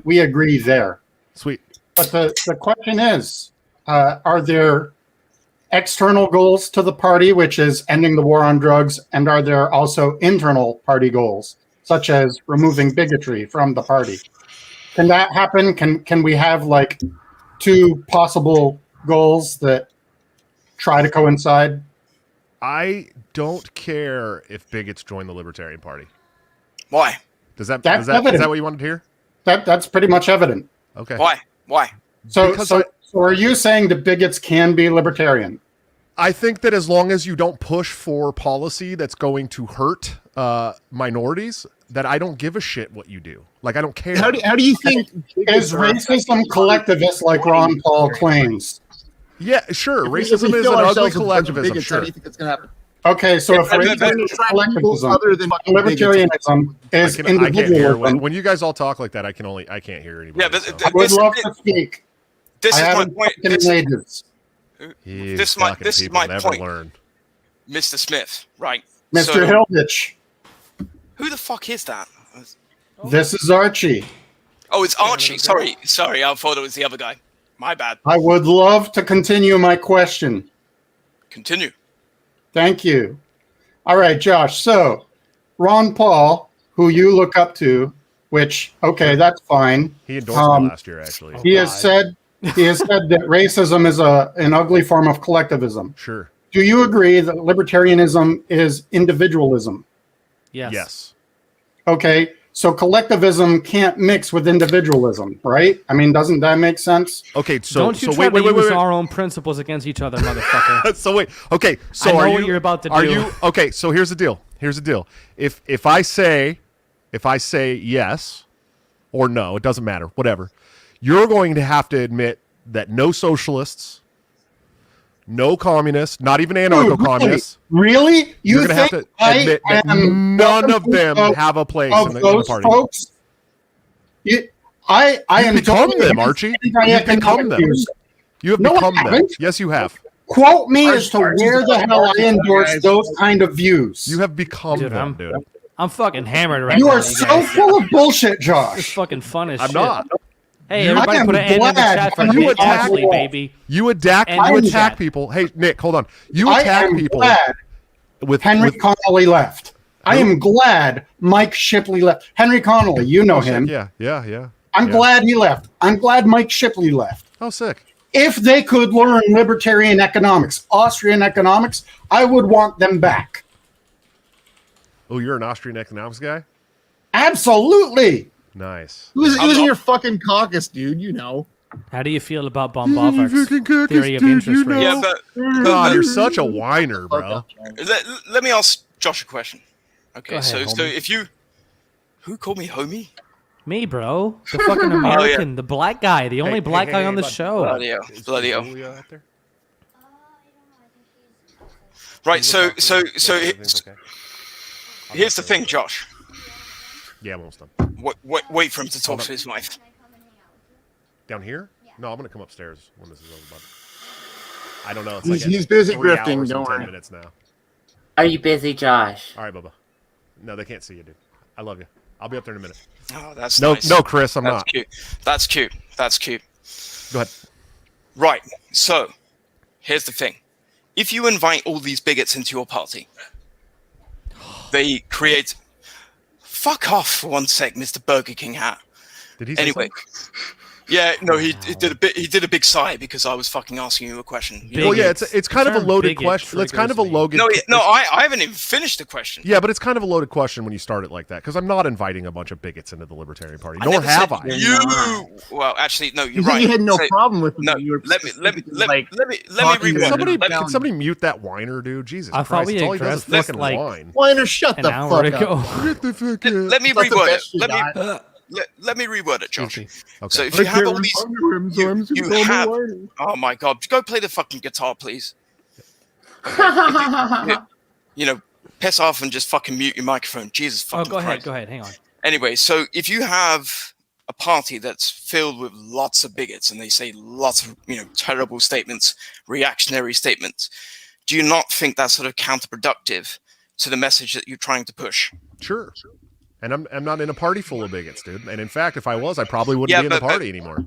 We agree there. Sweet. But the question is, are there external goals to the party, which is ending the war on drugs, and are there also internal party goals, such as removing bigotry from the party? Can that happen? Can we have like two possible goals that try to coincide? I don't care if bigots join the Libertarian Party. Why? Is that what you wanted to hear? That's pretty much evident. Okay. Why? So are you saying that bigots can be libertarian? I think that as long as you don't push for policy that's going to hurt minorities, that I don't give a shit what you do. Like, I don't care. How do you think is racism collectivist like Ron Paul claims? Yeah, sure. Racism is an ugly collectivism. Sure. How do you think it's going to happen? Okay, so if racism is collectivism, libertarianism is individualism. I can't hear. When you guys all talk like that, I can't hear anybody. Yeah, but I would love to speak. This I is my haven't point. spoken in ages. This is my point. Learn. Mr. Smith, right? Mr. Hilditch. Who the fuck is that? This is Archie. Oh, it's Archie. Sorry. I thought it was the other guy. My bad. I would love to continue my question. Continue. Thank you. All right, Josh. So, Ron Paul, who you look up to, which, okay, that's fine. He endorsed me last year, actually. He has said that racism is an ugly form of collectivism. Sure. Do you agree that libertarianism is individualism? Yes. Okay. So collectivism can't mix with individualism, right? I mean, doesn't that make sense? Okay, so don't you try to use our own principles against each other, motherfucker. So wait, okay, so I know what you're about to do. Are you okay? So here's the deal. If I say yes or no, it doesn't matter. Whatever. You're going to have to admit that no socialists, no communists, not even anarcho-communists. Really? You're going to have to admit that none of them have a place in the party. Folks, I am become them, Archie. You've become them. You have become them. Yes, you have. Quote me as to where the hell I endorse those kind of views. You have become them, dude. I'm fucking hammered right now. You are so full of bullshit, Josh. It's fucking fun as I'm shit. not. Hey, everybody put an end in the chat for you Nick attack Ashley, baby. You attack people. Hey, Nick, hold on. You attack people with Henry Connolly left. I am glad Mike Shipley left. Henry Connolly, you know him. Yeah. I'm glad he left. I'm glad Mike Shipley left. Oh, sick. If they could learn libertarian economics, Austrian economics, I would want them back. Oh, you're an Austrian economics guy? Absolutely. Nice. Who's in your fucking caucus, dude? You know. How do you feel about Bombovar's theory of interest rates? Yeah, but God, you're such a whiner, bro. Let me ask Josh a question. Okay, Go ahead, so if you, who called me homie? Me, bro. The fucking American, the black guy, the only black guy on the show. Bloody hell. Right, so here's the thing, Josh. Yeah, I'm almost done. Wait for him to talk to his wife. Down here? No, I'm going to come upstairs when this is over, bud. I don't know. It's he's busy 3 grifting. hours Don't and 10 worry. minutes now. Are you busy, Josh? All right, Bubba. No, they can't see you, dude. I love you. I'll be up there in a minute. Oh, that's no, nice. No, Chris, I'm not. That's cute. Go ahead. Right. So, here's the thing. If you invite all these bigots into your party, they create... Fuck off for 1 sec, Mr. Burger King hat. Did he say anyway? Yeah, no, he did a big sigh because I was fucking asking you a question. Well, yeah, it's kind of a loaded question. It's kind of a loaded. No, I haven't even finished the question. Yeah, but it's kind of a loaded question when you start it like that because I'm not inviting a bunch of bigots into the Libertarian Party, nor have I. Well, actually, no, you're You said right. you had no problem with no. me. Let me reword it. Can somebody mute that whiner, dude? Jesus I thought Christ! we all he does is addressed fucking like whine. Whiner, shut the fuck ago. up. Get the fuck out. Let me That's the reword best it. you got. Let me reword it, Josh. Okay. So if you have all these, you have. Oh my God! Go play the fucking guitar, please. You know, piss off and just fucking mute your microphone. Jesus fucking Christ. Go ahead. Hang on. Anyway, so if you have a party that's filled with lots of bigots and they say lots of terrible statements, reactionary statements, do you not think that's sort of counterproductive to the message that you're trying to push? Sure. And I'm not in a party full of bigots, dude. And in fact, if I was, I probably wouldn't be in the party anymore.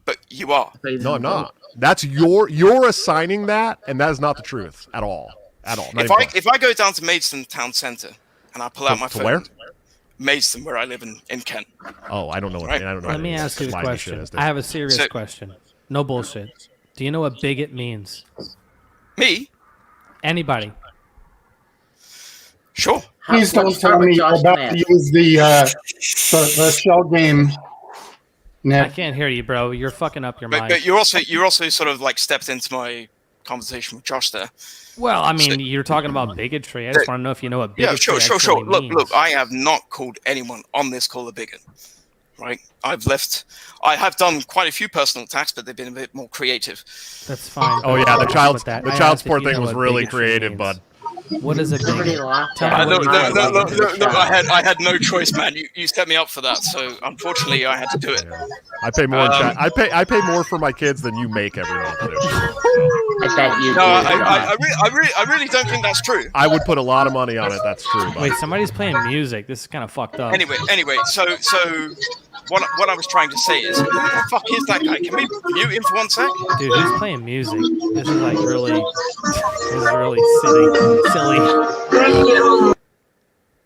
But you are. No, I'm not. That's you're assigning that, and that is not the truth at all. At all. If I go down to Maidstone Town Centre and I pull out my phone, where? Maidstone, where I live in Kent. Oh, I don't know. Right. I don't know. Let me ask you a question. I have a serious question. No bullshit. Do you know what bigot means? Me? Anybody? Sure. Please don't tell me you're about to use the shell game. Nick. I can't hear you, bro. You're fucking up your mic. But you're also sort of like stepped into my conversation with Josh there. Well, I mean, you're talking about bigotry. I just want to know if you know what bigotry sure. means. Look, I have not called anyone on this call a bigot. Right? I have done quite a few personal attacks, but they've been a bit more creative. That's fine. Oh yeah, the child support thing was really creative, bud. What is a big? Look, I had no choice, man. You set me up for that, so unfortunately, I had to do it. I pay more. I pay more for my kids than you make every month. Dude. I bet you. No, I really don't think that's true. I would put a lot of money on it. That's true. But. Wait, somebody's playing music. This is kind of fucked up. Anyway, so what I was trying to say is, who the fuck is that guy? Can we mute him for 1 sec? Dude, he's playing music. This is like really, silly.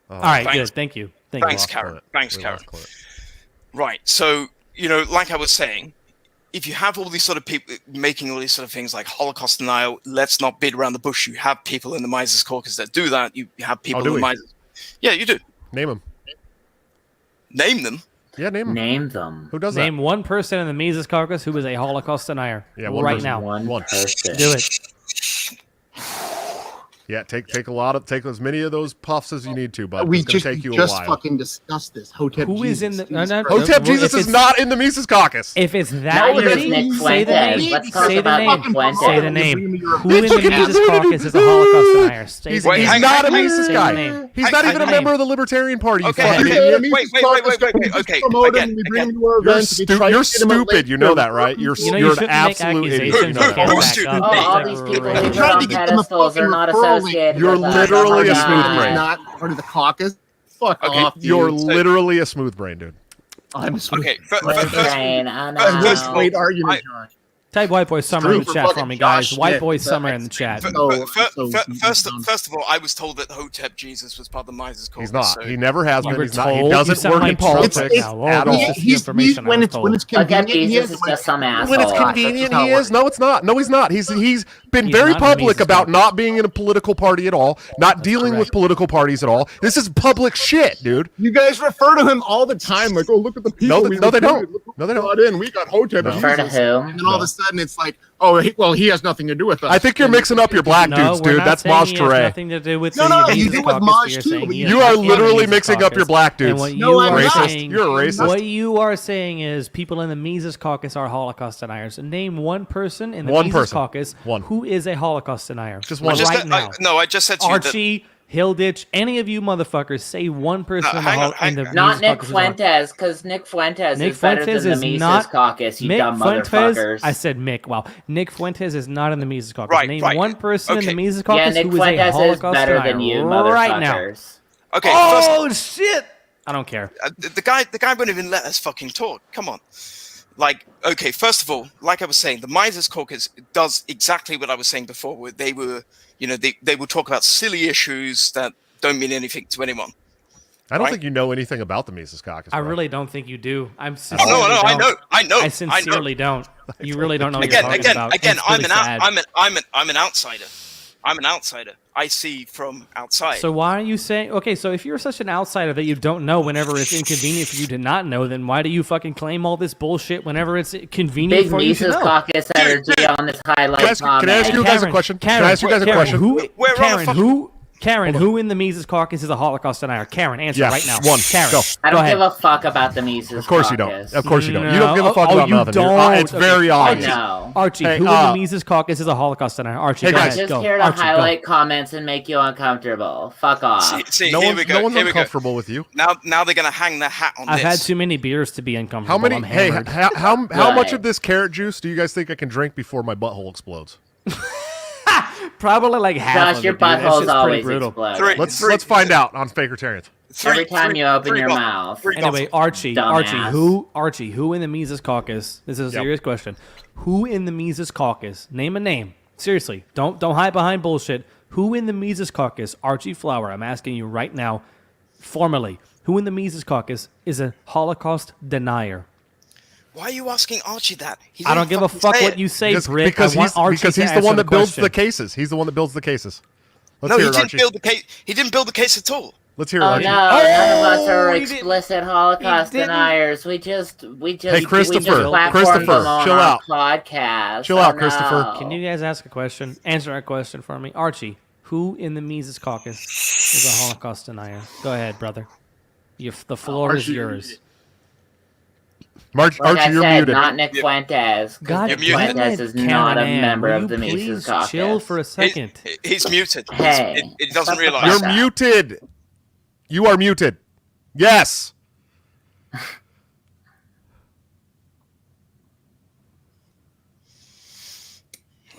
All right, good. Thank you. Thanks, Karen. Right. So, like I was saying, if you have all these sort of people making all these sort of things like Holocaust denial, let's not beat around the bush. You have people in the Mises Caucus that do that. You have people in the Mises. Yeah, you do. Name them. Name them? Yeah, name them. Name them. Who does that? Name one person in the Mises Caucus who is a Holocaust denier. Yeah, right now. One person. Do it. Yeah, take as many of those puffs as you need to, but we it's going to take you a while. Fucking discussed this. Hotep Who Jesus. is in the Hotep Jesus is not in the Mises Caucus. If it's that easy, say the name. Say the name. Say the name. Who in the Mises Caucus is a Holocaust denier? He's not a Mises guy. He's not even a member of the Libertarian Party. Okay, wait. Okay, you're stupid. You know that, right? You're an absolute idiot. All these people who put on pedestals are not associated. You're literally a smooth brain. Not part of the caucus. Fuck off. Dude. You're literally a smooth brain, dude. I'm smooth. Okay. That's a great argument, John. Type White Boy Summer in the chat for me, guys. White Boy Summer in the chat. First of all, I was told that Hotep Jesus was part of the Mises Caucus. He's not. So. He never has been. He's not. He You doesn't sound work like in politics Trump right at all. When it's convenient, Jesus is just some asshole. When it's convenient, he is. No, it's not. No, he's not. He's been very public about not being in a political party at all, not dealing with political parties at all. This is public shit, dude. You guys refer to him all the time, like, oh, look at the people. No, they don't. No, they don't. We got Hotep. Refer to who? And then all of a sudden, it's like, oh, he has nothing to do with us. I think you're mixing up your black dudes, dude. That's Maj Touré. Nothing to do with you do with Maj too. You are literally mixing up your black dudes. You're a racist. What you are saying is people in the Mises Caucus are Holocaust deniers. Name one person in the Mises Caucus who is a Holocaust denier. Just one. Right now. I just said to you Archie, Hilditch, any of you motherfuckers, say one person in the not Mises Nick Caucus. Fuentes, because Nick Fuentes is better than the Mises Caucus, you dumb motherfuckers. I said Mick. Wow. Nick Fuentes is not in the Mises Caucus. Right, Name right. one person in the Mises Caucus yeah, Nick who is Fuentes a Holocaust is better denier than you, right now. motherfuckers. Okay. Oh, shit. I don't care. The guy won't even let us fucking talk. Come on. Like, okay, first of all, like I was saying, the Mises Caucus does exactly what I was saying before, where they were, they will talk about silly issues that don't mean anything to anyone. I don't think you know anything about the Mises Caucus. I really don't think you do. I know. I sincerely don't. You really don't know what you're talking about. Again, I'm an outsider. I'm an outsider. I see from outside. So why are you saying? Okay, so if you're such an outsider that you don't know whenever it's inconvenient for you to not know, then why do you fucking claim all this bullshit whenever it's convenient Big for you to Mises know? Caucus energy on this highlight comment. Can I ask you guys a question? Karen, who in the Mises Caucus is a Holocaust denier? Karen, answer right now. Karen, go. I don't give a fuck about the Mises Caucus. Of course you don't. Of course you don't. You don't give a fuck about nothing. It's very obvious. Archie, who in the Mises Caucus is a Holocaust denier? Archie, I'm just here to highlight comments and make you uncomfortable. Fuck off. See, no here we go. one's uncomfortable with you. Now they're gonna hang their hat on this. I've had too many beers to be uncomfortable. How many? I'm hammered. How much of this carrot juice do you guys think I can drink before my butthole explodes? Probably like half. Josh, your butthole's always exploding. Let's find out on Fakertarians. Every time you open your mouth. Anyway, Archie, who in the Mises Caucus? This is a serious question. Who in the Mises Caucus? Name a name. Seriously, don't hide behind bullshit. Who in the Mises Caucus? Archie Flower. I'm asking you right now, formally. Who in the Mises Caucus is a Holocaust denier? Why are you asking Archie that? I don't give a fuck what you say, Britt. Because he's the one that builds the cases. He's the one that builds the cases. He didn't build the case. He didn't build the case at all. Let's hear Archie. None of us are explicit Holocaust deniers. We just Hey, Christopher, chill out. Podcast. Chill out, Christopher. Can you guys ask a question? Answer that question for me. Archie, who in the Mises Caucus is a Holocaust denier? Go ahead, brother. The floor is yours. Archie, you're muted. Not Nick Fuentes. God, Nick Fuentes is not a member of the Mises Caucus. Chill for a second. He's muted. Hey, he doesn't realize. You're muted. You are muted. Yes.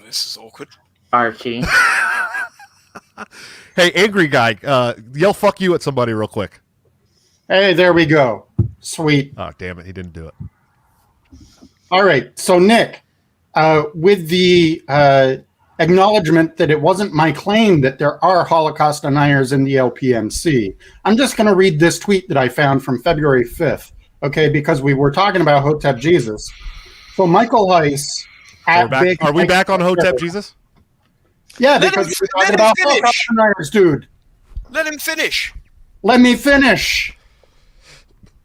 This is awkward. Archie. Hey, angry guy, yell "fuck you" at somebody real quick. Hey, there we go. Sweet. Oh, damn it, he didn't do it. All right, so Nick, with the acknowledgement that it wasn't my claim that there are Holocaust deniers in the LPMC, I'm just going to read this tweet that I found from February 5th, okay, because we were talking about Hotep Jesus. So Michael Heiss... Are we back on Hotep Jesus? Yeah, because we're talking about Holocaust deniers, dude. Let him finish. Let me finish.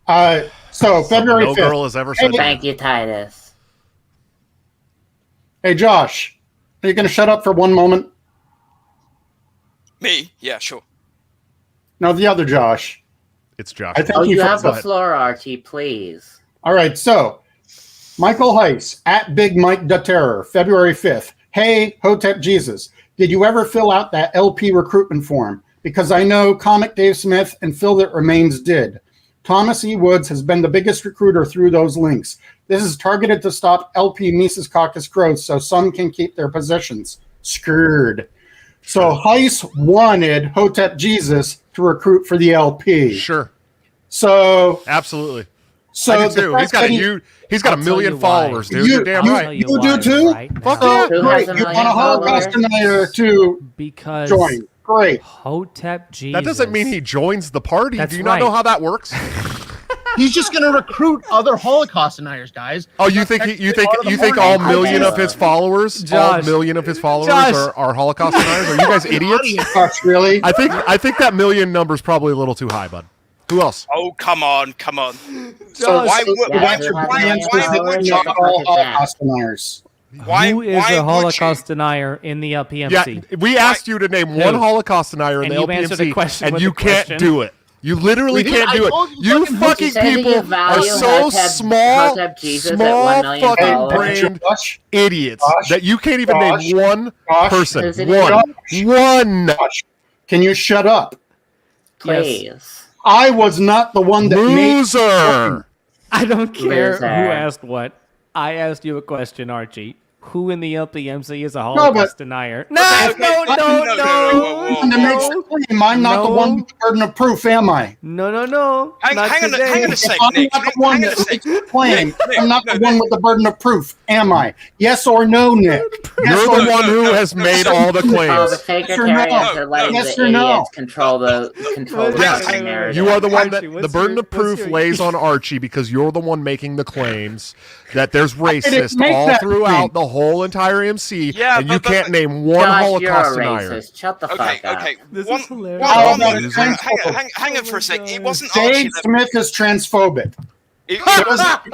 So February 5th. No girl has ever said that. Thank you, Titus. Hey, Josh, are you going to shut up for one moment? Me? Yeah, sure. No, the other Josh. It's Josh. You have the floor, Archie, please. All right, so Michael Heiss at Big Mike the Terror, February 5th. Hey, Hotep Jesus, did you ever fill out that LP recruitment form? Because I know Comic Dave Smith and Phil That Remains did. Thomas E. Woods has been the biggest recruiter through those links. This is targeted to stop LP Mises Caucus growth so some can keep their positions. Screwed. So Heiss wanted Hotep Jesus to recruit for the LP. Sure. So absolutely. So I do too. He's got a million followers, dude. You're damn right. You do too? Fuck yeah. Great. You want a Holocaust denier to join. Great. Hotep Jesus. That doesn't mean he joins the party. That's Do you not know how that works? He's just going to recruit other Holocaust deniers, guys. Oh, you think all million of his followers, are Holocaust deniers? Are you guys idiots? Really? I think that million number is probably a little too high, bud. Who else? Oh, come on. So why would Holocaust deniers? Who is a Holocaust denier in the LPMC? Yeah, we asked you to name one Holocaust denier in the LPMC, and you can't do it. You literally can't do it. You fucking people are so small fucking brained idiots that you can't even name one person. One. Can you shut up? Please. I was not the one that Loser. I don't care who asked what. I asked you a question, Archie. Who in the LPMC is a Holocaust denier? No. I'm not the one with the burden of proof, am I? No. Hang on a second. I'm not the one that makes the claim. I'm not the one with the burden of proof, am I? Yes or no, Nick? You're the one who has made all the claims. The Fakertarians are letting the idiots control the narrative. You are the one that the burden of proof lays on Archie because you're the one making the claims that there's racist all throughout the whole entire MC, and you can't name one Holocaust denier. Shut the fuck up. Okay. This is hilarious. Hang on for a second. It wasn't Dave Smith is transphobic. It wasn't.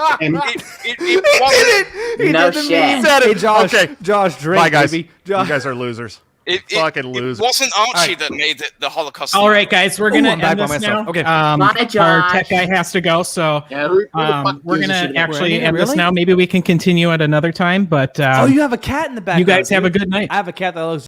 No shit. Hey, Josh. Okay. Josh, drink. Bye, guys. Baby. You guys are losers. Fucking losers. It wasn't Archie that made the Holocaust. All right, guys, we're gonna end this now. Okay. Our tech guy has to go, so we're gonna actually end this now. Maybe we can continue at another time. But you have a cat in the background. You guys have a good night. I have a cat that looks